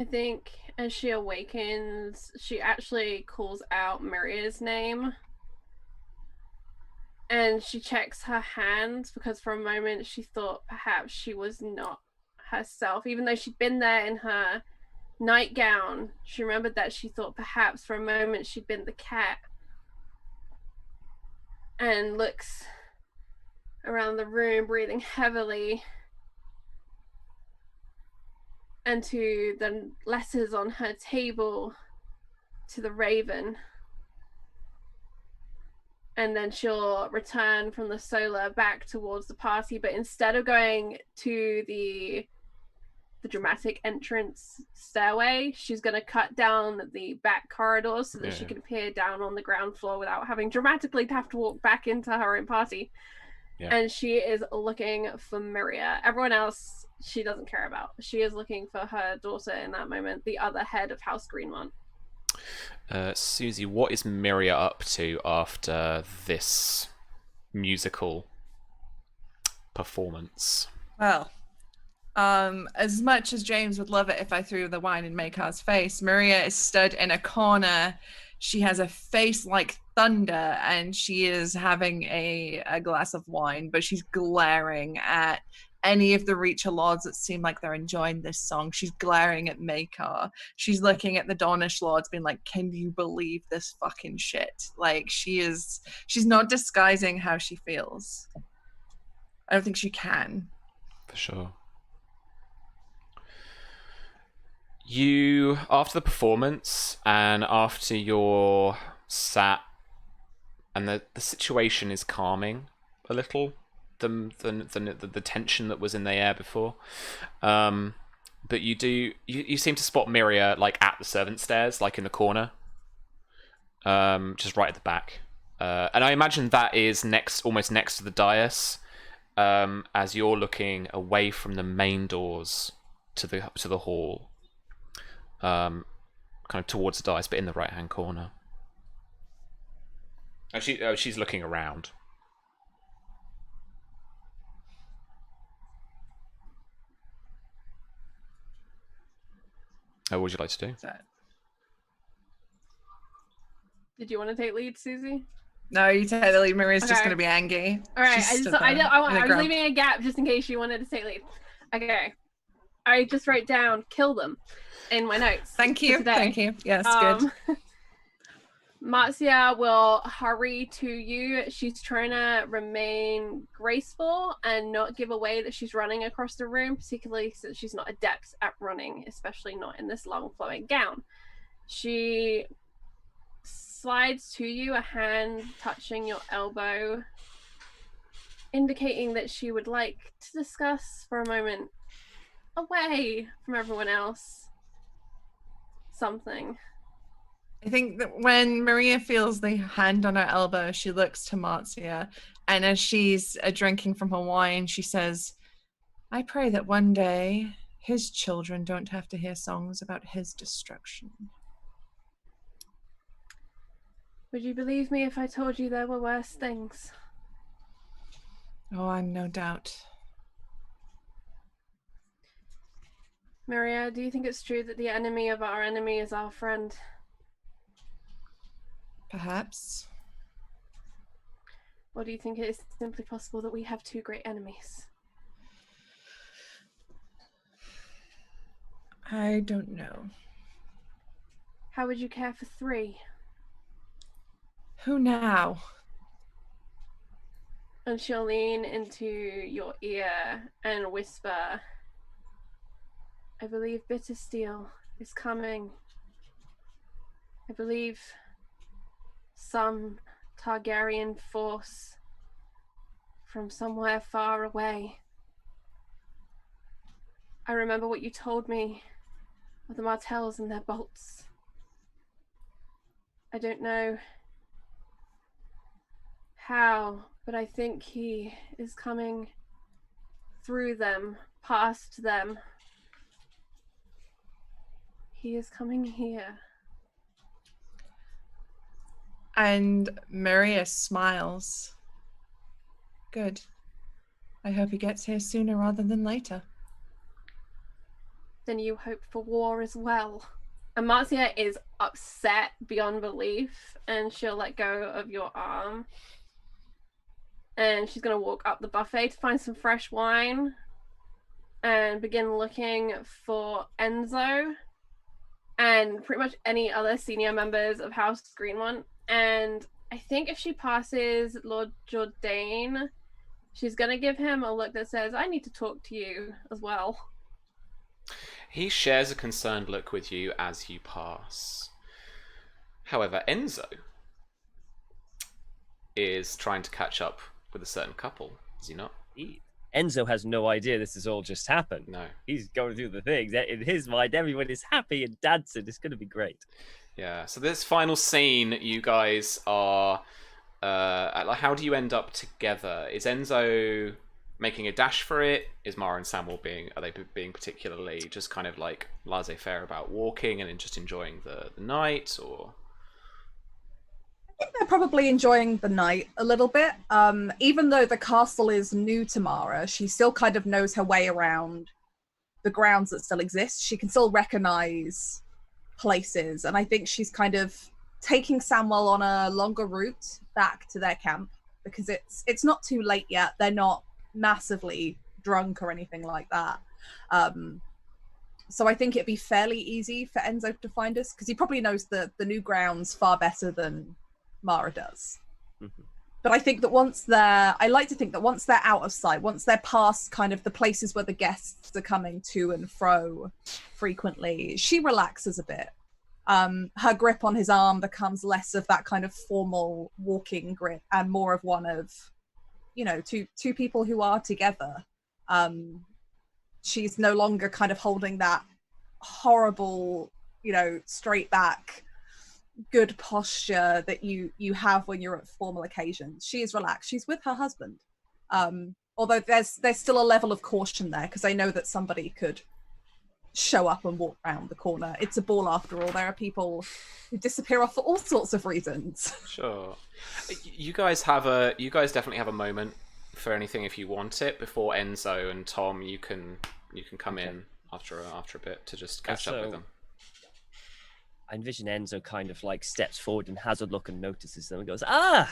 I think as she awakens, she actually calls out Maria's name. And she checks her hands because for a moment she thought perhaps she was not herself. Even though she'd been there in her nightgown, she remembered that she thought perhaps for a moment she'd been the cat. And looks around the room, breathing heavily. And to the letters on her table, to the raven. And then she'll return from the solar back towards the party, but instead of going to the dramatic entrance stairway, she's going to cut down the back corridor so that she can appear down on the ground floor without having dramatically to have to walk back into her own party. Yeah. And she is looking for Miria. Everyone else she doesn't care about. She is looking for her daughter in that moment, the other head of House Greenmont. Susie, what is Miria up to after this musical performance? Well, as much as James would love it if I threw the wine in Makar's face, Miria is stood in a corner. She has a face like thunder, and she is having a glass of wine, but she's glaring at any of the Reacher Lords that seem like they're enjoying this song. She's glaring at Makar. She's looking at the Dornish Lords being like, can you believe this fucking shit? Like, she's not disguising how she feels. I don't think she can. For sure. You, after the performance and after you're sat and the situation is calming a little, the tension that was in the air before, but you seem to spot Miria like at the servant stairs, like in the corner, just right at the back, and I imagine that is almost next to the dais, as you're looking away from the main doors to the hall, kind of towards the dais, but in the right hand corner. She's looking around. What would you like to do? Did you want to take lead, Susie? No, you take the lead. Maria's just going to be angry. All right, I was leaving a gap just in case you wanted to take lead. Okay. I just wrote down kill them in my notes. Thank you. Thank you. Yes, good. Marcia will hurry to you. She's trying to remain graceful and not give away that she's running across the room, particularly since she's not adept at running, especially not in this long flowing gown. She slides to you, a hand touching your elbow, indicating that she would like to discuss for a moment, away from everyone else, something. I think that when Maria feels the hand on her elbow, she looks to Marcia, and as she's drinking from her wine, she says, I pray that one day His children don't have to hear songs about his destruction. Would you believe me if I told you there were worse things? Oh, I'm no doubt. Maria, do you think it's true that the enemy of our enemy is our friend? Perhaps. Or do you think it is simply possible that we have two great enemies? I don't know. How would you care for three? Who now? And she'll lean into your ear and whisper, I believe Bitter Steel is coming. I believe some Targaryen force from somewhere far away. I remember what you told me of the Martells and their bolts. I don't know how, but I think he is coming through them, past them. He is coming here. And Maria smiles. Good. I hope he gets here sooner rather than later. Then you hope for war as well. And Marcia is upset beyond belief, and she'll let go of your arm. And she's going to walk up the buffet to find some fresh wine and begin looking for Enzo and pretty much any other senior members of House Greenmont. And I think if she passes Lord Jourdain, she's going to give him a look that says, I need to talk to you as well. He shares a concerned look with you as you pass. However, Enzo is trying to catch up with a certain couple, is he not? Enzo has no idea this has all just happened. No. He's going through the things. In his mind, everyone is happy and dancing. It's going to be great. Yeah, so this final scene, you guys are... how do you end up together? Is Enzo making a dash for it? Is Mara and Samuel being particularly just kind of like laissez-faire about walking and just enjoying the night, or? I think they're probably enjoying the night a little bit. Even though the castle is new to Mara, she still kind of knows her way around the grounds that still exist. She can still recognize places, and I think she's kind of taking Samuel on a longer route back to their camp because it's not too late yet. They're not massively drunk or anything like that. So I think it'd be fairly easy for Enzo to find us because he probably knows the new grounds far better than Mara does. Mm-hmm. But I think that I like to think that once they're out of sight, once they're past kind of the places where the guests are coming to and fro frequently, she relaxes a bit. Her grip on his arm becomes less of that kind of formal walking grip and more of one of, two people who are together. She's no longer kind of holding that horrible, straight back, good posture that you have when you're at formal occasions. She is relaxed. She's with her husband. Although there's still a level of caution there because I know that somebody could show up and walk around the corner. It's a ball after all. There are people who disappear off for all sorts of reasons. Sure. You guys definitely have a moment for anything if you want it before Enzo and Tom. You can come in after a bit to just catch up with them. I envision Enzo kind of like steps forward and has a look and notices them and goes, and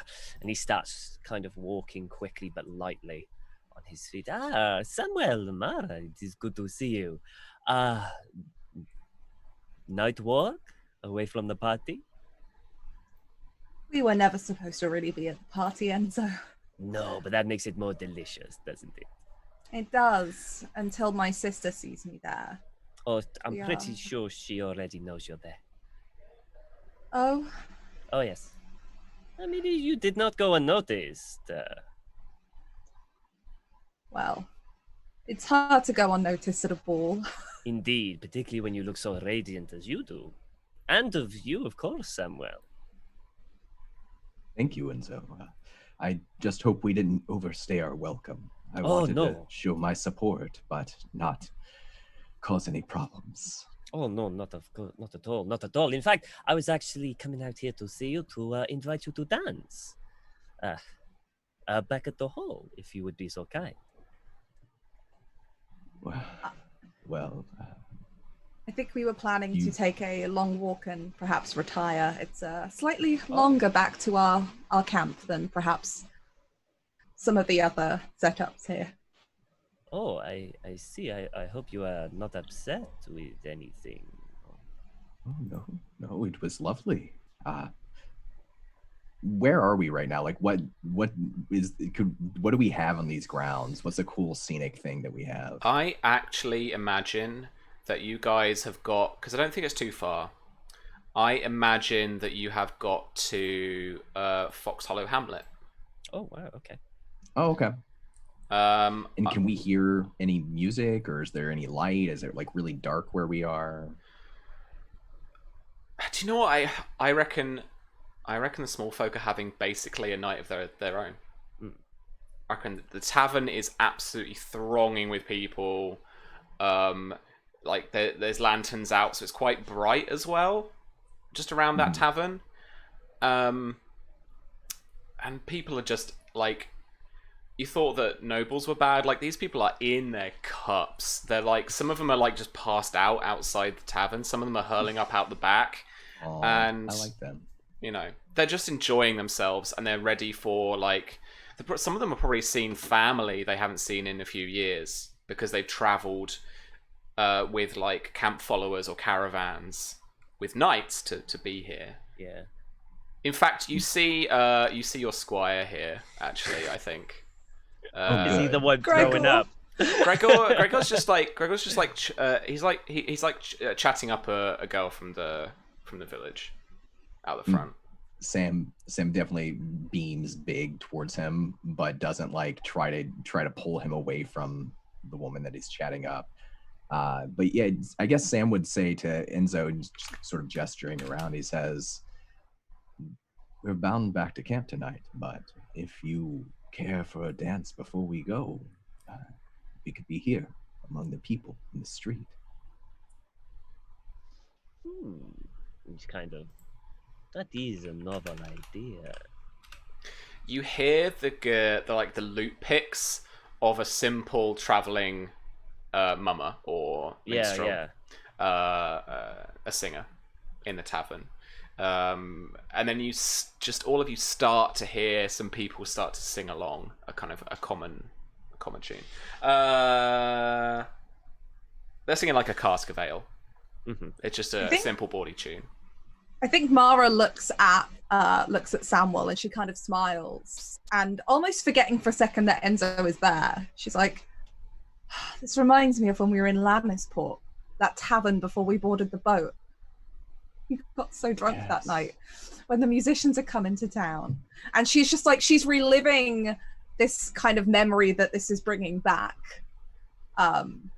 he starts kind of walking quickly but lightly on his feet. Samuel, Mara, it is good to see you. Night walk away from the party? We were never supposed to really be at the party, Enzo. No, but that makes it more delicious, doesn't it? It does, until my sister sees me there. Oh, I'm pretty sure she already knows you're there. Oh? Oh, yes. I mean, you did not go unnoticed. Well, it's hard to go unnoticed at a ball. Indeed, particularly when you look so radiant as you do. And of you, of course, Samuel. Thank you, Enzo. I just hope we didn't overstay our welcome. I wanted to show my support, but not cause any problems. Oh no, not at all, not at all. In fact, I was actually coming out here to see you to invite you to dance. Back at the hall, if you would be so kind. Well, I think we were planning to take a long walk and perhaps retire. It's slightly longer back to our camp than perhaps some of the other setups here. Oh, I see. I hope you are not upset with anything. oh no, it was lovely. Where are we right now? Like, what do we have on these grounds? What's a cool scenic thing that we have? I actually imagine that you guys have got, because I don't think it's too far. I imagine that you have got to Fox Hollow Hamlet. Oh wow, okay. Oh, okay. And can we hear any music, or is there any light? Is it like really dark where we are? Do you know what I reckon? I reckon the small folk are having basically a night of their own. I reckon the tavern is absolutely thronging with people. Like there's lanterns out, so it's quite bright as well, just around that tavern. And people are just like, you thought that nobles were bad. Like, these people are in their cups. They're like, some of them are like just passed out outside the tavern. Some of them are hurling up out the back. Oh, And I like them. you know, they're just enjoying themselves, and they're ready for like. Some of them have probably seen family they haven't seen in a few years because they've travelled with like camp followers or caravans with knights to be here. Yeah. In fact, you see your squire here. Actually, I think. Is he the one Gregor. throwing up? Gregor's just like he's chatting up a girl from the village out the front. Sam definitely beams big towards him, but doesn't like try to pull him away from the woman that he's chatting up. But yeah, I guess Sam would say to Enzo, just sort of gesturing around, he says, "We're bound back to camp tonight, but if you care for a dance before we go, we could be here among the people in the street." It's kind of, that is a novel idea. You hear the loot picks of a simple traveling mummer or minstrel, a singer in the tavern, and then all of you start to hear some people start to sing along a kind of a common tune. They're singing like a cask of ale. It's just a simple bawdy tune. I think Mara looks at Samuel and she kind of smiles, and almost forgetting for a second that Enzo is there, she's like, "This reminds me of when we were in Lannisport, that tavern before we boarded the boat. We got so drunk that night when the musicians had come into town." And she's just like, she's reliving this kind of memory that this is bringing back, and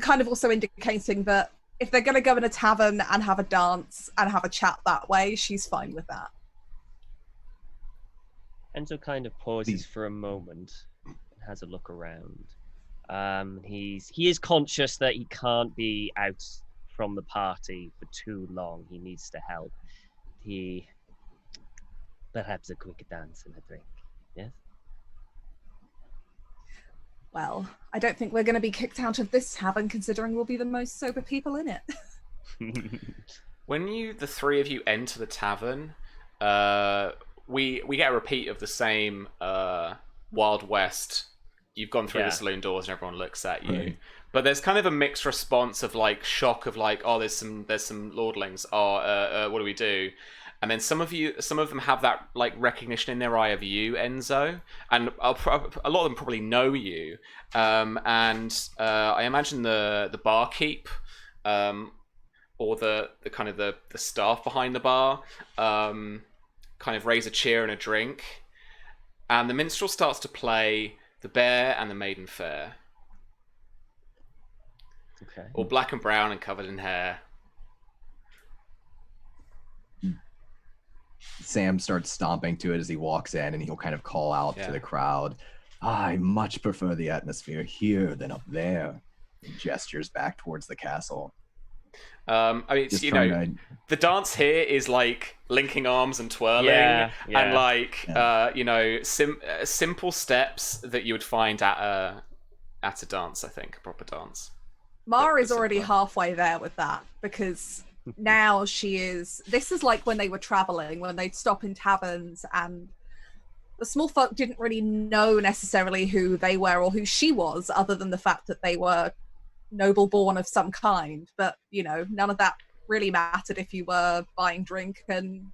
kind of also indicating that if they're going to go in a tavern and have a dance and have a chat that way, she's fine with that. Enzo kind of pauses for a moment and has a look around. He is conscious that he can't be out from the party for too long. He needs to help. Perhaps a quick dance and a drink. Yes? Well, I don't think we're going to be kicked out of this tavern, considering we'll be the most sober people in it. When the three of you enter the tavern, we get a repeat of the same Wild West. You've gone through the saloon doors and everyone looks at you. Right. But there's kind of a mixed response of like shock of like, oh, there's some lordlings. Oh, what do we do? And then some of them have that like recognition in their eye of you, Enzo, and a lot of them probably know you. And I imagine the barkeep, or the kind of the staff behind the bar, kind of raise a cheer and a drink, and the minstrel starts to play "The Bear and the Maiden Fair." Okay. All black and brown and covered in hair. Sam starts stomping to it as he walks in, and he'll kind of call out to the crowd, "I much prefer the atmosphere here than up there. gestures back towards the castle. I mean, it's, Just you know, trying the dance here is like linking arms and twirling, Yeah, and yeah. like you know, simple steps that you would find at a dance. I think a proper dance. Mara is But already simpler. halfway there with that, because now she is. This is like when they were traveling, when they'd stop in taverns, and the small folk didn't really know necessarily who they were or who she was, other than the fact that they were noble born of some kind. But you know, none of that really mattered if you were buying drink and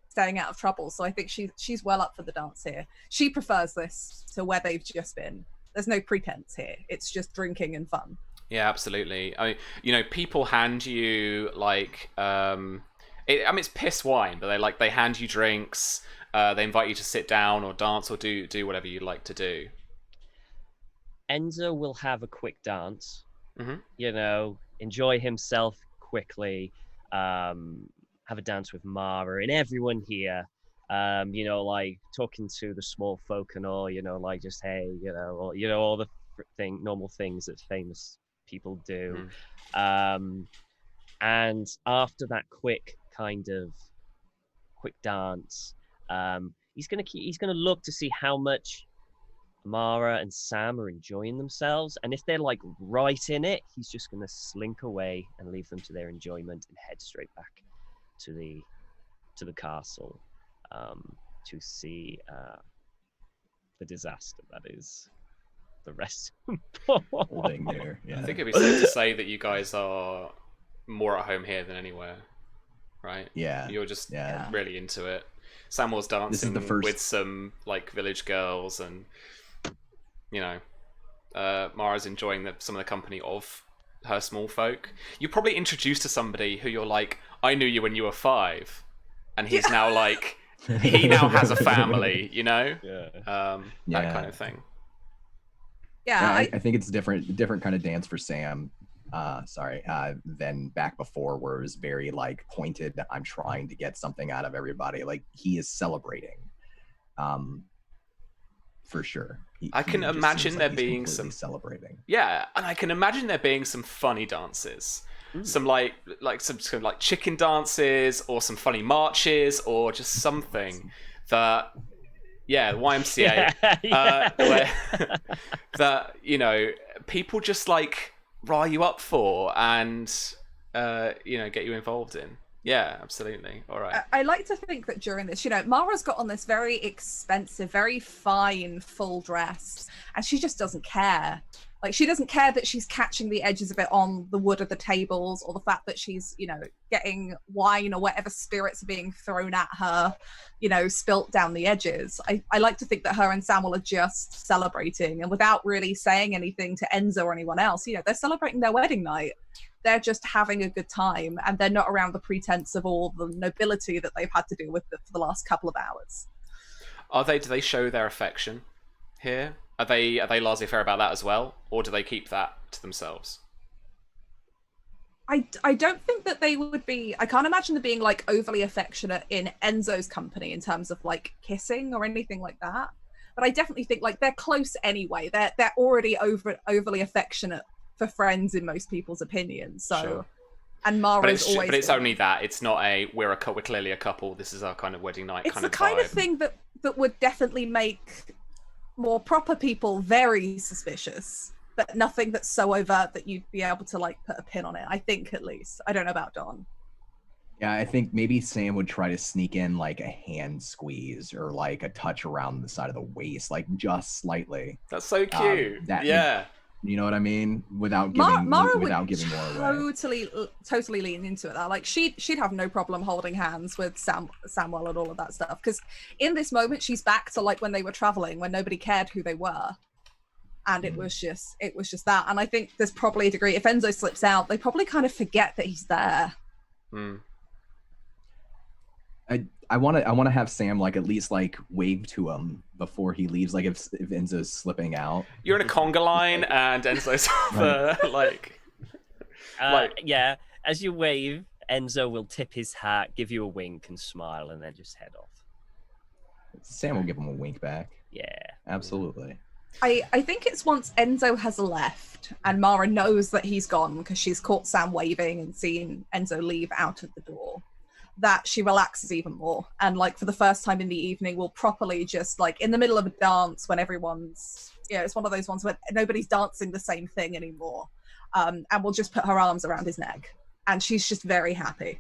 staying out of trouble. So I think she's well up for the dance here. She prefers this to where they've just been. There's no pretense here. It's just drinking and fun. Yeah, absolutely. I mean, you know, people hand you like, I mean, it's piss wine, but they hand you drinks. They invite you to sit down or dance or do whatever you'd like to do. Enzo will have a quick dance. Mhm. You know, enjoy himself quickly. Have a dance with Mara and everyone here. You know, like talking to the small folk and all. You know, like just hey, you know, or, you know, all the normal things that famous people do. And after that quick dance, he's gonna look to see how much Mara and Sam are enjoying themselves, and if they're like right in it, he's just gonna slink away and leave them to their enjoyment and head straight back to the castle to see the disaster that is the rest of holding there. Yeah. I think it'd be safe to say that you guys are more at home here than anywhere, right? Yeah. You're just Yeah. really into it. Samuel's dancing the first- with some like village girls, and you know, Mara's enjoying some of the company of her small folk. You're probably introduced to somebody who you're like, I knew you when you were 5, and he's now like, he now has a family, you know, that kind of thing. Yeah, I think it's different kind of dance for Sam. Than back before, where it was very like pointed. I'm trying to get something out of everybody. Like he is celebrating, for sure. I can just imagine seems there he's being completely some celebrating. Yeah, and I can imagine there being some funny dances. Some like some kind of like chicken dances, or some funny marches, or just something that the YMCA where, that, you know, people just like rile you up for and you know, get you involved in. Yeah, absolutely. All right. I like to think that during this, you know, Mara's got on this very expensive, very fine full dress, and she just doesn't care. Like, she doesn't care that she's catching the edges of it on the wood of the tables, or the fact that she's, you know, getting wine or whatever spirits are being thrown at her, you know, spilt down the edges. I like to think that her and Samuel are just celebrating, and without really saying anything to Enzo or anyone else, you know, they're celebrating their wedding night. They're just having a good time, and they're not around the pretense of all the nobility that they've had to deal with for the last couple of hours. Do they show their affection here? Are they laissez-faire about that as well, or do they keep that to themselves? I don't think that they would be. I can't imagine them being like overly affectionate in Enzo's company in terms of like kissing or anything like that. But I definitely think like they're close anyway. They're already overly affectionate for friends in most people's opinions. So, Sure. and Mara's always. But it's only that. It's not we're clearly a couple. This is our kind of wedding night. It's kind the of kind vibe. of thing that would definitely make more proper people very suspicious, but nothing that's so overt that you'd be able to like put a pin on it. I think, at least. I don't know about Don. Yeah, I think maybe Sam would try to sneak in like a hand squeeze or like a touch around the side of the waist, like just slightly. That's so cute. Yeah. You know what I mean? Without giving Mara more away. totally lean into it. Like she'd have no problem holding hands with Samuel and all of that stuff, because in this moment she's back to like when they were traveling, when nobody cared who they were, and it was just that. And I think there's probably a degree, if Enzo slips out, they probably kind of forget that he's there. I want to have Sam like at least like wave to him before he leaves. Like if Enzo's slipping out, You're in a conga line and Enzo's like. Yeah. As you wave, Enzo will tip his hat, give you a wink, and smile, and then just head off. Sam will give him a wink back. Yeah. Absolutely. I think it's once Enzo has left and Mara knows that he's gone because she's caught Sam waving and seen Enzo leave out of the door, that she relaxes even more. And like for the first time in the evening, will properly just like in the middle of a dance when everyone's, it's one of those ones where nobody's dancing the same thing anymore. And will just put her arms around his neck. And she's just very happy.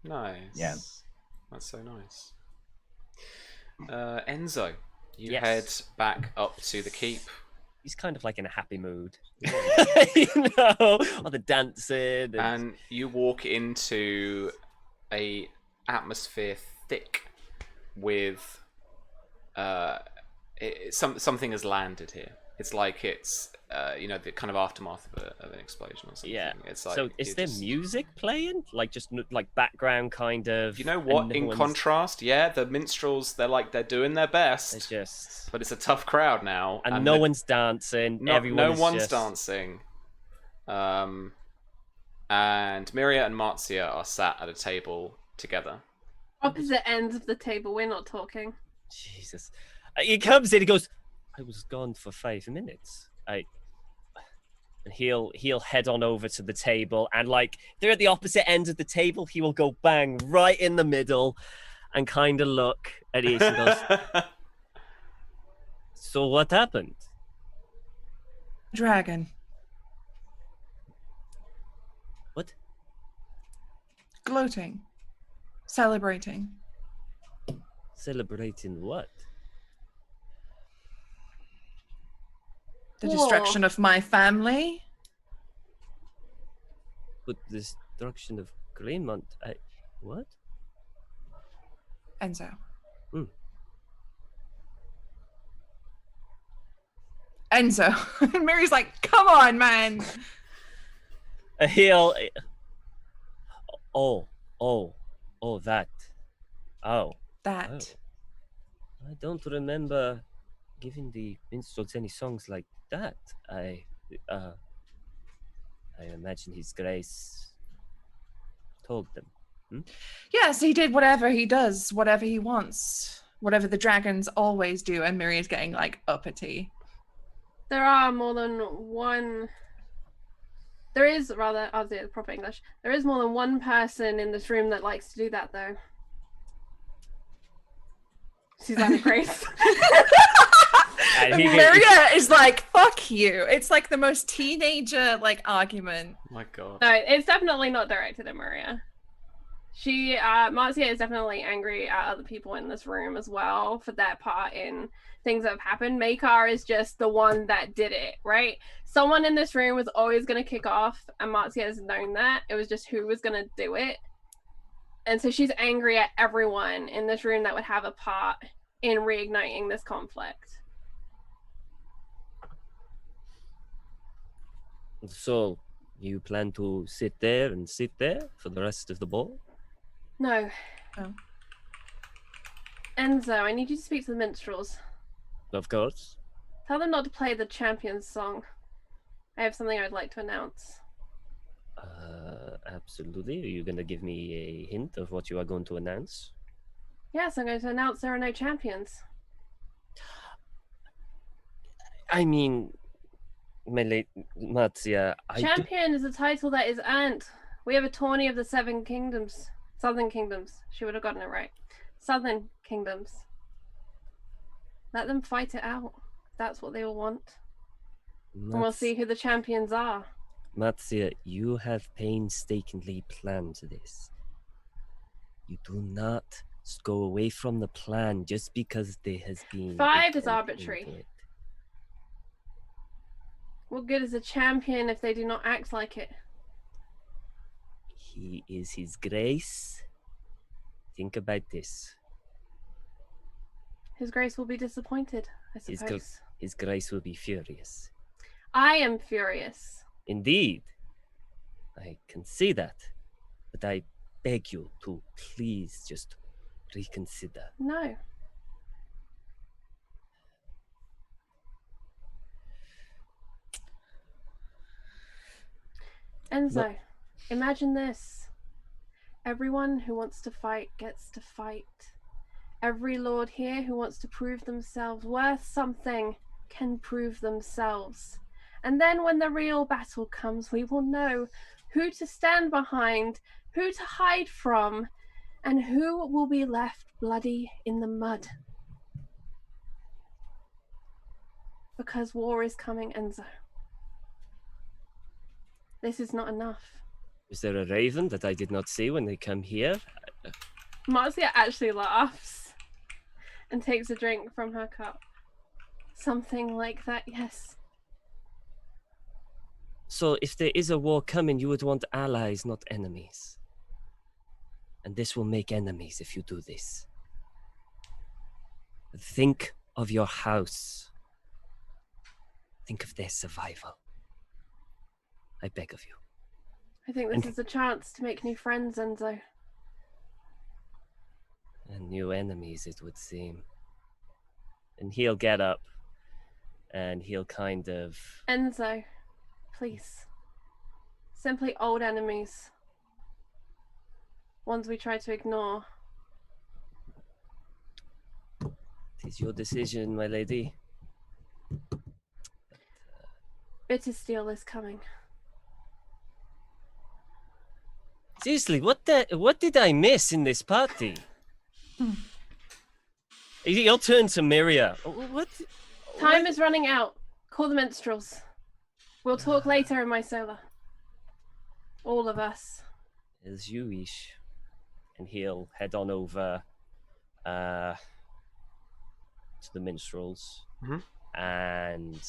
Nice. Yeah. That's so nice. Enzo, you Yes. head back up to the keep. He's kind of like in a happy mood. All the dancing. And you walk into a atmosphere thick with something has landed here. It's like it's the kind of aftermath of an explosion or something. Yeah. It's like, so is there music playing? Like just like background kind of. You know what? and In one's- contrast, the minstrels they're doing their best. It's just. But it's a tough crowd now, And no one's dancing. no Everyone is one's just... dancing. And Miria and Marzia are sat at a table together. Opposite ends of the table, we're not talking. Jesus. He comes in, he goes, I was gone for 5 minutes. And he'll head on over to the table, and like they're at the opposite ends of the table, he will go bang right in the middle and kind of look at each and goes, so what happened? Dragon. What? Gloating. Celebrating. Celebrating what? The Whoa. destruction of my family. But the destruction of Greenmont. What? Enzo. Hmm. Enzo. And Mary's like, come on, man. He'll. Oh, that. Oh. That. I don't remember giving the minstrels any songs like that. I imagine His Grace told them. Yes, he did whatever he does, whatever he wants, whatever the dragons always do. And Mary's getting like uppity. There are more than one. There is, rather, I'll do it proper English. There is more than one person in this room that likes to do that, though. Susanna Grace. And And he Maria is like, fuck you. It's like the most teenager like argument. My God. No, it's definitely not directed at Maria. She, Marzia is definitely angry at other people in this room as well for their part in things that have happened. Maekar is just the one that did it, right? Someone in this room was always going to kick off, and Marzia has known that. It was just who was going to do it. And so she's angry at everyone in this room that would have a part in reigniting this conflict. So, you plan to sit there and sit there for the rest of the ball? No. Oh. Enzo, I need you to speak to the minstrels. Of course. Tell them not to play the Champions song. I have something I'd like to announce. Absolutely. Are you going to give me a hint of what you are going to announce? Yes, I'm going to announce there are no champions. I mean, Marzia, Champion is a title that is earned. We have a tourney of the Seven Kingdoms. Southern Kingdoms. She would have gotten it right. Southern Kingdoms. Let them fight it out. That's what they all want. And we'll see who the champions are. Marzia, you have painstakingly planned this. You do not go away from the plan just because there has been... 5 is a arbitrary. conflict. What good is a champion if they do not act like it? He is His Grace. Think about this. His Grace will be disappointed, I His suppose. His Grace will be furious. I am furious. Indeed. I can see that. But I beg you to please just reconsider. No. Enzo, imagine this. Everyone who wants to fight gets to fight. Every lord here who wants to prove themselves worth something can prove themselves. And then when the real battle comes, we will know who to stand behind, who to hide from, and who will be left bloody in the mud. Because war is coming, Enzo. This is not enough. Is there a raven that I did not see when they come here? Marcia actually laughs and takes a drink from her cup. Something like that, yes. So if there is a war coming, you would want allies, not enemies. And this will make enemies if you do this. Think of your house. Think of their survival. I beg of you. I think this is a chance to make new friends, Enzo. And new enemies, it would seem. And he'll get up and he'll kind of... Enzo, please. Simply old enemies. Ones we try to ignore. It is your decision, my lady. Bitter steel is coming. Seriously, what did I miss in this party? You'll turn to Miria. What? Time is running out. Call the minstrels. We'll talk later in my solar. All of us. As you wish. And he'll head on over to the minstrels and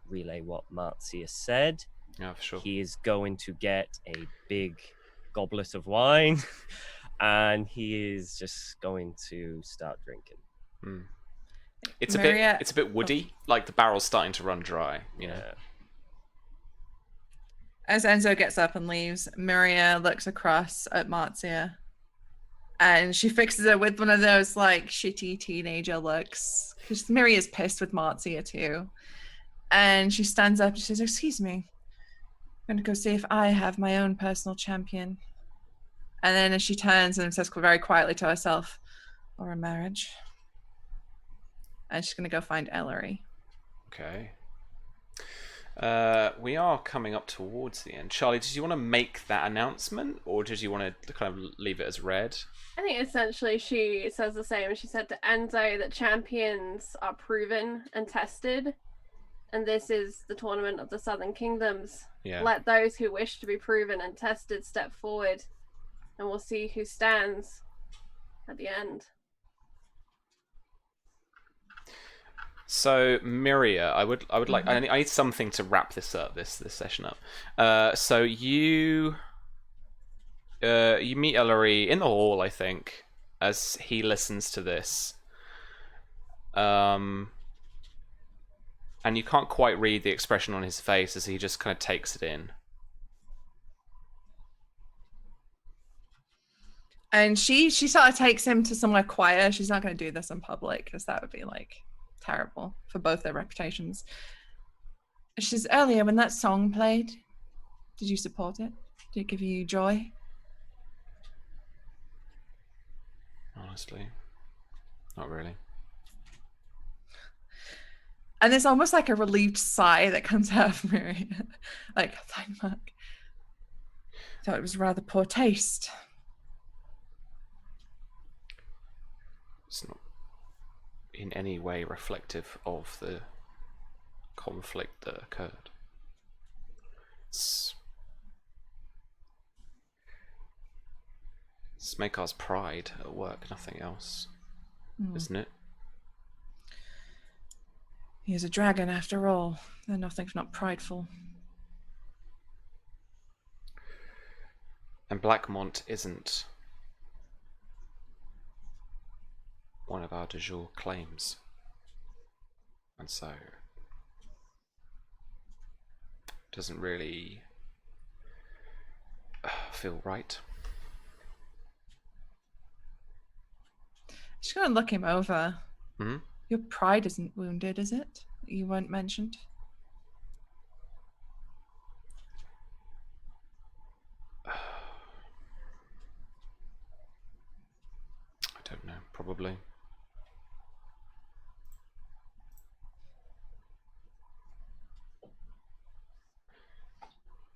relay what Marcia said. Yeah, for sure. He is going to get a big goblet of wine and he is just going to start drinking. It's Maria- a bit woody, like the barrel's starting to run dry, you know. Yeah. As Enzo gets up and leaves, Maria looks across at Marcia and she fixes it with one of those like shitty teenager looks. Because Maria's pissed with Marcia too. And she stands up and she says, "Excuse me. I'm going to go see if I have my own personal champion." And then as she turns and says very quietly to herself, "Or a marriage." And she's going to go find Ellery. Okay. We are coming up towards the end. Charlie, did you want to make that announcement, or did you want to kind of leave it as read? I think essentially she says the same. She said to Enzo that champions are proven and tested, and this is the tournament of the Southern Kingdoms. Yeah. Let those who wish to be proven and tested step forward, and we'll see who stands at the end. So Miria, I would like I need something to wrap this session up. So you meet Ellery in the hall, I think, as he listens to this. And you can't quite read the expression on his face as he just kind of takes it in. And she sort of takes him to somewhere quiet. She's not going to do this in public because that would be like terrible for both their reputations. She says, "Earlier when that song played, did you support it? Did it give you joy?" Honestly, not really. And there's almost like a relieved sigh that comes out of Mary. Like, "Thank Mark. Thought it was rather poor taste." It's not in any way reflective of the conflict that occurred. It's Smekar's pride at work, nothing else, isn't it? He is a dragon after all, and nothing's not prideful. And Blackmont isn't one of our de jure claims. And so doesn't really feel right. Just gonna look him over. Hmm? Your pride isn't wounded, is it? You weren't mentioned. I don't know, probably.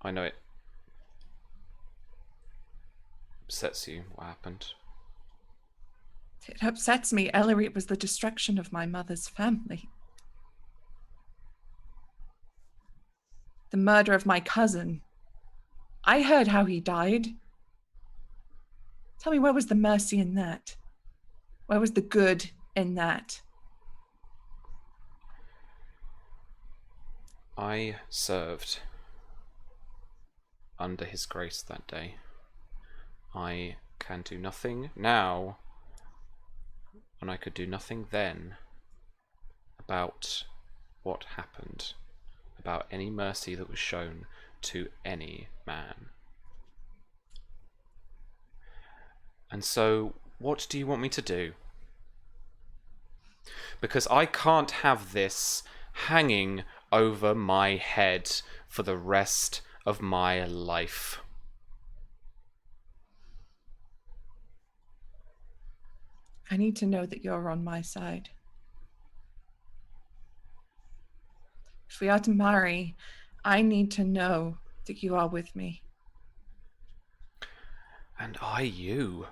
I know it upsets you what happened. It upsets me. Ellery was the destruction of my mother's family. The murder of my cousin. I heard how he died. Tell me, where was the mercy in that? Where was the good in that? I served under his grace that day. I can do nothing now, and I could do nothing then about what happened, about any mercy that was shown to any man. And so, what do you want me to do? Because I can't have this hanging over my head for the rest of my life. I need to know that you're on my side. If we are to marry, I need to know that you are with me. And are you?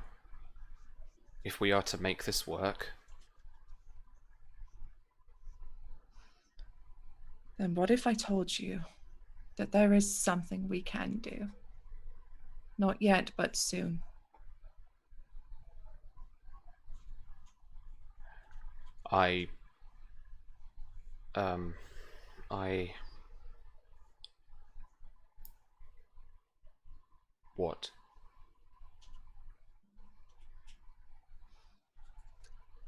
If we are to make this work. Then what if I told you that there is something we can do? Not yet, but soon. What?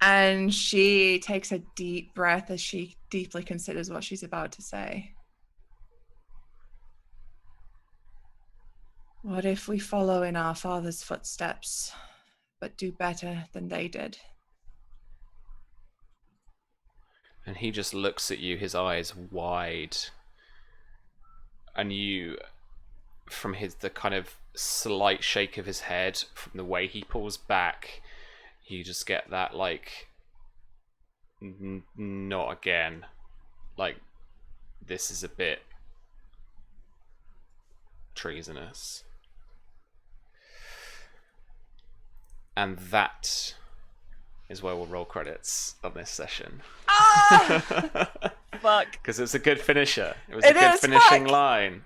And she takes a deep breath as she deeply considers what she's about to say. What if we follow in our father's footsteps, but do better than they did? And he just looks at you, his eyes wide. And you, from the kind of slight shake of his head, from the way he pulls back, you just get that, like, not again. Like, this is a bit treasonous. And that is where we'll roll credits on this session. Ah! Fuck. Because it's a good finisher. It was a good finishing line.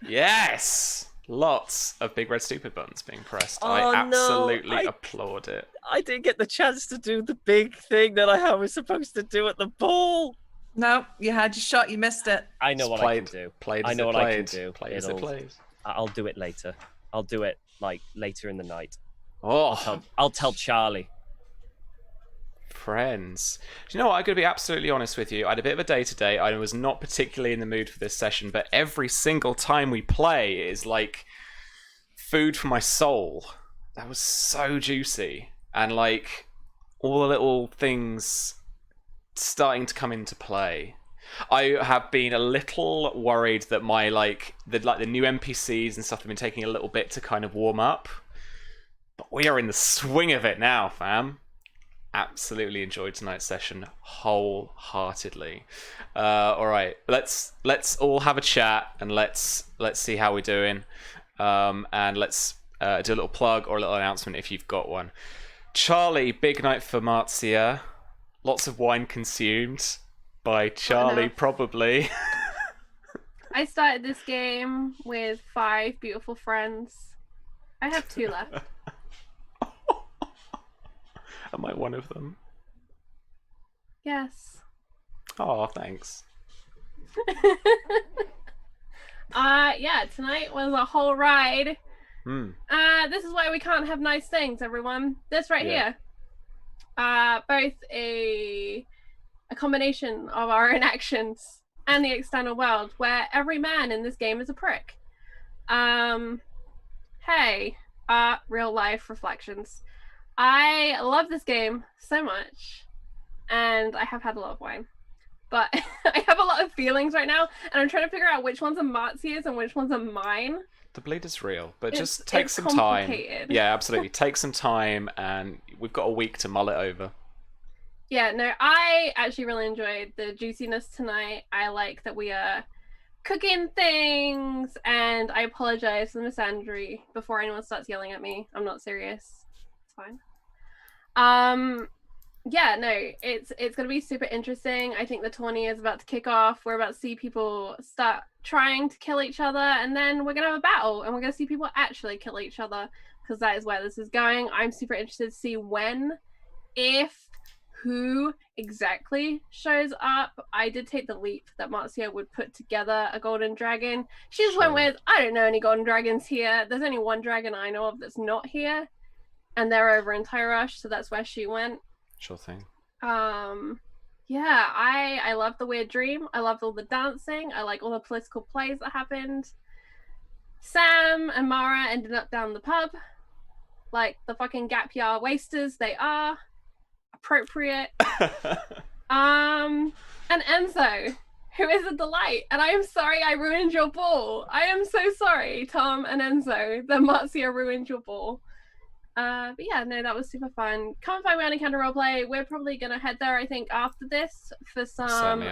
Yes! Lots of big red stupid buttons being pressed. Oh, I absolutely no. applaud it. I didn't get the chance to do the big thing that I was supposed to do at the ball. No, you had your shot, you missed it. I know It's what I can do. Played I as know it what I can played. do. Played as it played. I'll do it later. I'll do it like later in the night. Oh, I'll tell Charlie. friends. Do you know what? I'm going to be absolutely honest with you. I had a bit of a day today. I was not particularly in the mood for this session, but every single time we play is like food for my soul. That was so juicy. And like all the little things starting to come into play. I have been a little worried that my the new NPCs and stuff have been taking a little bit to kind of warm up. But we are in the swing of it now, fam. Absolutely enjoyed tonight's session wholeheartedly. All right, let's all have a chat and let's see how we're doing. And let's do a little plug or a little announcement if you've got one. Charlie, big night for Marcia. Lots of wine consumed by Charlie, probably. I started this game with 5 beautiful friends. I have 2 left. Am I one of them? Yes. Oh, thanks. Yeah, tonight was a whole ride. Hmm. This is why we can't have nice things, everyone. This right Yeah. here. Both a combination of our inactions and the external world, where every man in this game is a prick. Hey, real life reflections. I love this game so much, and I have had a lot of wine, but I have a lot of feelings right now, and I'm trying to figure out which ones are Marzia's and which ones are mine. The bleed is real, but It's- just take it's some time. complicated. Yeah, absolutely. Take some time, and we've got a week to mull it over. Yeah, no, I actually really enjoyed the juiciness tonight. I like that we are cooking things, and I apologize for the misandry before anyone starts yelling at me. I'm not serious. It's fine. Yeah, no, it's gonna be super interesting. I think the tourney is about to kick off. We're about to see people start trying to kill each other, and then we're gonna have a battle, and we're gonna see people actually kill each other, because that is where this is going. I'm super interested to see when, if, who exactly shows up. I did take the leap that Marcia would put together a golden dragon. She just went with, I don't know any golden dragons here. There's only one dragon I know of that's not here, and they're over in Tyrush, so that's where she went. Sure thing. Yeah, I love the weird dream. I loved all the dancing. I like all the political plays that happened. Sam and Mara ended up down the pub, like the fucking gap year wasters they are. Appropriate. And Enzo, who is a delight. And I am sorry I ruined your ball. I am so sorry, Tom and Enzo, that Marcia ruined your ball. But yeah, no, that was super fun. Come find me on Encounter Roleplay. We're probably gonna head there, I think, after this for some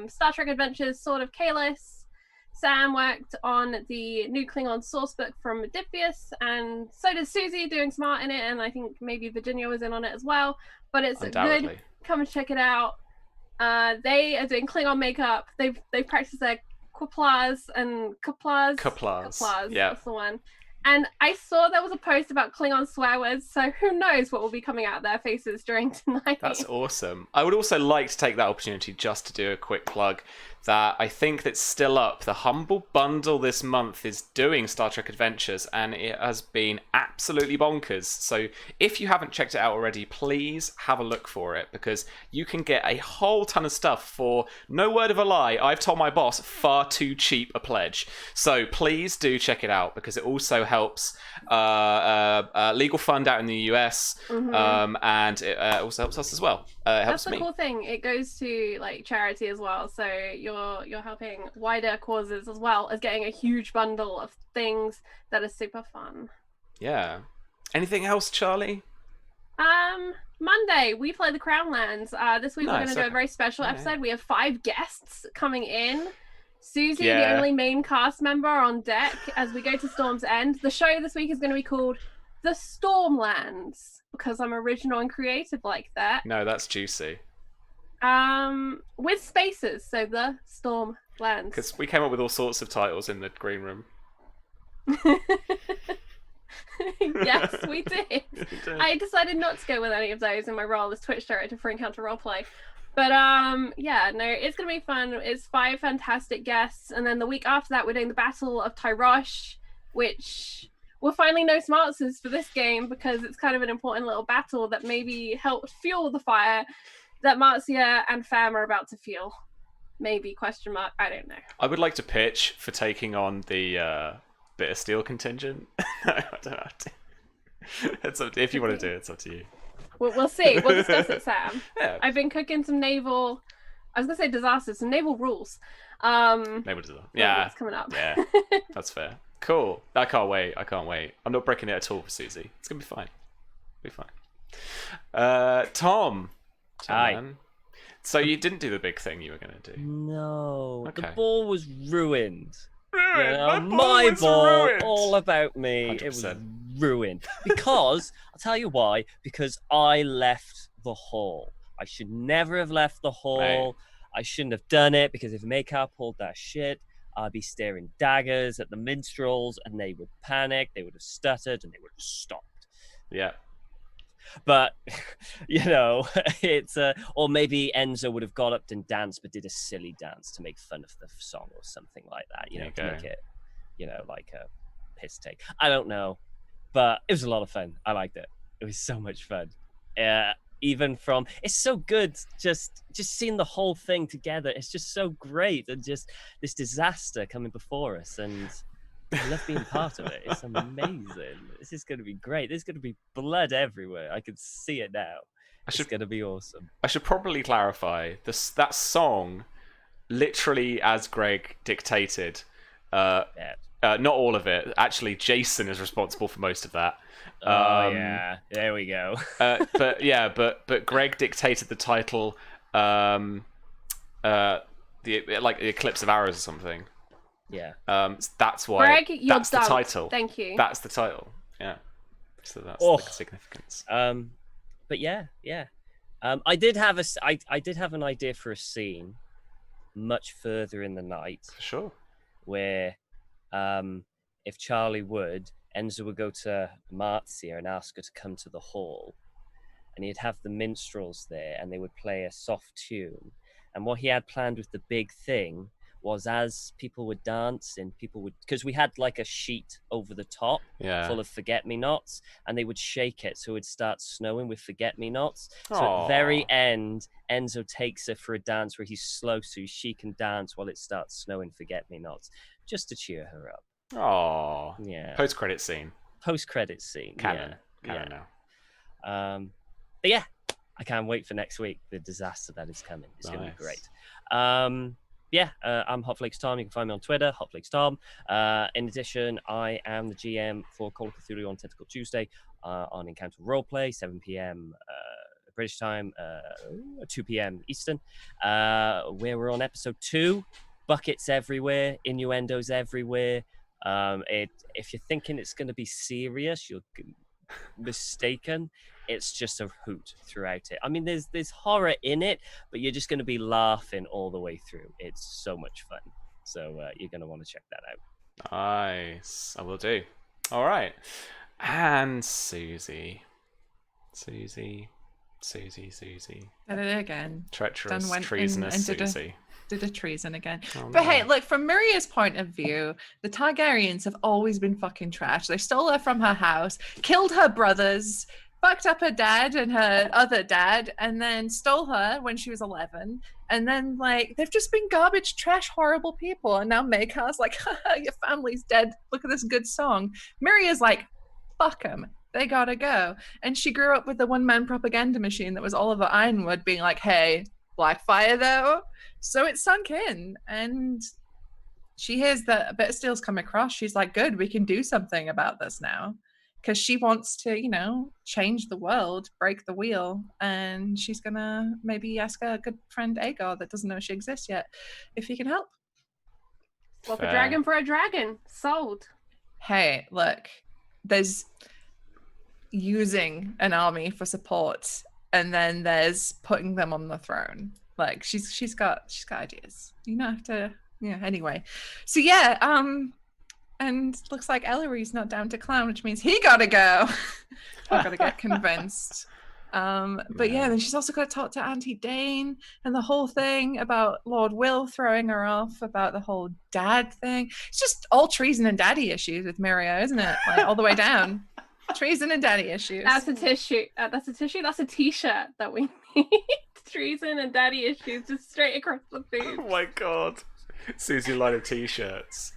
Star Trek Adventures, sort of Kalis. Sam worked on the new Klingon sourcebook from Modiphius, and so did Susie, doing some art in it, and I think maybe Virginia was in on it as well. But it's good. Come and check it out. They are doing Klingon makeup. They've practiced their Qaplas' and Qaplas'. Yeah, that's the one. And I saw there was a post about Klingon swear words, so who knows what will be coming out of their faces during tonight. That's awesome. I would also like to take that opportunity just to do a quick plug that I think that's still up. The Humble Bundle this month is doing Star Trek Adventures, and it has been absolutely bonkers. So if you haven't checked it out already, please have a look for it, because you can get a whole ton of stuff for, no word of a lie, I've told my boss, far too cheap a pledge. So please do check it out, because it also helps legal fund out in the US, and it also helps us as well. It helps That's the me. cool thing. It goes to like charity as well, so you're helping wider causes as well as getting a huge bundle of things that are super fun. Yeah. Anything else, Charlie? Monday we play the Crownlands. This week we're going to do a very special episode. We have 5 guests coming in. Susie, the only main cast member, on deck as we go to Storm's End. The show this week is going to be called The Stormlands, because I'm original and creative like that. No, that's juicy. With spaces, so The Stormlands. Because we came up with all sorts of titles in the green room. Yes, we did. I decided not to go with any of those in my role as Twitch director for Encounter Roleplay. But yeah, no, it's gonna be fun. It's 5 fantastic guests, and then the week after that we're doing the Battle of Tyrosh, which we'll finally know some answers for this game, because it's kind of an important little battle that maybe helped fuel the fire that Marcia and Fam are about to fuel. Maybe, question mark, I don't know. I would like to pitch for taking on the Bitter Steel contingent. No, I don't know. It's up to, if you want to do it, it's up to you. We'll see. We'll discuss it, Sam. Yeah. I've been cooking some naval, I was going to say disasters, some naval rules. Naval disaster. Yeah. It's coming up. Yeah, that's fair. Cool. I can't wait. I'm not breaking it at all for Susie. It's going to be fine. It'll be fine. Tom. Hi. Man. So you didn't do the big thing you were going to do? No. Okay. The ball was ruined. Ruined? You know, My ball was ruined. all about me. 100%. It was ruined. Because, I'll tell you why, because I left the hall. I should never have left the hall. Right. I shouldn't have done it, because if Makeup pulled that shit, I'd be staring daggers at the minstrels, and they would panic, they would have stuttered, and they would have stopped. Yeah. But, you know, it's or maybe Enzo would have got up and danced, but did a silly dance to make fun of the song or something like that, you know, to make it, you know, like a piss take. I don't know, but it was a lot of fun. I liked it. It was so much fun. Even from, it's so good just seeing the whole thing together. It's just so great, and just this disaster coming before us, and I love being part of it. It's amazing. This is going to be great. There's going to be blood everywhere. I can see it now. It's going to be awesome. I should probably clarify that song, literally as Greg dictated. Not all of it. Actually, Jason is responsible for most of that. Yeah, there we go. but Greg dictated the title, the Eclipse of Arrows or something. Yeah. That's why. Greg, you're that's the dumped. title. Thank you. That's the title. Yeah. So that's Oh. the significance. But yeah. I did have I did have an idea for a scene much further in the night For sure. where, if Charlie would, Enzo would go to Marcia and ask her to come to the hall, and he'd have the minstrels there, and they would play a soft tune. And what he had planned with the big thing was, as people would dance and people would, because we had like a sheet over the top Yeah. full of forget-me-nots, and they would shake it so it would start snowing with forget-me-nots. So Aw. at the very end, Enzo takes her for a dance where he's slow so she can dance while it starts snowing forget-me-nots, just to cheer her up. Oh. Yeah. Post-credit scene. Post-credit scene. Canon. Yeah. Canon Yeah. now. But yeah, I can't wait for next week. The disaster that is coming. It's going to be Nice. great. I'm Hotflakes Tom. You can find me on Twitter, Hotflakes Tom. In addition, I am the GM for Call of Cthulhu on Tentacle Tuesday on Encounter Roleplay, 7 p.m. British time, 2 p.m. Eastern, where we're on episode 2. Buckets everywhere, innuendos everywhere. If you're thinking it's going to be serious, you're mistaken. It's just a hoot throughout it. I mean, there's horror in it, but you're just going to be laughing all the way through. It's so much fun. So you're going to want to check that out. Nice. I will do. All right. And Susie. Susie. Did it again. Treacherous, went treasonous and did a- Susie. Did a treason again. Oh, But no. hey, look, from Maria's point of view, the Targaryens have always been fucking trash. They stole her from her house, killed her brothers, fucked up her dad and her other dad, and then stole her when she was 11. And then, like, they've just been garbage, trash, horrible people. And now Makar's like, haha, your family's dead. Look at this good song. Maria's like, fuck them. They gotta go. And she grew up with the one-man propaganda machine that was Oliver Ironwood being like, hey, Blackfyre though. So it sunk in, and she hears that a bit of steel's come across. She's like, good, we can do something about this now. Because she wants to, change the world, break the wheel. And she's going to maybe ask her good friend Aegon that doesn't know she exists yet if he can help. Swap Fair. a dragon for a dragon. Sold. Hey, look, there's using an army for support, and then there's putting them on the throne. Like, she's got ideas. You don't have to, anyway. So yeah, and looks like Ellery's not down to clown, which means he gotta go. I've gotta get convinced. But yeah, then she's also got to talk to Auntie Dane and the whole thing about Lord Will throwing her off, about the whole dad thing. It's just all treason and daddy issues with Miria, isn't it? Like, all the way down. Treason and daddy issues. That's a tissue. That's a tissue. That's a t-shirt that we need. Treason and daddy issues just straight across the boobs. Oh my god. Susie line of t-shirts.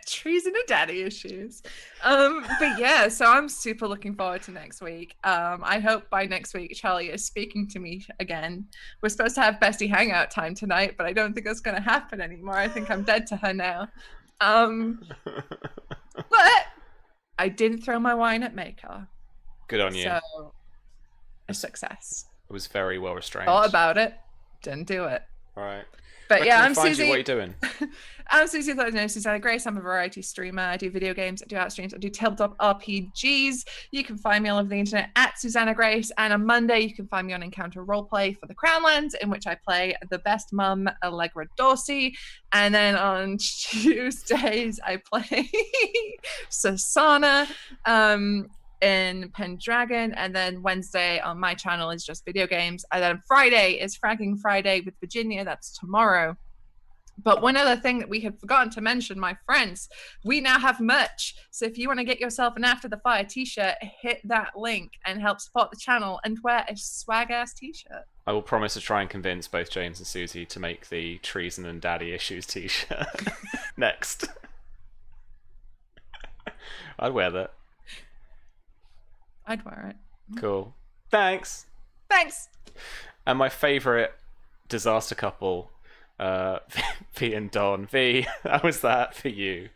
Treason and daddy issues. But yeah, so I'm super looking forward to next week. I hope by next week Charlie is speaking to me again. We're supposed to have bestie hangout time tonight, but I don't think that's going to happen anymore. I think I'm dead to her now. But I didn't throw my wine at Makar. Good on you. So a success. It was very well restrained. Thought about it, didn't do it. All right. But Where yeah, can we I'm find Susie. You? What are you doing? I'm Susie, thought no Susanna Grace. I'm a variety streamer. I do video games, I do art streams, I do tabletop RPGs. You can find me all over the internet at Susanna Grace. And on Monday, you can find me on Encounter Roleplay for the Crownlands, in which I play the best mum, Allegra Dorsey. And then on Tuesdays, I play Sasana in Pendragon. And then Wednesday on my channel is just video games. And then Friday is Fragging Friday with Virginia. That's tomorrow. But one other thing that we had forgotten to mention, my friends, we now have merch. So if you want to get yourself an After the Fire t-shirt, hit that link and help support the channel and wear a swag-ass t-shirt. I will promise to try and convince both James and Susie to make the Treason and Daddy Issues t-shirt next. I'd wear that. I'd wear it. Cool. Thanks. Thanks. And my favourite disaster couple, V and Don. V, how was that for you?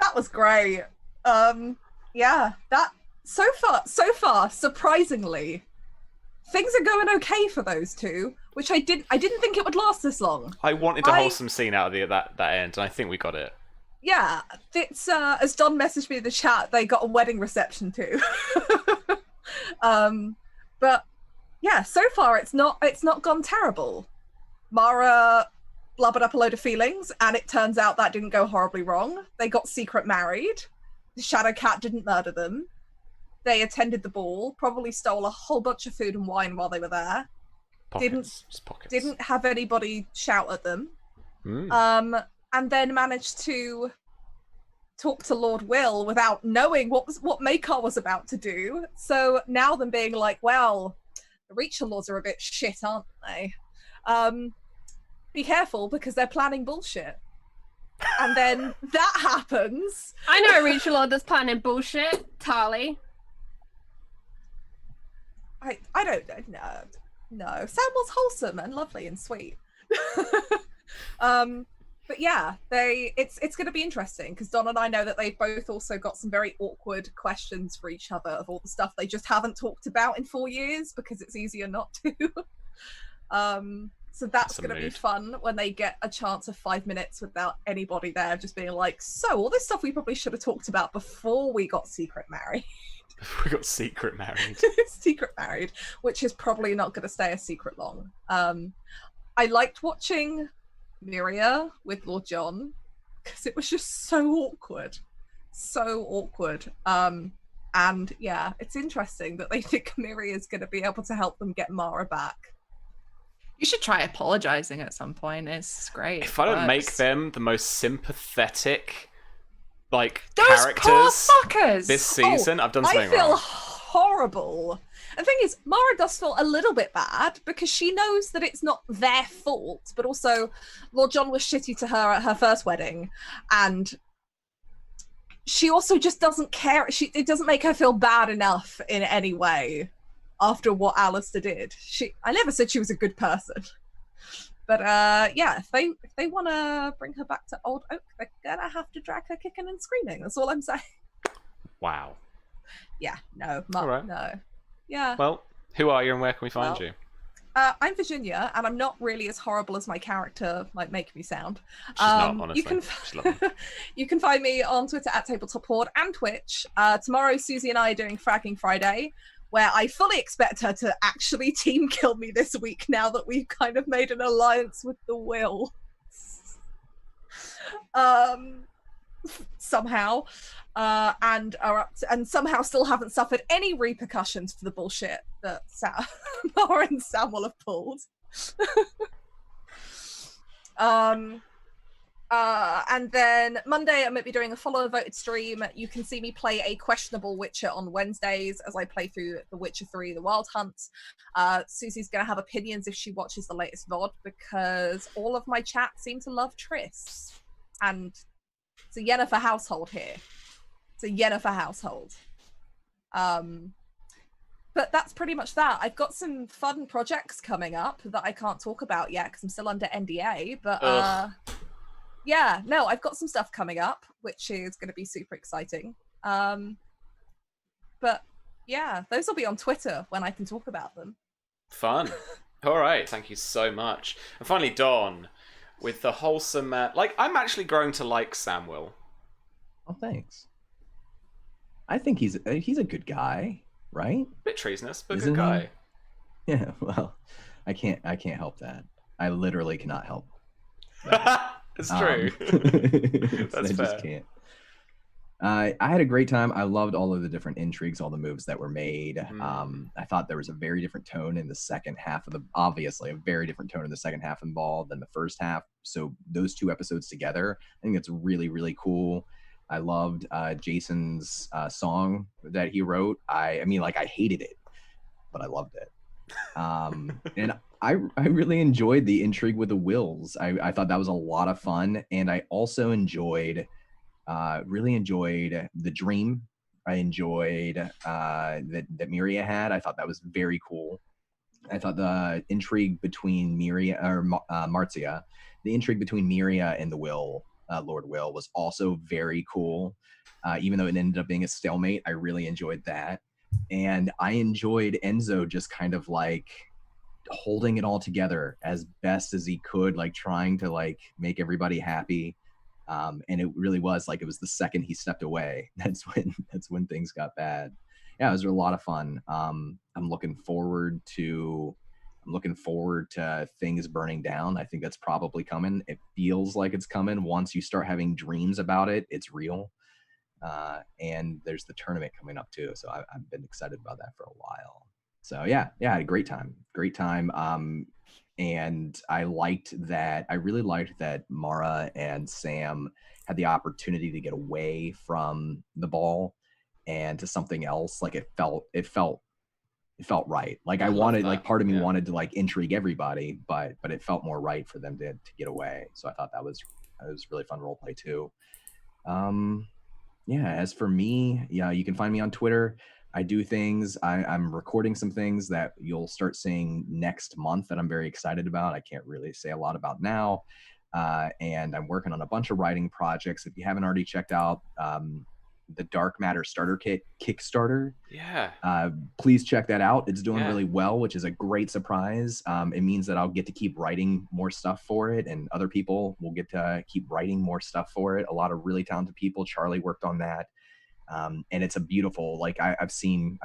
That was great. Yeah, that so far, surprisingly, things are going okay for those two. which I didn't think it would last this long. I wanted a wholesome scene out of that end, and I think we got it. Yeah, it's as Don messaged me in the chat, they got a wedding reception too. But yeah, so far it's not gone terrible. Mara blubbered up a load of feelings, and it turns out that didn't go horribly wrong. They got secret married. The Shadow Cat didn't murder them. They attended the ball, probably stole a whole bunch of food and wine while they were there. Pockets. Didn't have anybody shout at them. And then managed to talk to Lord Will without knowing what Maekar was about to do. So now them being like, well, the Reacher Lords are a bit shit, aren't they? Be careful, because they're planning bullshit. And then that happens. I know a Reacher Lord that's planning bullshit. Tali. I don't know. No. Samuel's wholesome and lovely and sweet. But yeah, it's going to be interesting, because Don and I know that they've both also got some very awkward questions for each other of all the stuff they just haven't talked about in 4 years, because it's easier not to. So that's going to be fun when they get a chance of 5 minutes without anybody there, just being like, so all this stuff we probably should have talked about before we got secret married. We got secret married. Secret married, which is probably not going to stay a secret long. I liked watching Miria with Lord John, because it was just so awkward. And yeah, it's interesting that they think Miria is going to be able to help them get Mara back. You should try apologizing at some point. It's great. If I don't make them the most sympathetic, Those characters poor fuckers. this season, I've done something I feel wrong. horrible. The thing is, Mara does feel a little bit bad, because she knows that it's not their fault, but also Lord John was shitty to her at her first wedding, and she also just doesn't care. It doesn't make her feel bad enough in any way after what Alistair did. I never said she was a good person. But yeah, if they want to bring her back to Old Oak, they're gonna have to drag her kicking and screaming. That's all I'm saying. Wow. Yeah, no, All right. no. Yeah. Well, who are you and where can we find you? I'm Virginia, and I'm not really as horrible as my character might make me sound. She's not, honestly. She's lovely. You can find me on Twitter at Tabletop Horde and Twitch. Tomorrow, Susie and I are doing Fragging Friday, where I fully expect her to actually team kill me this week, now that we've kind of made an alliance with the Will. Somehow. And somehow still haven't suffered any repercussions for the bullshit that Mara and Samuel have pulled. And then Monday I might be doing a follower voted stream. You can see me play a questionable Witcher on Wednesdays as I play through The Witcher 3 The Wild Hunt. Susie's gonna have opinions if she watches the latest VOD, because all of my chat seem to love Triss, and it's a Yennefer household here. It's a Yennefer household. But that's pretty much that. I've got some fun projects coming up that I can't talk about yet because I'm still under NDA, but yeah, no, I've got some stuff coming up, which is going to be super exciting. But yeah, those will be on Twitter when I can talk about them. Fun. All right, thank you so much. And finally, Dawn, with the wholesome... I'm actually growing to like Samuel. Oh, thanks. I think he's a good guy, right? Bit treasonous, but Isn't good guy. he? Yeah, well, I can't help that. I literally cannot help. It's true. That's I fair. just can't. I had a great time. I loved all of the different intrigues, all the moves that were made. I thought there was a very different tone in the second half of obviously a very different tone in the second half of Ball than the first half. So those two episodes together, I think it's really, really cool. I loved Jason's song that he wrote. I mean, I hated it, but I loved it. And I really enjoyed the intrigue with the Wills. I thought that was a lot of fun, and I also really enjoyed the dream. I enjoyed that Miria had. I thought that was very cool. I thought the intrigue between Marcia, the intrigue between Miria and the Will, Lord Will, was also very cool. Even though it ended up being a stalemate, I really enjoyed that. And I enjoyed Enzo just kind of holding it all together as best as he could, like trying to like make everybody happy. And it really was like, it was the second he stepped away, that's when things got bad. Yeah, it was a lot of fun. I'm looking forward to things burning down. I think that's probably coming. It feels like it's coming. Once you start having dreams about it, it's real. And there's the tournament coming up too, so I've been excited about that for a while. So yeah, I had a great time. And I really liked that Mara and Sam had the opportunity to get away from the ball and to something else. Like it felt right. Like I wanted, that. like part of me wanted to like intrigue everybody, but it felt more right for them to get away. So I thought that was really fun role play too. Yeah, as for me, yeah, you can find me on Twitter. I do things. I'm recording some things that you'll start seeing next month that I'm very excited about. I can't really say a lot about now. And I'm working on a bunch of writing projects. If you haven't already checked out the Dark Matter Starter Kit Kickstarter, please check that out. It's doing really well, which is a great surprise. It means that I'll get to keep writing more stuff for it, and other people will get to keep writing more stuff for it. A lot of really talented people. Charlie worked on that. And it's a beautiful, like I've seen,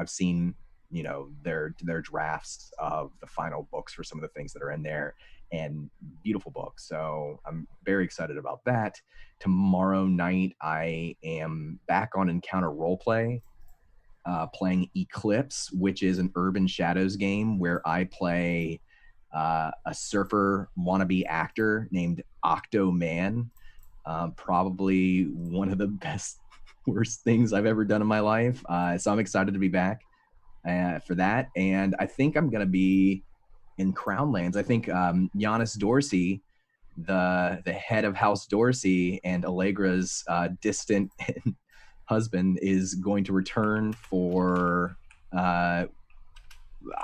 you know, their drafts of the final books for some of the things that are in there, and beautiful books. So I'm very excited about that. Tomorrow night, I am back on Encounter Roleplay, playing Eclipse, which is an Urban Shadows game where I play a surfer wannabe actor named Octo Man. Probably one of the worst things I've ever done in my life. So I'm excited to be back for that. And I think I'm going to be in Crownlands. I think Giannis Dorsey, the head of House Dorsey and Allegra's distant husband, is going to return for I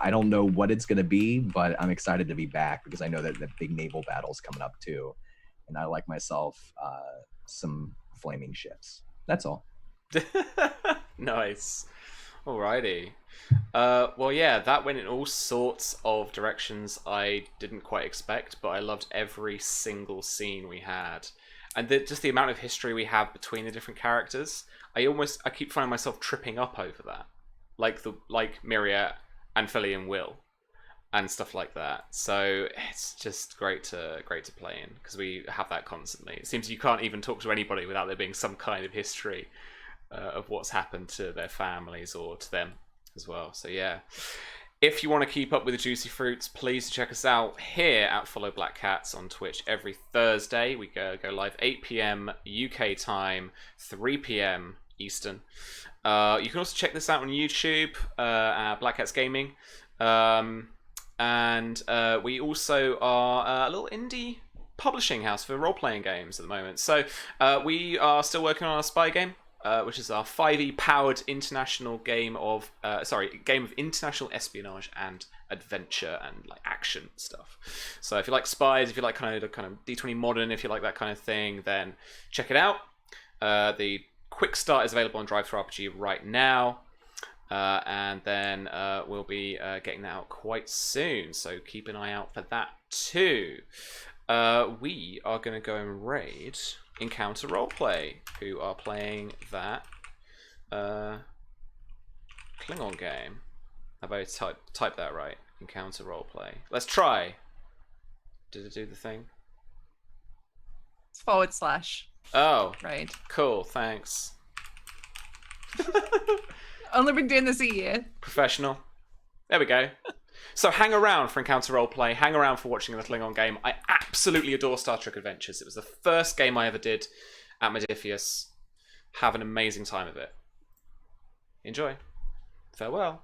don't know what it's going to be, but I'm excited to be back because I know that the big naval battle's coming up too. And I like myself some flaming ships. That's all. Nice. Alrighty. Well, yeah, that went in all sorts of directions I didn't quite expect, but I loved every single scene we had. And just the amount of history we have between the different characters. I keep finding myself tripping up over that. Like Miria and Philly and Will and stuff like that. So it's just great to play in because we have that constantly. It seems you can't even talk to anybody without there being some kind of history of what's happened to their families or to them as well. So yeah, if you want to keep up with the juicy fruits, please check us out here at Follow Black Cats on Twitch every Thursday. We go live 8 p.m. UK time, 3 p.m. Eastern. You can also check this out on YouTube at Black Cats Gaming. And we also are a little indie publishing house for role-playing games at the moment. So we are still working on our spy game, which is our 5e powered international game of international espionage and adventure and like action stuff. So if you like spies, if you like kind of D20 modern, if you like that kind of thing, then check it out. The quick start is available on DriveThru RPG right now. And then we'll be getting that out quite soon, so keep an eye out for that too. We are going to go and raid Encounter Roleplay, who are playing that Klingon game. Have I type that right? Encounter Roleplay. Let's try. Did it do the thing? It's /. Oh, Right. Cool, thanks. Only been doing this a year. Professional. There we go. So hang around for Encounter Roleplay. Hang around for watching the Klingon game. I absolutely adore Star Trek Adventures. It was the first game I ever did at Modiphius. Have an amazing time of it. Enjoy. Farewell.